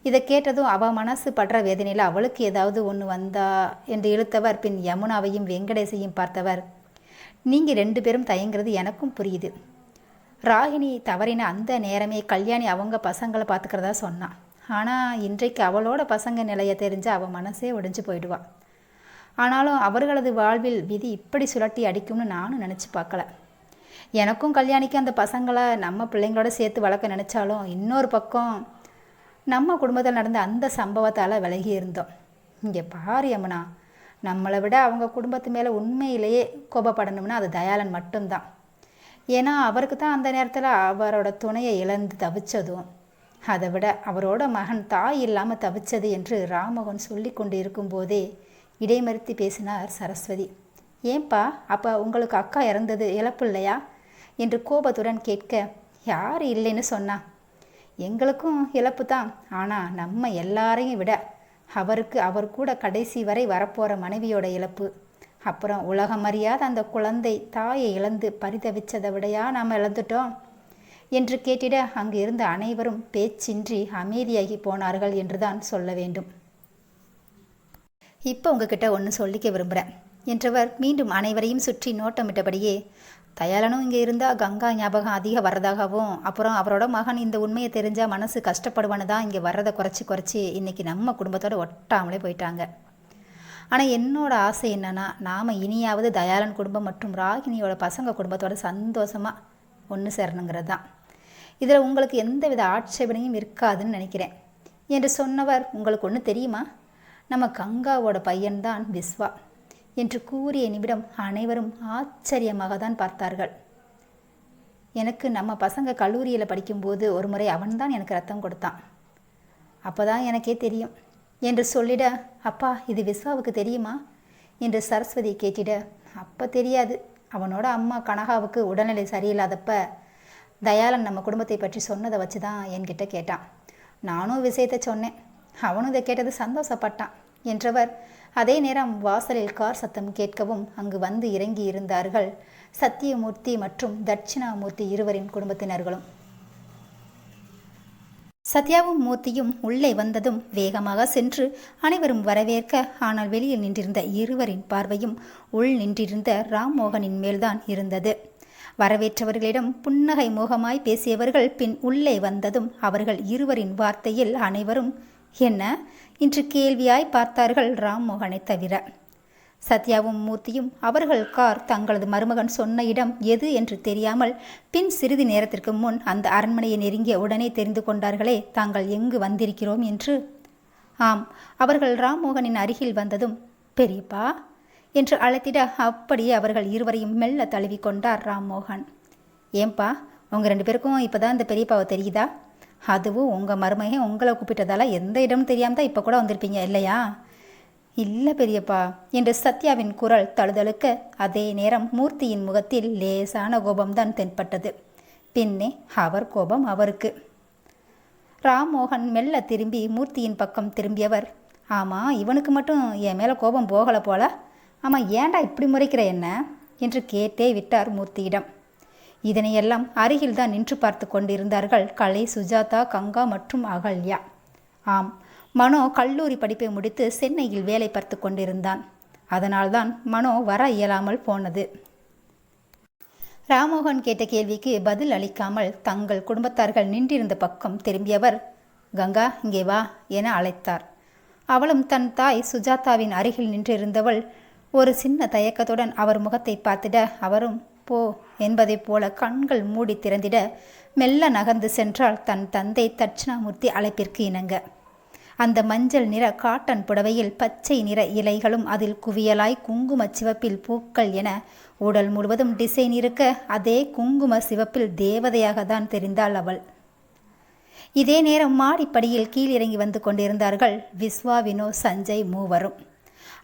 இதை கேட்டதும் அவள் மனசு படுற வேதனையில் அவளுக்கு ஏதாவது ஒன்று வந்தா என்று இழுத்தவர் பின் யமுனாவையும் வெங்கடேசையும் பார்த்தவர், நீங்கள் 2 பேரும் தயங்கிறது எனக்கும் புரியுது. ராகினி தவறின அந்த நேரமே கல்யாணி அவங்க பசங்களை பார்த்துக்கிறதா சொன்னான். ஆனால் இன்றைக்கு அவளோட பசங்க நிலையை தெரிஞ்சு அவள் மனசே ஒடிஞ்சு போயிடுவாள். ஆனாலும் அவர்களது வாழ்வில் விதி இப்படி சுழட்டி அடிக்கும்னு நானும் நினச்சி பார்க்கல. எனக்கும் கல்யாணிக்கும் அந்த பசங்களை நம்ம பிள்ளைங்களோட சேர்த்து வளர்க்க நினச்சாலும் இன்னொரு பக்கம் நம்ம குடும்பத்தில் நடந்த அந்த சம்பவத்தால் விலகி இருந்தோம். இங்கே பாரு யமுனா, நம்மளை விட அவங்க குடும்பத்து மேலே உண்மையிலேயே கோபப்படணும்னா அது தயாளன் மட்டும்தான். ஏன்னா அவருக்கு தான் அந்த நேரத்தில் அவரோட துணையை இழந்து தவிச்சதும், அதை விட அவரோட மகன் தாய் இல்லாமல் தவிச்சது என்று ராம்மோகன் சொல்லி கொண்டு இருக்கும்போதே இடைமறித்து பேசினார் சரஸ்வதி. ஏன்பா, அப்போ உங்களுக்கு அக்கா இறந்தது இழப்பு இல்லையா என்று கோபத்துடன் கேட்க, யார் இல்லைன்னு சொன்னா, எங்களுக்கும் இழப்பு தான். ஆனால் நம்ம எல்லாரையும் விட அவருக்கு அவர் கூட கடைசி வரை வரப்போகிற மனைவியோட இழப்பு, அப்புறம் உலகம் அறியாத அந்த குழந்தை தாயை இழந்து பரிதவிச்சதை விடையா நாம் இழந்துட்டோம் என்று கேட்டிட அங்கு இருந்த அனைவரும் பேச்சின்றி அமைதியாகி போனார்கள் என்றுதான் சொல்ல வேண்டும். இப்போ உங்ககிட்ட ஒன்று சொல்லிக்க விரும்புகிறேன் என்றவர் மீண்டும் அனைவரையும் சுற்றி நோட்டமிட்டபடியே, தயாளனும் இங்கே இருந்தால் கங்கா ஞாபகம் அதிகம் வர்றதாகவும், அப்புறம் அவரோட மகன் இந்த உண்மையை தெரிஞ்சால் மனசு கஷ்டப்படுவான்னு தான் இங்கே வர்றதை குறைச்சி இன்றைக்கி நம்ம குடும்பத்தோடு ஒட்டாமலே போயிட்டாங்க. ஆனால் என்னோட ஆசை என்னென்னா, நாம் இனியாவது தயாளன் குடும்பம் மற்றும் ராகினியோட பசங்க குடும்பத்தோட சந்தோஷமாக ஒன்று சேரணுங்கிறது தான். இதில் உங்களுக்கு எந்தவித ஆட்சேபனையும் இருக்காதுன்னு நினைக்கிறேன் என்று சொன்னவர், உங்களுக்கு ஒன்று தெரியுமா, நம்ம கங்காவோட பையன்தான் விஸ்வா என்று கூறிய நிமிடம் அனைவரும் ஆச்சரியமாக தான் பார்த்தார்கள். எனக்கு நம்ம பசங்க கல்லூரியில் படிக்கும்போது ஒரு முறை அவன்தான் எனக்கு ரத்தம் கொடுத்தான். அப்போதான் எனக்கே தெரியும் என்று சொல்லிட, அப்பா இது விஸ்வாவுக்கு தெரியுமா என்று சரஸ்வதி கேட்டிட, அப்போ தெரியாது. அவனோட அம்மா கனகாவுக்கு உடல்நிலை சரியில்லாதப்ப தயாளன் நம்ம குடும்பத்தை பற்றி சொன்னதை வச்சு தான் என்கிட்ட கேட்டான். நானும் விஷயத்தை சொன்னேன். அவனும் இதை கேட்டது சந்தோஷப்பட்டான் என்றவர் அதே நேரம் வாசலில் கார் சத்தம் கேட்கவும் அங்கு வந்து இறங்கி இருந்தார்கள் சத்தியமூர்த்தி மற்றும் தட்சிணாமூர்த்தி இருவரின் குடும்பத்தினர்களும். சத்யாவும் மூர்த்தியும் உள்ளே வந்ததும் வேகமாக சென்று அனைவரும் வரவேற்க, ஆனால் வெளியில் நின்றிருந்த இருவரின் பார்வையும் உள் நின்றிருந்த ராம்மோகனின் மேல்தான் இருந்தது. வரவேற்றவர்களிடம் புன்னகை மோகமாய் பேசியவர்கள் பின் உள்ளே வந்ததும் அவர்கள் இருவரின் வார்த்தையில் அனைவரும் என்ன என்று கேள்வியாய் பார்த்தார்கள் ராம்மோகனை தவிர. சத்யாவும் மூர்த்தியும் அவர்கள் கார் தங்களது மருமகன் சொன்ன இடம் எது என்று தெரியாமல் பின் சிறிது நேரத்திற்கு முன் அந்த அரண்மனையை நெருங்கிய உடனே தெரிந்து கொண்டார்களே தாங்கள் எங்கு வந்திருக்கிறோம் என்று. ஆம், அவர்கள் ராம்மோகனின் அருகில் வந்ததும் பெரியப்பா என்று அழைத்திட அப்படியே அவர்கள் இருவரையும் மெல்ல தழுவி கொண்டார் ராம்மோகன். ஏன்பா உங்கள் 2 பேருக்கும் இப்போ தான் இந்த பெரியப்பாவை தெரியுதா? அதுவும் உங்கள் மருமகன் உங்களை கூப்பிட்டதால எந்த இடம்னு தெரியாமல் தான் இப்போ கூட வந்திருப்பீங்க இல்லையா? இல்லை பெரியப்பா என்று சத்யாவின் குரல் தழுதழுக்க அதே நேரம் மூர்த்தியின் முகத்தில் லேசான கோபம்தான் தென்பட்டது. பின்னே அவர் கோபம் அவருக்கு. ராம்மோகன் மெல்ல திரும்பி மூர்த்தியின் பக்கம் திரும்பியவர், ஆமாம் இவனுக்கு மட்டும் என் மேலே கோபம் போகலை போல. ஆமாம் ஏண்டா இப்படி முறைக்கிற என்ன என்று கேட்டே விட்டார் மூர்த்தியிடம். இதனையெல்லாம் அருகில்தான் நின்று பார்த்து கொண்டிருந்தார்கள் கலை, சுஜாதா, கங்கா மற்றும் அகல்யா. ஆம், மனோ கல்லூரி படிப்பை முடித்து சென்னையில் வேலை பார்த்து கொண்டிருந்தான். அதனால்தான் மனோ வர இயலாமல் போனது. ராம்மோகன் கேட்ட கேள்விக்கு பதில் அளிக்காமல் தங்கள் குடும்பத்தார்கள் நின்றிருந்த பக்கம் திரும்பியவர், கங்கா இங்கே வா என அழைத்தார். அவளும் தன் தாய் சுஜாதாவின் அருகில் நின்றிருந்தவள் ஒரு சின்ன தயக்கத்துடன் அவர் முகத்தை பார்த்திட அவரும் போ என்பதைப் போல கண்கள் மூடி திறந்திட மெல்ல நகர்ந்து சென்றால் தன் தந்தை தட்சிணாமூர்த்தி அழைப்பிற்கு இணங்க. அந்த மஞ்சள் நிற காட்டன் புடவையில் பச்சை நிற இலைகளும் அதில் குவியலாய் குங்கும சிவப்பில் பூக்கள் என உடல் முழுவதும் டிசைன் இருக்க அதே குங்கும சிவப்பில் தேவதையாக தான் தெரிந்தாள் அவள். இதே நேரம் மாடிப்படியில் கீழிறங்கி வந்து கொண்டிருந்தார்கள் விஸ்வா, வினோ, சஞ்சய் மூவரும்.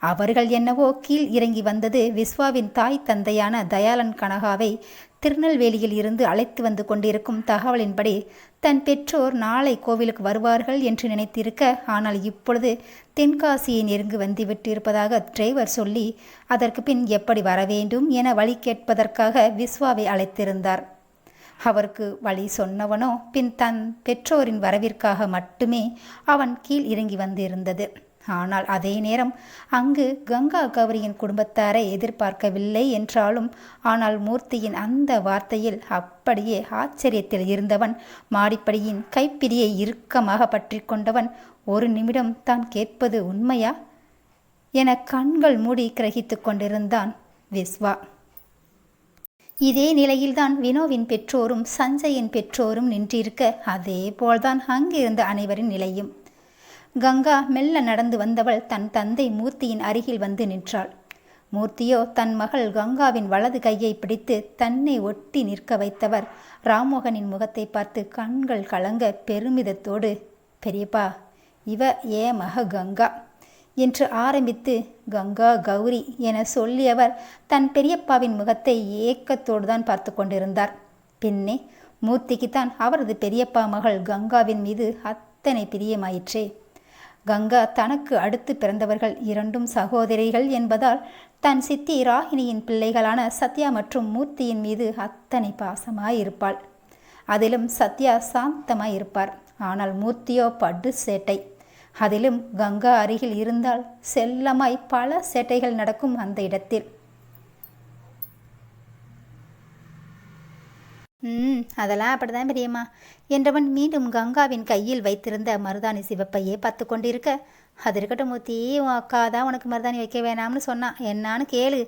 அவர்கள் என்னவோ கீழ் இறங்கி வந்தது விஸ்வாவின் தாய் தந்தையான தயாளன் கனகாவை திருநெல்வேலியில் இருந்து அழைத்து வந்து கொண்டிருக்கும் தகவலின்படி தன் பெற்றோர் நாளை கோவிலுக்கு வருவார்கள் என்று நினைத்திருக்க, ஆனால் இப்பொழுது தென்காசியை நெருங்கி வந்துவிட்டு இருப்பதாக டிரைவர் சொல்லி அதற்கு பின் எப்படி வர வேண்டும் என வழி கேட்பதற்காக விஸ்வாவை அழைத்திருந்தார். அவருக்கு வழி சொன்னவனோ பின் தன் பெற்றோரின் வரவிற்காக மட்டுமே அவன் கீழ் இறங்கி வந்திருந்தது. ஆனால் அதே நேரம் அங்கு கங்கா கௌரியின் குடும்பத்தாரை எதிர்பார்க்கவில்லை என்றாலும், ஆனால் மூர்த்தியின் அந்த வார்த்தையில் அப்படியே ஆச்சரியத்தில் இருந்தவன் மாடிப்படியின் கைப்பிடியை இறுக்கமாக பற்றி கொண்டவன் ஒரு நிமிடம் தான் கேட்பது உண்மையா என கண்கள் மூடி கிரகித்து கொண்டிருந்தான் விஸ்வா. இதே நிலையில்தான் வினோவின் பெற்றோரும் சஞ்சயின் பெற்றோரும் நின்றிருக்க, அதே போல்தான் அங்கிருந்த அனைவரின் நிலையும். கங்கா மெல்ல நடந்து வந்தவள் தன் தந்தை மூர்த்தியின் அருகில் வந்து நின்றாள். மூர்த்தியோ தன் மகள் கங்காவின் வலது கையை பிடித்து தன்னை ஒட்டி நிற்க வைத்தவர் ராம்மோகனின் முகத்தை பார்த்து கண்கள் கலங்க பெருமிதத்தோடு, பெரியப்பா இவ ஏ மக கங்கா என்று ஆரம்பித்து கங்கா கௌரி என சொல்லியவர் தன் பெரியப்பாவின் முகத்தை ஏக்கத்தோடு தான் பார்த்து கொண்டிருந்தார். பின்னே மூர்த்திக்குத்தான் அவரது பெரியப்பா மகள் கங்காவின் மீது அத்தனை பிரியமாயிற்றே. கங்கா தனக்கு அடுத்து பிறந்தவர்கள் 2 சகோதரிகள் என்பதால் தன் சித்தி ராகினியின் பிள்ளைகளான சத்யா மற்றும் மூர்த்தியின் மீது அத்தனை பாசமாயிருப்பாள். அதிலும் சத்யா சாந்தமாயிருப்பார். ஆனால் மூர்த்தியோ படு சேட்டை. அதிலும் கங்கா அருகில் இருந்தால் செல்லமாய் பல சேட்டைகள் நடக்கும் அந்த இடத்தில். அதெல்லாம் அப்படிதான் பெரியம்மா என்றவன் மீண்டும் கங்காவின் கையில் வைத்திருந்த மருதாணி சிவப்பையே பார்த்து கொண்டிருக்க, அது இருக்கட்டும் மூர்த்தி, உன் அக்கா தான் உனக்கு மருதாணி வைக்க வேணாம்னு சொன்னான், என்னான்னு கேளு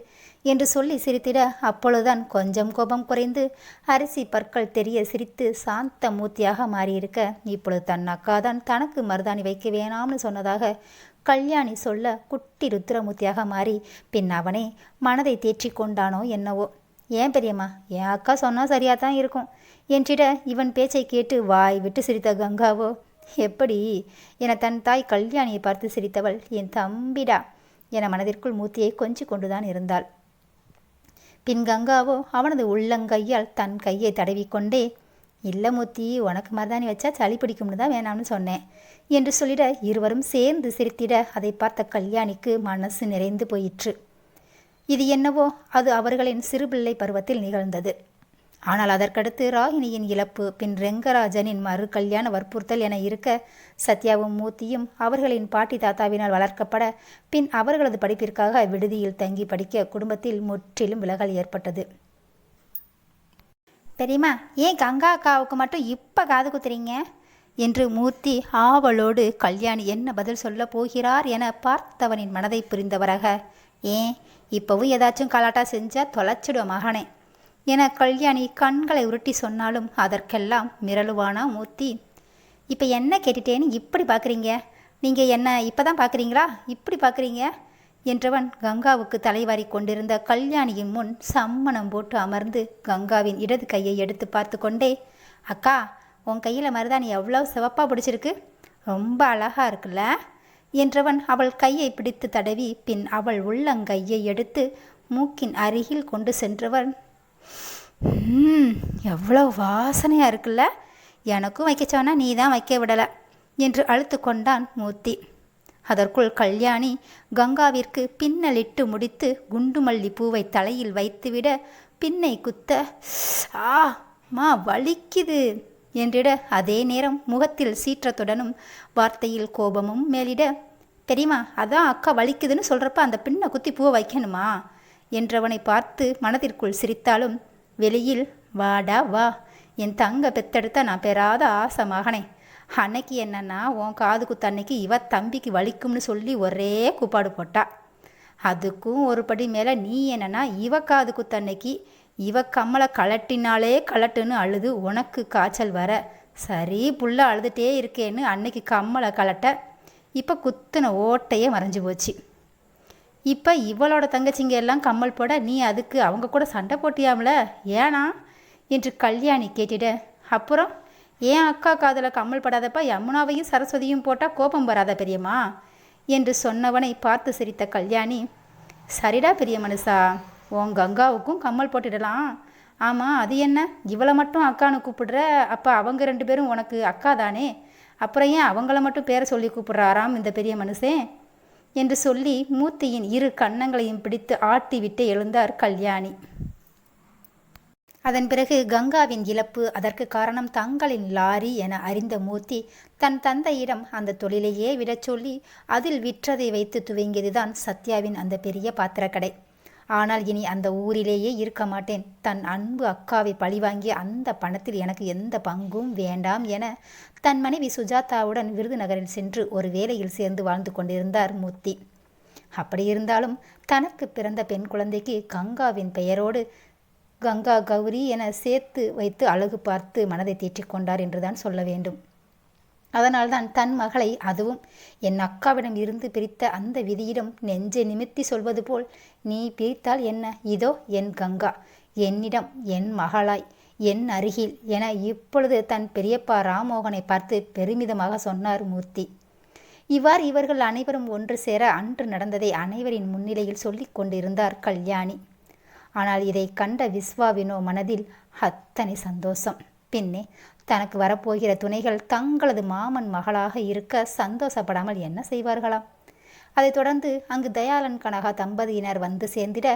என்று சொல்லி சிரித்திட, அப்பொழுதுதான் கொஞ்சம் கோபம் குறைந்து அரிசி பற்கள் தெரிய சிரித்து சாந்த மூர்த்தியாக மாறியிருக்க, இப்பொழுது தன் அக்கா தான் தனக்கு மருதாணி வைக்க வேணாம்னு சொன்னதாக கல்யாணி சொல்ல குட்டி ருத்ரமூர்த்தியாக மாறி பின் அவனே மனதை தேற்றி கொண்டானோ என்னவோ. ஏன் பெரியம்மா, என் அக்கா சொன்னால் சரியாக தான் இருக்கும் என்றிட இவன் பேச்சை கேட்டு வாய் விட்டு சிரித்த கங்காவோ, எப்படி என தன் தாய் கல்யாணியை பார்த்து சிரித்தவள், என் தம்பிடா என மனதிற்குள் மூர்த்தியை கொஞ்சி கொண்டுதான் இருந்தாள். பின் கங்காவோ அவனது உள்ளங்கையால் தன் கையை தடவிக்கொண்டே, இல்லை மூர்த்தி, உனக்கு மருதாணி வச்சா சளி பிடிக்கும்னு தான் வேணாம்னு சொன்னேன் என்று சொல்லிட இருவரும் சேர்ந்து சிரித்திட அதை பார்த்த கல்யாணிக்கு மனசு நிறைந்து போயிற்று. இது என்னவோ அது அவர்களின் சிறுபிள்ளை பருவத்தில் நிகழ்ந்தது. ஆனால் அதற்கடுத்து ராகினியின் இழப்பு, பின் ரெங்கராஜனின் மறு கல்யாண வற்புறுத்தல் என இருக்க, சத்யாவும் மூர்த்தியும் அவர்களின் பாட்டி தாத்தாவினால் வளர்க்கப்பட, பின் அவர்களது படிப்பிற்காக விடுதியில் தங்கி படிக்க குடும்பத்தில் முற்றிலும் விலகல் ஏற்பட்டது. பெரியம்மா, ஏன் கங்கா அக்காவுக்கு மட்டும் இப்போ காது குத்துறீங்க என்று மூர்த்தி ஆவலோடு கல்யாணி என்ன பதில் சொல்ல போகிறார் என பார்த்தவனின் மனதை புரிந்தவராக, ஏன் இப்போவும் ஏதாச்சும் கலாட்டா செஞ்சால் தொலைச்சிடும் மகனே என கல்யாணி கண்களை உருட்டி சொன்னாலும் அதற்கெல்லாம் மிரளுவானா மூர்த்தி. இப்போ என்ன கேட்டுட்டேன்னு இப்படி பார்க்குறீங்க? நீங்கள் என்ன இப்போ தான் பார்க்குறீங்களா? இப்படி பார்க்குறீங்க என்றவன் கங்காவுக்கு தலைவாரி கொண்டிருந்த கல்யாணியின் முன் சம்மணம் போட்டு அமர்ந்து கங்காவின் இடது கையை எடுத்து பார்த்து கொண்டே, அக்கா, உன் கையில் மருதாணி எவ்வளோ சிவப்பாக பிடிச்சிருக்கு, ரொம்ப அழகாக இருக்குல்ல என்றவன் அவள் கையை பிடித்து தடவி பின் அவள் உள்ளங்கையை எடுத்து மூக்கின் அருகில் கொண்டு சென்றவன், எவ்வளோ வாசனையாக இருக்குல்ல, எனக்கும் வைக்க சொன்னா நீ தான் வைக்க விடலை என்று அழுத்து கொண்டான் மூர்த்தி. அதற்குள் கல்யாணி கங்காவிற்கு பின்னலிட்டு முடித்து குண்டுமல்லி பூவை தலையில் வைத்துவிட பின்னை குத்த, மா வலிக்குது என்றிட அதே நேரம் முகத்தில் சீற்றத்துடனும் வார்த்தையில் கோபமும் மேலிட, தெரியுமா, அதான் அக்கா வலிக்குதுன்னு சொல்கிறப்ப அந்த பின்னை குத்தி பூவை வைக்கணுமா என்றவனை பார்த்து மனதிற்குள் சிரித்தாலும் வெளியில், வாடா வா, என் தங்க பெத்தெடுத்த நான் பெறாத ஆசை மகனே, அன்னைக்கு என்னன்னா உன் காது குத்து அன்னைக்கு இவ தம்பிக்கு வலிக்கும்னு சொல்லி ஒரே கூப்பாடு போட்டா. அதுக்கும் ஒரு படி மேலே நீ என்னன்னா இவ காது குத்து அன்னைக்கு இவ கம்மலை கலட்டினாலே கலட்டுன்னு அழுது உனக்கு காய்ச்சல் வர, சரி புள்ள அழுதுகிட்டே இருக்கேன்னு அன்னைக்கு கம்மலை கலட்ட, இப்போ குத்துன ஓட்டையே மறைஞ்சு போச்சு. இப்போ இவளோட தங்கச்சிங்க எல்லாம் கம்மல் போட நீ அதுக்கு அவங்க கூட சண்டை போட்டியாமல, ஏனா என்று கல்யாணி கேட்டிட, அப்புறம் ஏன் அக்கா காதில் கம்மல் படாதப்பா யமுனாவையும் சரஸ்வதியும் போட்டால் கோபம் வராத பெரியம்மா என்று சொன்னவனை பார்த்து சிரித்த கல்யாணி, சரிடா பெரிய மனுஷா, உன் கங்காவுக்கும் கம்மல் போட்டுடலாம். ஆமாம், அது என்ன இவளை மட்டும் அக்கான்னு கூப்பிடுற, அப்போ அவங்க 2 பேரும் உனக்கு அக்கா தானே, அப்புறம் ஏன் அவங்கள மட்டும் பேரை சொல்லி கூப்பிட்றாராம் இந்த பெரிய மனுஷன் என்று சொல்லி மூர்த்தியின் 2 கன்னங்களையும் பிடித்து ஆட்டி விட்டு எழுந்தார் கல்யாணி. அதன் பிறகு கங்காவின் இழப்பு அதற்கு காரணம் தங்களின் லாரி என அறிந்த மூர்த்தி தன் தந்தையிடம் அந்த தொழிலையே விடச் சொல்லி அதில் விற்றதை வைத்து துவங்கியதுதான் சத்யாவின் அந்த பெரிய பாத்திரக்கடை. ஆனால் இனி அந்த ஊரிலேயே இருக்க மாட்டேன், தன் அன்பு அக்காவை பழிவாங்கிய அந்த பணத்தில் எனக்கு எந்த பங்கும் வேண்டாம் என தன் மனைவி சுஜாதாவுடன் விருதுநகரில் சென்று ஒரு வேலையில் சேர்ந்து வாழ்ந்து கொண்டிருந்தார் மூர்த்தி. அப்படி இருந்தாலும் தனக்கு பிறந்த பெண் குழந்தைக்கு கங்காவின் பெயரோடு கங்கா கௌரி என சேர்த்து வைத்து அழகு பார்த்து மனதை தேற்றிக்கொண்டார் என்றுதான் சொல்ல வேண்டும். அதனால்தான் தன் மகளை, அதுவும் என் அக்காவிடம் இருந்து பிரித்த அந்த விதியிடம் நெஞ்சை நிமித்தி சொல்வது போல், நீ பிரித்தால் என்ன, இதோ என் கங்கா என்னிடம், என் மகளாய், என் அருகில் என இப்பொழுது தன் பெரியப்பா ராமோகனை பார்த்து பெருமிதமாக சொன்னார் மூர்த்தி. இவ்வாறு இவர்கள் அனைவரும் ஒன்று சேர அன்று நடந்ததை அனைவரின் முன்னிலையில் சொல்லிக் கொண்டிருந்தார் கல்யாணி. ஆனால் இதை கண்ட விஸ்வாவினோ மனதில் அத்தனை சந்தோஷம். பின்னே தனக்கு வரப்போகிற துணைகள் தங்களது மாமன் மகளாக இருக்க சந்தோஷப்படாமல் என்ன செய்வார்களாம்? அதைத் தொடர்ந்து அங்கு தயாளன் கனகா தம்பதியினர் வந்து சேர்ந்திட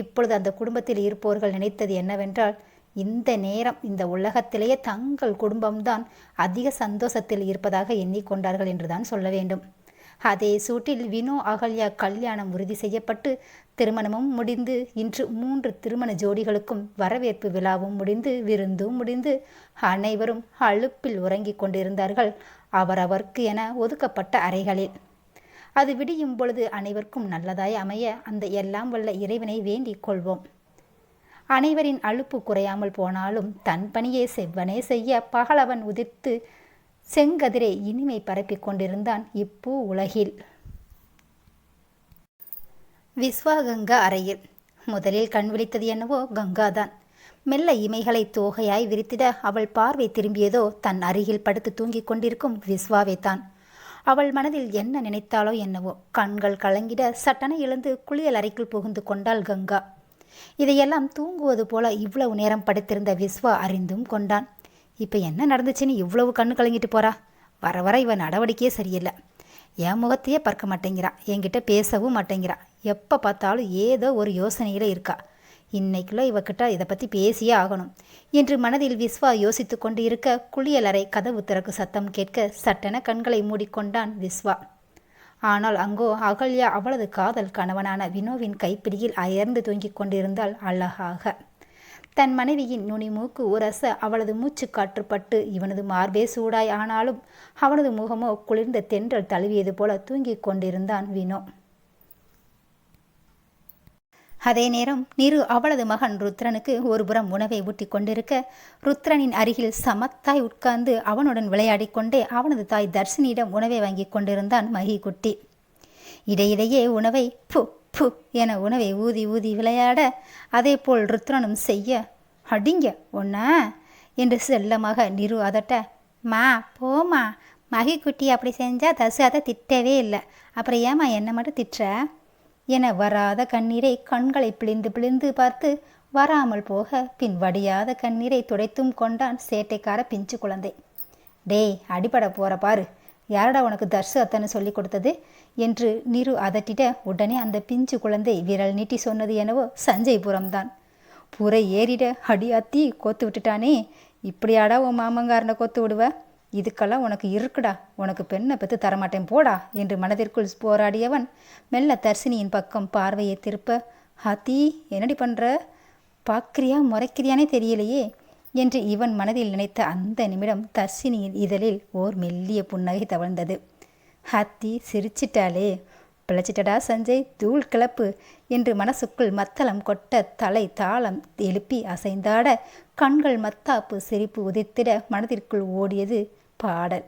இப்பொழுது அந்த குடும்பத்தில் இருப்பவர்கள் நினைத்தது என்னவென்றால், இந்த நேரம் இந்த உலகத்திலேயே தங்கள் குடும்பம்தான் அதிக சந்தோஷத்தில் இருப்பதாக எண்ணிக்கொண்டார்கள் என்றுதான் சொல்ல வேண்டும். அதே சூட்டில் வினோ அகல்யா கல்யாணம் உறுதி செய்யப்பட்டு திருமணமும் முடிந்து இன்று 3 திருமண ஜோடிகளுக்கும் வரவேற்பு விழாவும் முடிந்து விருந்தும் முடிந்து அனைவரும் அலுப்பில் உறங்கிக் கொண்டிருந்தார்கள் அவரவர்க்கு என ஒதுக்கப்பட்ட அறைகளில். அது விடியும் பொழுது அனைவருக்கும் நல்லதாய் அமைய அந்த எல்லாம் வல்ல இறைவனை வேண்டிக் கொள்வோம். அனைவரின் அலுப்பு குறையாமல் போனாலும் தன் பணியை செவ்வனே செய்ய பகலவன் உதிர்த்து செங்கதிரை இனிமை பரப்பிக் கொண்டிருந்தான் இப்பூ உலகில். விஸ்வா கங்கா அறையில் முதலில் கண் விழித்தது என்னவோ கங்காதான். மெல்ல இமைகளை தோகையாய் விரித்திட அவள் பார்வை திரும்பியதோ தன் அருகில் படுத்து தூங்கிக் கொண்டிருக்கும் விஸ்வாவை தான். அவள் மனதில் என்ன நினைத்தாளோ என்னவோ, கண்கள் கலங்கிட சட்டென எழுந்து குளியல் அறைக்குள் புகுந்து கொண்டாள் கங்கா. இதையெல்லாம் தூங்குவது போல இவ்வளவு நேரம் படுத்திருந்த விஸ்வா அறிந்தும் கொண்டான். இப்போ என்ன நடந்துச்சுன்னு இவ்வளவு கண்ணு கலங்கிட்டு போறா? வர வர இவன் நடவடிக்கையே சரியில்லை. என் முகத்தையே பார்க்க மாட்டேங்கிறான், என்கிட்ட பேசவும் மாட்டேங்கிறான். எப்போ பார்த்தாலும் ஏதோ ஒரு யோசனையில் இருக்கா. இன்னைக்குள்ள இவக்கிட்ட இதை பற்றி பேசியே ஆகணும் என்று மனதில் விஸ்வா யோசித்து கொண்டு இருக்க குளியலறை கதவு திறக்கு சத்தம் கேட்க சட்டென கண்களை மூடிக்கொண்டான் விஸ்வா. ஆனால் அங்கோ அகல்யா அவளது காதல் கணவனான வினோவின் கைப்பிடியில் அயர்ந்து தூங்கிக் கொண்டிருந்தாள் அழகாக. தன் மனைவியின் நுனி மூக்கு உரச அவளது மூச்சு காற்றுப்பட்டு இவனது மார்பே சூடாய் ஆனாலும் அவனது முகமோ குளிர்ந்த தென்றல் தழுவியது போல தூங்கிக் கொண்டிருந்தான் வினோ. அதே நேரம் நிரு அவளது மகன் ருத்ரனுக்கு ஒருபுறம் உணவை ஊட்டி கொண்டிருக்க, ருத்ரனின் அருகில் சமத்தாய் உட்கார்ந்து அவனுடன் விளையாடி கொண்டே அவனது தாய் தர்ஷினியிடம் உணவை வாங்கி கொண்டிருந்தான் மகிக்குட்டி. இடையிடையே உணவை பு பு என உணவை ஊதி ஊதி விளையாட, அதே போல் ருத்ரனும் செய்ய, அடிங்க ஒன்னா என்று செல்லமாக நிரு அதட்ட, மா போமா, மகிக்குட்டி அப்படி செஞ்சால் தசு அதை திட்டவே இல்லை, அப்புறம் ஏமா என்னை மட்டும் திட்டுற என வராத கண்ணீரை கண்களை பிழிந்து பிழிந்து பார்த்து வராமல் போக பின் வடியாத கண்ணீரை துடைத்தும் கொண்டான் சேட்டைக்கார பிஞ்சு குழந்தை. டேய் அடிபட போற பாரு, யாரடா உனக்கு தர்ஷு அத்தனை சொல்லி கொடுத்தது என்று நிரு அதட்டிட, உடனே அந்த பிஞ்சு குழந்தை விரல் நீட்டி சொன்னது என்னவோ சஞ்சய்புரம்தான். புரை ஏறிட, அடியாத்தி கோத்து விட்டுட்டானே, இப்படியாடா உன் மாமங்காரனை கோத்து விடுவ? இதுக்கெல்லாம் உனக்கு இருக்குடா, உனக்கு பெண்ணை பெற்று தரமாட்டேன் போடா என்று மனதிற்குள் போராடியவன் மெல்ல தர்ஷினியின் பக்கம் பார்வையை திருப்ப, ஹாத்தி என்னடி பண்ணுற, பார்க்கிறியா முறைக்கிறியானே தெரியலையே என்று இவன் மனதில் நினைத்த அந்த நிமிடம் தர்ஷினியின் இதழில் ஓர் மெல்லிய புன்னகை தவழ்ந்தது. ஹாத்தி சிரிச்சிட்டாலே, பிழைச்சிட்டடா சஞ்சய், தூள் கிளப்பு என்று மனசுக்குள் மத்தளம் கொட்ட தலை தாளம் எழுப்பி அசைந்தாட, கண்கள் மத்தாப்பு சிரிப்பு உதித்திட மனதிற்குள் ஓடியது பாடல்.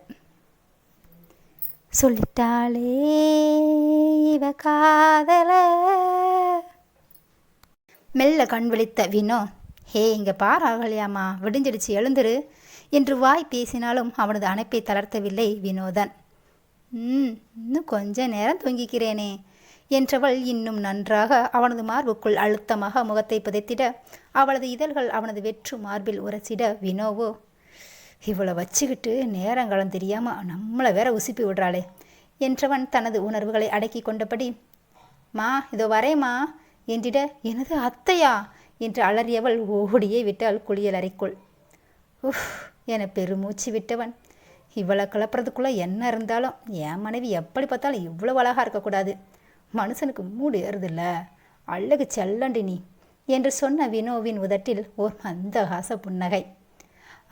சொல்லிட்டாளே இவ காதல. மெல்ல கண் விழித்த வினோ, ஹே இங்கே பாராகலையாமா, விடிஞ்சிடுச்சு எழுந்துரு என்று வாய் பேசினாலும் அவனது அணைப்பை தளர்த்தவில்லை வினோதன். இன்னும் கொஞ்ச நேரம் தூங்கிக்கிறேனே என்றவள் இன்னும் நன்றாக அவனது மார்புக்குள் அழுத்தமாக முகத்தை புதைத்திட, அவளது இதழ்கள் அவனது வெற்று மார்பில் உரசிட, வினோவோ இவளை வச்சுக்கிட்டு நேரங்காலம் தெரியாமல் நம்மளை வேற உசுப்பி விடுறாளே என்றவன் தனது உணர்வுகளை அடக்கி கொண்டபடி, மா இதோ வரேம்மா என்றிட, எனது அத்தையா என்று அலறியவள் ஓடியே விட்டாள் குளியல் அறைக்குள். உஃப் என பெருமூச்சு விட்டவன், இவளை கிளப்புறதுக்குள்ளே என்ன இருந்தாலும் என் மனைவி எப்படி பார்த்தாலும் இவ்வளோ அழகாக இருக்கக்கூடாது, மனுஷனுக்கு மூடு ஏறுதில்ல, அழகு செல்லண்டி நீ என்று சொன்ன வினோவின் உதட்டில் ஓர் மந்தகாச புன்னகை.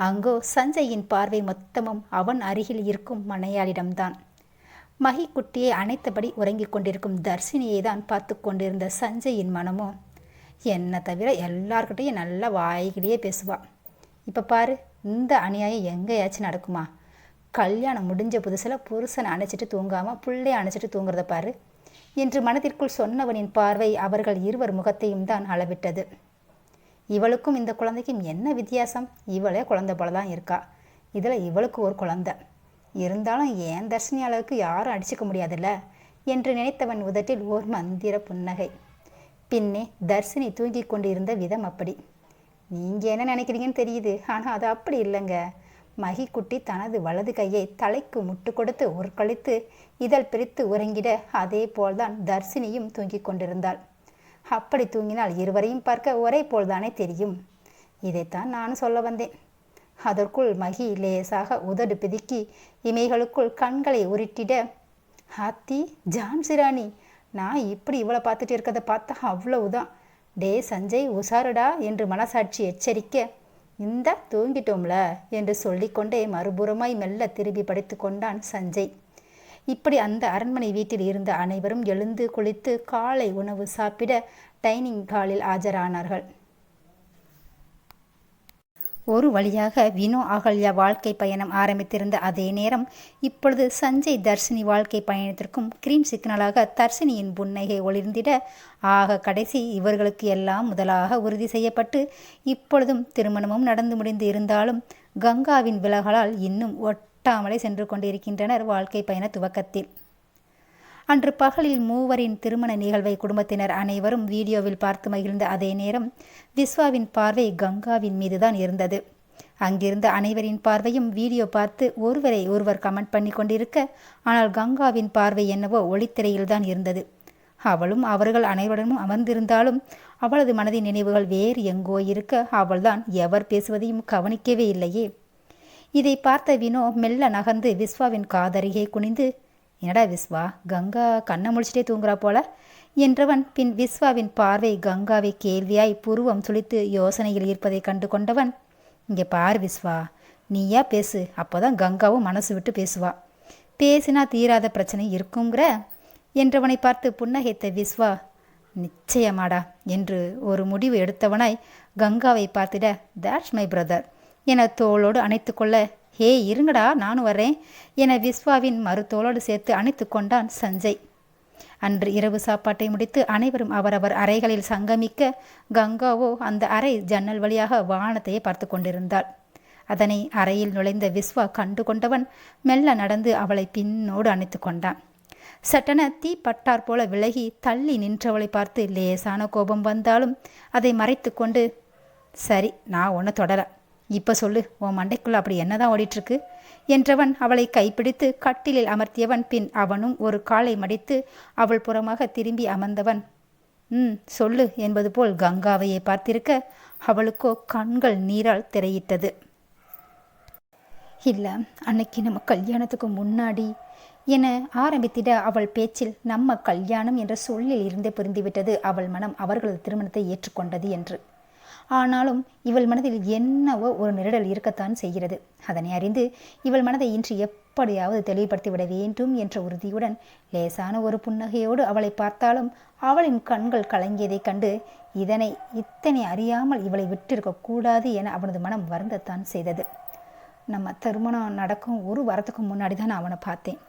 அங்கோ சஞ்சயின் பார்வை மொத்தமும் அவன் அருகில் இருக்கும் மனையாளிடம்தான். மகிக்குட்டியை அணைத்தபடி உறங்கிக் கொண்டிருக்கும் தர்ஷினியை தான் பார்த்து கொண்டிருந்த சஞ்சயின் மனமோ, என்னை தவிர எல்லார்கிட்டையும் நல்லா வாய்கிலேயே பேசுவா, இப்போ பாரு இந்த அநியாயம் எங்கேயாச்சும் நடக்குமா? கல்யாணம் முடிஞ்ச புதுசில் புருஷனை அணைச்சிட்டு தூங்காமல் பிள்ளையை அணைச்சிட்டு தூங்குறத பாரு என்று மனதிற்குள் சொன்னவனின் பார்வை அவர்கள் இருவர் முகத்தையும் தான் அளவிட்டது. இவளுக்கும் இந்த குழந்தைக்கும் என்ன வித்தியாசம்? இவளே குழந்தை போல தான் இருக்கா, இதில் இவளுக்கு ஒரு குழந்தை இருந்தாலும் ஏன் தர்ஷினி அளவுக்கு யாரும் அடிச்சுக்க முடியாதுல்ல என்று நினைத்தவன் உதட்டில் ஓர் மந்திர புன்னகை. பின்னே தர்ஷினி தூங்கி கொண்டு இருந்த விதம் அப்படி. நீங்கள் என்ன நினைக்கிறீங்கன்னு தெரியுது, ஆனால் அது அப்படி இல்லைங்க. மகிக்குட்டி தனது வலது கையை தலைக்கு முட்டு கொடுத்து உருக்களித்து இதழ் பிரித்து உறங்கிட, அதே போல்தான் தர்ஷினியும் தூங்கி கொண்டிருந்தாள். அப்படி தூங்கினால் இருவரையும் பார்க்க ஒரே போல்தானே தெரியும். இதைத்தான் நானும் சொல்ல வந்தேன். அதற்குள் மகி லேசாக உதடு பிதுக்கி இமைகளுக்குள் கண்களை உருட்டிட, ஹாத்தி ஜான்சிராணி, நான் இப்படி இவ்வளோ பார்த்துட்டு இருக்கிறத பார்த்தா அவ்வளவுதான். டே சஞ்சய் உசாருடா என்று மனசாட்சி எச்சரிக்க, இந்த தூங்கிட்டோம்ல என்று சொல்லிக்கொண்டே மறுபுறமாய் மெல்ல திரும்பி படித்து கொண்டான் சஞ்சய். இப்படி அந்த அரண்மனை வீட்டில் இருந்த அனைவரும் எழுந்து குளித்து காலை உணவு சாப்பிட டைனிங் ஹாலில் ஆஜரானார்கள். ஒரு வழியாக வினோ அகல்யா வாழ்க்கை பயணம் ஆரம்பித்திருந்த அதே நேரம் இப்பொழுது சஞ்சய் தர்ஷினி வாழ்க்கை பயணத்திற்கும் கிரீன் சிக்னலாக தர்ஷினியின் புன்னகை ஒளிர்ந்திட ஆக கடைசி இவர்களுக்கு எல்லாம் முதலாக உறுதி செய்யப்பட்டு இப்பொழுதும் திருமணமும் நடந்து முடிந்து இருந்தாலும் கங்காவின் விலகலால் இன்னும் ஒட்டாமலே சென்று கொண்டிருக்கின்றனர் வாழ்க்கை பயண துவக்கத்தில். அன்று பகலில் மூவரின் திருமண நிகழ்வை குடும்பத்தினர் அனைவரும் வீடியோவில் பார்த்து மகிழ்ந்த அதே நேரம் விஸ்வாவின் பார்வை கங்காவின் மீதுதான் இருந்தது. அங்கிருந்த அனைவரின் பார்வையும் வீடியோ பார்த்து ஒருவரை ஒருவர் கமெண்ட் பண்ணி கொண்டிருக்க, ஆனால் கங்காவின் பார்வை என்னவோ ஒளித்திரையில்தான் இருந்தது. அவளும் அவர்கள் அனைவருடனும் அமர்ந்திருந்தாலும் அவளது மனதின் நினைவுகள் வேறு எங்கோ இருக்க அவள்தான் எவர் பேசுவதையும் கவனிக்கவே இல்லையே. இதை பார்த்த வினோ மெல்ல நகர்ந்து விஸ்வாவின் காதருகே குனிந்து, என்னடா விஸ்வா, கங்கா கண்ணை முடிச்சிட்டே தூங்குறா போல என்றவன் பின் விஸ்வாவின் பார்வை கங்காவை கேள்வியாய் புருவம் சுளித்து யோசனையில் ஈர்ப்பதை கண்டு கொண்டவன், இங்கே பார் விஸ்வா, நீயா பேசு, அப்போதான் கங்காவும் மனசு விட்டு பேசுவா, பேசினா தீராத பிரச்சனை இருக்குங்கிற என்றவனை பார்த்து புன்னகைத்த விஸ்வா, நிச்சயமாடா என்று ஒரு முடிவு எடுத்தவனாய் கங்காவை பார்த்திட, தட்ஸ் மை பிரதர் என தோளோடு அணைத்து கொள்ள, ஹே இருங்கடா நானும் வரேன் என விஸ்வாவின் மறுத்தோளோடு சேர்த்து அணைத்து கொண்டான் சஞ்சய். அன்று இரவு சாப்பாட்டை முடித்து அனைவரும் அவரவர் அறைகளில் சங்கமிக்க கங்காவோ அந்த அறை ஜன்னல் வழியாக வானத்தையே பார்த்து கொண்டிருந்தாள். அதனை அறையில் நுழைந்த விஸ்வா கண்டு கொண்டவன் மெல்ல நடந்து அவளை பின்னோடு அணைத்து கொண்டான். சட்டென தீ பட்டார் போல விலகி தள்ளி நின்றவளை பார்த்து லேசான கோபம் வந்தாலும் அதை மறைத்து கொண்டு, சரி நான் ஒன்று தொடர, இப்போ சொல்லு, உன் மண்டைக்குள்ள அப்படி என்னதான் ஓடிட்டுருக்கு என்றவன் அவளை கைப்பிடித்து கட்டிலில் அமர்த்தியவன். பின் அவனும் ஒரு காலை மடித்து அவள் புறமாக திரும்பி அமர்ந்தவன், சொல்லு என்பது போல் கங்காவையே பார்த்திருக்க அவளுக்கோ கண்கள் நீரால் திரையிட்டது. இல்லை, அன்னைக்கு நம்ம கல்யாணத்துக்கு முன்னாடி என ஆரம்பித்திட அவள் பேச்சில் நம்ம கல்யாணம் என்ற சொல்லில் இருந்தே புரிந்துவிட்டது அவள் மனம் அவர்களது திருமணத்தை ஏற்றுக்கொண்டது என்று. ஆனாலும் இவள் மனதில் என்னவோ ஒரு நிரடல் இருக்கத்தான் செய்கிறது. அதனை அறிந்து இவள் மனதை இன்று எப்படியாவது தெளிவுபடுத்திவிட வேண்டும் என்ற உறுதியுடன் லேசான ஒரு புன்னகையோடு அவளை பார்த்தாலும் அவளின் கண்கள் கலங்கியதைக் கண்டு இத்தனை அறியாமல் இவளை விட்டிருக்கக்கூடாது என அவனது மனம் வருந்தத்தான் செய்தது. நம்ம திருமணம் நடக்கும் ஒரு வாரத்துக்கு முன்னாடி தான் அவனை பார்த்தேன்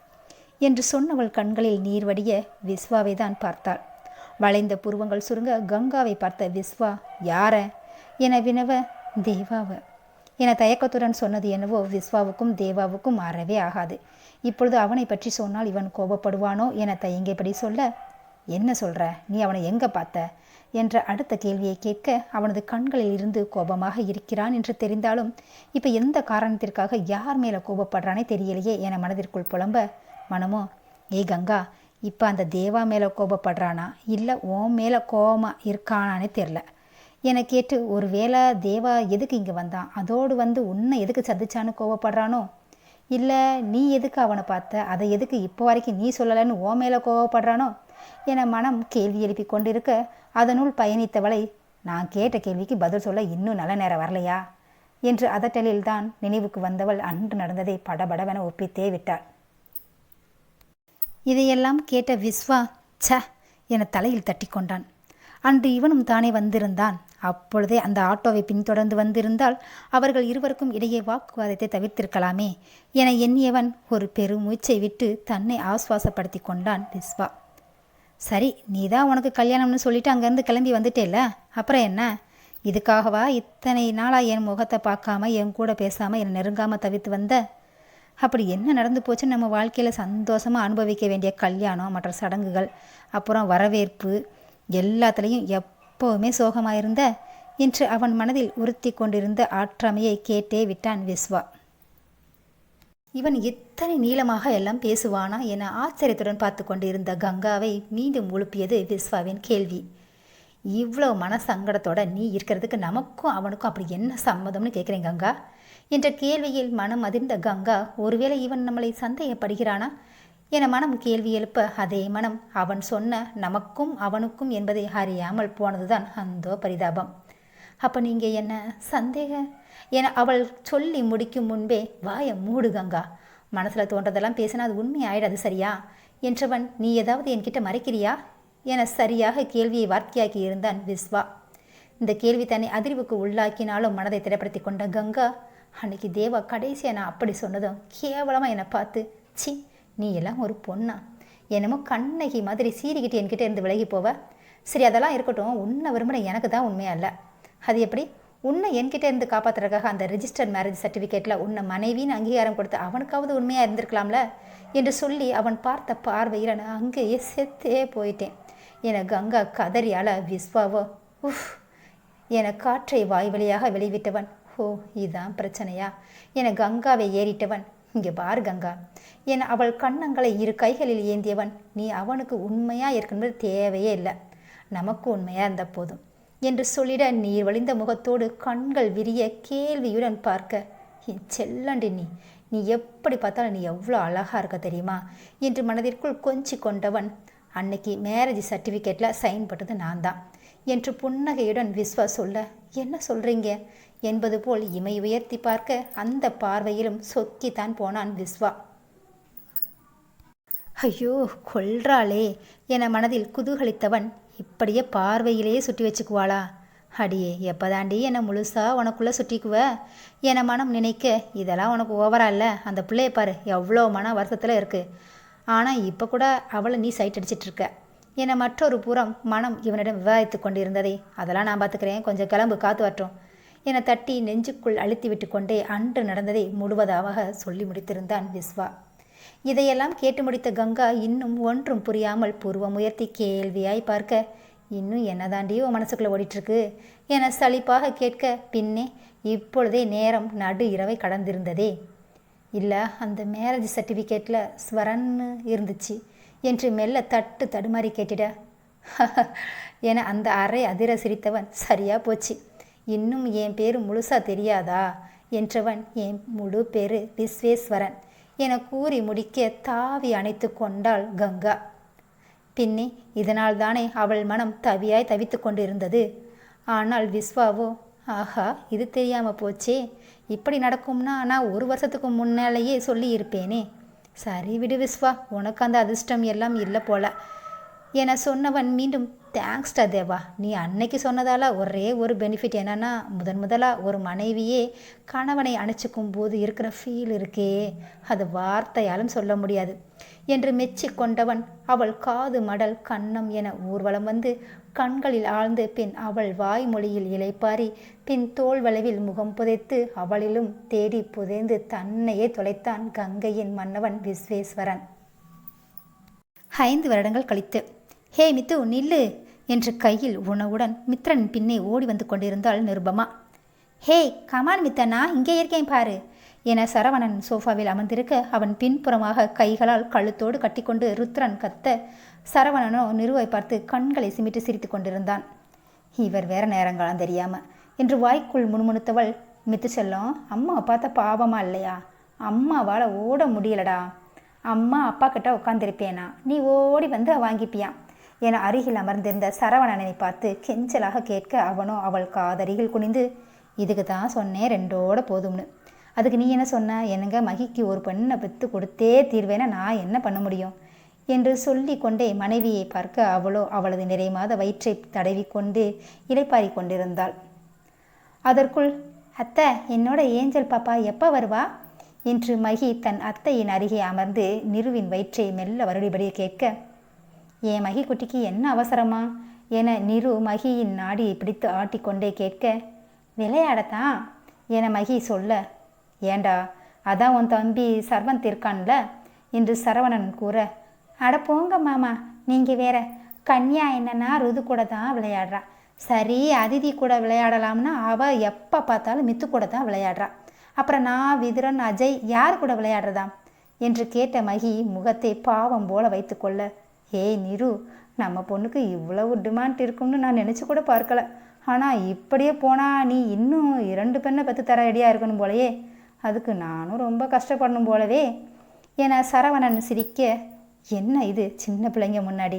என்று சொன்னவள் கண்களில் நீர் வடிய விஸ்வாவை தான் பார்த்தாள். வளைந்த புருவங்கள் சுருங்க கங்காவை பார்த்த விஸ்வா, யார என வினவ, தேவாவ என தயக்கத்துடன் சொன்னது என்னவோ விஸ்வாவுக்கும் தேவாவுக்கும் அறவே ஆகாது. இப்பொழுது அவனை பற்றி சொன்னால் இவன் கோபப்படுவானோ என தயங்கியபடி சொல்ல, என்ன சொல்ற, நீ அவனை எங்க பார்த்த என்ற அடுத்த கேள்வியை கேட்க அவனது கண்களில் இருந்து கோபமாக இருக்கிறான் என்று தெரிந்தாலும் இப்போ எந்த காரணத்திற்காக யார் மேலே கோபப்படுறானே தெரியலையே என மனதிற்குள் புலம்ப, மனமோ, ஏய் கங்கா, இப்போ அந்த தேவா மேலே கோபப்படுறானா இல்லை ஓம் மேலே கோபமாக இருக்கானானே தெரில என கேட்டு, ஒரு வேளை தேவா எதுக்கு இங்கே வந்தான், அதோடு வந்து உன்னை எதுக்கு சந்திச்சான்னு கோவப்படுறானோ, இல்லை நீ எதுக்கு அவனை பார்த்த, அதை எதுக்கு இப்போ வரைக்கும் நீ சொல்லலைன்னு ஓ மேலே கோவப்படுறானோ என மனம் கேள்வி எழுப்பி கொண்டிருக்க அதனுள் பயணித்தவளை, நான் கேட்ட கேள்விக்கு பதில் சொல்ல இன்னும் நல்ல நேரம் வரலையா என்று அதட்டலில்தான் நினைவுக்கு வந்தவள் அன்று நடந்ததை படபடவென ஒப்பித்தே விட்டாள். இதையெல்லாம் கேட்ட விஸ்வா ச என தலையில் தட்டி கொண்டான். அன்று இவனும் தானே வந்திருந்தான். அப்பொழுதே அந்த ஆட்டோவை பின்தொடர்ந்து வந்திருந்தால் அவர்கள் இருவருக்கும் இடையே வாக்குவாதத்தை தவிர்த்திருக்கலாமே என எண்ணியவன் ஒரு பெருமூச்சை விட்டு தன்னை ஆசுவாசப்படுத்தி கொண்டான் விஸ்வா. சரி, நீ தான் உனக்கு கல்யாணம்னு சொல்லிட்டு அங்கேருந்து கிளம்பி வந்துட்டேல்ல, அப்புறம் என்ன, இதுக்காகவா இத்தனை நாளாக என் முகத்தை பார்க்காம என் கூட பேசாமல் என்னை நெருங்காமல் தவிர்த்து வந்த? அப்படி என்ன நடந்து போச்சுன்னு நம்ம வாழ்க்கையில் சந்தோஷமாக அனுபவிக்க வேண்டிய கல்யாணம் மற்ற சடங்குகள் அப்புறம் வரவேற்பு எல்லாத்துலேயும் எப்போவுமே சோகமாயிருந்த என்று அவன் மனதில் உறுத்தி கொண்டிருந்த ஆற்றாமையை கேட்டே விட்டான் விஸ்வா. இவன் இத்தனை நீளமாக எல்லாம் பேசுவானா என ஆச்சரியத்துடன் பார்த்து கொண்டிருந்த கங்காவை மீண்டும் உழுப்பியது விஸ்வாவின் கேள்வி. இவ்வளோ மனசங்கடத்தோட நீ இருக்கிறதுக்கு நமக்கும் அவனுக்கும் அப்படி என்ன சம்மதம்னு கேட்குறேன் கங்கா என்ற கேள்வியில் மனம் அதிர்ந்த கங்கா, ஒருவேளை இவன் நம்மளை சந்தேகப்படுகிறானா என மனம் கேள்வி எழுப்ப அதே மனம் அவன் சொன்ன நமக்கும் அவனுக்கும் என்பதை அறியாமல் போனதுதான் அந்தோ பரிதாபம். அப்போ நீங்கள் என்ன சந்தேக என அவள் சொல்லி முடிக்கும் முன்பே வாயை மூடு கங்கா, மனசில் தோன்றதெல்லாம் பேசினா அது உண்மை ஆயிடாது சரியா என்றவன், நீ ஏதாவது என்கிட்ட மறைக்கிறியா என சரியாக கேள்வியை வார்த்தையாக்கி இருந்தான் விஸ்வா. இந்த கேள்வி தன்னை அதிர்வுக்கு உள்ளாக்கினாலும் மனதை திடப்படுத்தி கொண்ட கங்கா, அன்னைக்கு தேவா கடைசியாக நான் அப்படி சொன்னதும் கேவலமாக என்னை பார்த்து, சி நீ எல்லாம் ஒரு பொண்ணா, என்னமோ கண்ணகி மாதிரி சீறிக்கிட்டு என்கிட்ட இருந்து விலகி போவ. சரி அதெல்லாம் இருக்கட்டும், உன்னை விரும்பின எனக்கு தான் உண்மையா இல்லை. அது எப்படி? உன்னை என்கிட்ட இருந்து காப்பாற்றுறதுக்காக அந்த ரிஜிஸ்டர்ட் மேரேஜ் சர்டிஃபிகேட்டில் உன்னை மனைவின்னு அங்கீகாரம் கொடுத்து அவனுக்காவது உண்மையாக இருந்திருக்கலாம்ல என்று சொல்லி அவன் பார்த்த பார்வையில் நான் அங்கேயே செத்தே போயிட்டேன் என கங்கா கதறியால விஸ்வாவோ உஃப் என காற்றை வாய் வழியாக வெளிவிட்டவன், ஓ இதுதான் பிரச்சனையா என கங்காவை ஏறிட்டவன், இங்கே பார் கங்கா என அவள் கன்னங்களை இரு கைகளில் ஏந்தியவன், நீ அவனுக்கு உண்மையாக இருக்கின்றது தேவையே இல்லை, நமக்கு உண்மையாக இருந்த போதும் என்று சொல்லிட நீர் வழிந்த முகத்தோடு கண்கள் விரிய கேள்வியுடன் பார்க்க, என் செல்லண்டி நீ எப்படி பார்த்தாலும் நீ எவ்வளோ அழகாக இருக்க தெரியுமா என்று மனதிற்குள் கொஞ்சி கொண்டவன், அன்னைக்கு மேரேஜ் சர்டிஃபிகேட்டில் சைன் போட்டது நான் தான் என்று புன்னகையுடன் விஸ்வா சொல்ல, என்ன சொல்கிறீங்க என்பது போல் இமை உயர்த்தி பார்க்க அந்த பார்வையிலும் சொக்கித்தான் போனான் விஸ்வா. ஐயோ கொல்றாளே என மனதில் குதூகலித்தவன், இப்படியே பார்வையிலேயே சுட்டி வச்சுக்குவாளா, அடியே எப்போதாண்டி என்னை முழுசா உனக்குள்ளே சுட்டிக்குவ என மனம் நினைக்க, இதெல்லாம் உனக்கு ஓவரா இல்லை, அந்த பிள்ளைய பாரு எவ்வளோ மன வருத்தத்தில் இருக்குது, ஆனால் இப்போ கூட அவளை நீ சைட் அடிச்சிட்ருக்க என மற்றொரு புறம் மனம் இவனிடம் விவாதித்து கொண்டிருந்ததே, அதெல்லாம் நான் பார்த்துக்கிறேன், கொஞ்சம் கிளம்பு காத்து வரட்டும் என தட்டி நெஞ்சுக்குள் அழுத்தி விட்டு கொண்டே அன்று நடந்ததை முழுவதாக சொல்லி முடித்திருந்தான் விஸ்வா. இதையெல்லாம் கேட்டு முடித்த கங்கா இன்னும் ஒன்றும் புரியாமல் புருவம் உயர்த்தி கேள்வியாய் பார்க்க, இன்னும் என்னதாண்டியோ மனசுக்குள்ளே ஓடிட்டுருக்கு என சலிப்பாக கேட்க, பின்னே இப்பொழுதே நேரம் நடு இரவை கடந்திருந்ததே, இல்லை அந்த மேரேஜ் சர்டிஃபிகேட்டில் ஸ்வரன்னு இருந்துச்சு என்று மெல்ல தட்டு தடுமாறி கேட்டிட என அந்த அறை அதிர சிரித்தவன், சரியா போச்சு, இன்னும் என் பேரு முழுசா தெரியாதா என்றவன், என் முழு பேரு விஸ்வேஸ்வரன் என கூறி முடிக்க தாவி அணைத்து கொண்டாள் கங்கா. பின்னே இதனால் தானே அவள் மனம் தவியாய் தவித்து கொண்டிருந்தது. ஆனால் விஸ்வாவோ, ஆஹா இது தெரியாமல் போச்சே, இப்படி நடக்கும்னா நான் ஒரு வருஷத்துக்கு முன்னாலேயே சொல்லி இருப்பேனே, சரி விடு விஸ்வா, உனக்கு அந்த அதிர்ஷ்டம் எல்லாம் இல்லை போல என சொன்னவன் மீண்டும், தேங்க்ஸ்டா தேவா, நீ அன்னைக்கு சொன்னதால் ஒரே ஒரு பெனிஃபிட் என்னன்னா, முதலாக ஒரு மனைவியே கணவனை அணைச்சிக்கும் போது இருக்கிற ஃபீல் இருக்கே, அது வார்த்தையாலும் சொல்ல முடியாது என்று மெச்சி கொண்டவன் அவள் காது மடல் கன்னம் என ஊர்வலம் வந்து கண்களில் ஆழ்ந்து பின் அவள் வாய்மொழியில் இலைப்பாரி பின் தோல் வளைவில் முகம் புதைத்து அவளிலும் தேடி புதைந்து தன்னையே தொலைத்தான் கங்கையின் மன்னவன் விஸ்வேஸ்வரன். 5 வருடங்கள் கழித்து, ஹே மித்து நில்லு என்று கையில் உணவுடன் மித்ரன் பின்னே ஓடி வந்து கொண்டிருந்தாள் நிருபமா. ஹே கமான் மித்தனா, இங்கே இருக்கேன் பாரு என சரவணன் சோஃபாவில் அமர்ந்திருக்க அவன் பின்புறமாக கைகளால் கழுத்தோடு கட்டிக்கொண்டு ருத்ரன் கத்த, சரவணனோ நிருவை பார்த்து கண்களை சிமிட்டு சிரித்து கொண்டிருந்தான். இவர் வேற நேரங்காலம் தெரியாமல் என்று வாய்க்குள் முணுமுணுத்தவள், மித்து செல்லம், அம்மாவை பார்த்தா பாவமா இல்லையா, அம்மாவால் ஓட முடியலடா, அம்மா அப்பா கிட்ட உட்காந்துருப்பேனா, நீ ஓடி வந்து வாங்கிப்பியான் என அருகில் அமர்ந்திருந்த சரவணனை பார்த்து கெஞ்சலாக கேட்க, அவனோ அவள் காதருகில் குனிந்து, இதுக்கு தான் சொன்னேன் 2ஓட போதும்னு, அதுக்கு நீ என்ன சொன்ன, என்னங்க மகிக்கு ஒரு பெண்ணை பெற்று கொடுத்தே தீர்வேனா, நான் என்ன பண்ண முடியும் என்று சொல்லி கொண்டே மனைவியை பார்க்க அவளோ அவளது நிறைமாத வயிற்றை தடவி கொண்டு இளைப்பாரி கொண்டிருந்தாள். அதற்குள், அத்தை என்னோட ஏஞ்சல் பாப்பா எப்போ வருவா என்று மகி தன் அத்தையின் அருகே அமர்ந்து நிருவின் வயிற்றை மெல்ல வருடிபடி கேட்க, என் மகி குட்டிக்கு என்ன அவசரமா என நிரு மகியின் நாடியை பிடித்து ஆட்டிக்கொண்டே கேட்க, விளையாடத்தான் என மகி சொல்ல, ஏண்டா அதான் உன் தம்பி சர்வந்த் இருக்கான்ல என்று சரவணன் கூற, அட போங்க மாமா, நீங்கள் வேற, கன்யா என்னன்னா ருது கூட தான் விளையாடுறா, சரி அதிதி கூட விளையாடலாம்னா அவள் எப்போ பார்த்தாலும் மித்து கூட தான் விளையாடுறா, அப்புறம் நான் விதுரன் அஜய் யார் கூட விளையாடுறதாம் என்று கேட்ட மகி முகத்தை பாவம் போல வைத்து கொள்ள, ஏய் நிரு, நம்ம பொண்ணுக்கு இவ்வளவு டிமாண்ட் இருக்கும்னு நான் நினச்சி கூட பார்க்கல, ஆனால் இப்படியே போனால் நீ இன்னும் 2 பெண்ணை பெற்று தர ரெடியாக இருக்கணும் போலையே, அதுக்கு நானும் ரொம்ப கஷ்டப்படணும் போலவே என சரவணன் சிரிக்க, என்ன இது சின்ன பிள்ளைங்க முன்னாடி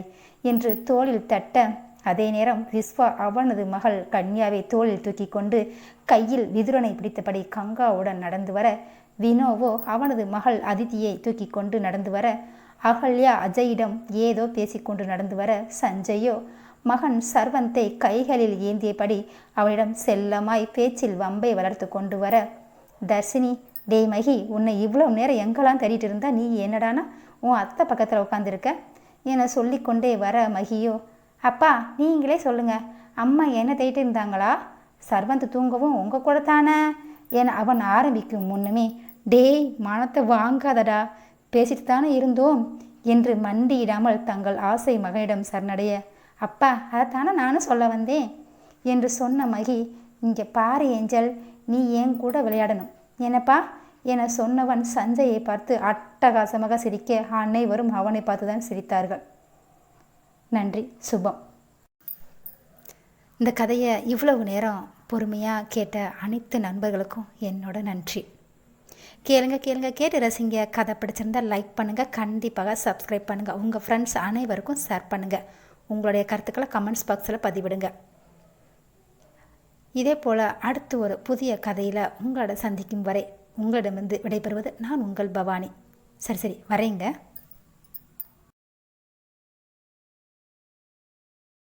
என்று தோளில் தட்ட, அதே நேரம் விஸ்வா அவனது மகள் கன்யாவை தோளில் தூக்கி கொண்டு கையில் விதுரனை பிடித்தபடி கங்காவுடன் நடந்து வர, வினோவோ அவனது மகள் அதிதியை தூக்கி கொண்டு நடந்து வர, அகல்யா அஜயிடம் ஏதோ பேசிக்கொண்டு நடந்து வர, சஞ்சயோ மகன் சர்வந்தை கைகளில் ஏந்தியபடி அவனிடம் செல்லமாய் பேச்சில் வம்பை வளர்த்து கொண்டு வர, தர்சினி, டேய் மகி, உன்னை இவ்வளோ நேரம் எங்கெல்லாம் தேடிட்டு இருந்தா நீ என்னடானா உன் அத்தை பக்கத்தில் உட்காந்துருக்க என சொல்லிக்கொண்டே வர மகியோ, அப்பா நீங்களே சொல்லுங்க, அம்மா என்ன தேடிட்டு இருந்தாங்களா? சர்வந்த் தூங்கவும் உங்கள் கூட தானே என அவன் ஆரம்பிக்கும் முன்னுமே, டேய் மானத்தை வாங்காதடா, பேசிட்டு தானே இருந்தோம் என்று மண்டியிடாமல் தங்கள் ஆசை மகனிடம் சரணடைய, அப்பா அதைத்தானே நானும் சொல்ல வந்தேன் என்று சொன்ன மகி, இங்கே பாரு ஏஞ்சல், நீ ஏன் கூட விளையாடணும் என்னப்பா என சொன்னவன் சஞ்சயை பார்த்து அட்டகாசமாக சிரிக்க அனைவரும் அவனை பார்த்துதான் சிரித்தார்கள். நன்றி, சுபம். இந்த கதையை இவ்வளவு நேரம் பொறுமையாக கேட்ட அனைத்து நண்பர்களுக்கும் என்னோட நன்றி. கேளுங்க கேட்டு ரசிங்க. கதை பிடிச்சிருந்தால் லைக் பண்ணுங்கள், கண்டிப்பாக சப்ஸ்கிரைப் பண்ணுங்கள், உங்கள் ஃப்ரெண்ட்ஸ் அனைவருக்கும் ஷேர் பண்ணுங்கள், உங்களுடைய கருத்துக்களை கமெண்ட்ஸ் பாக்ஸில் பதிவிடுங்க. இதே போல் அடுத்து ஒரு புதிய கதையில் உங்களோட சந்திக்கும் வரை உங்களிடமிருந்து விடைபெறுவது நான் உங்கள் பவானி. சரி வரேங்க.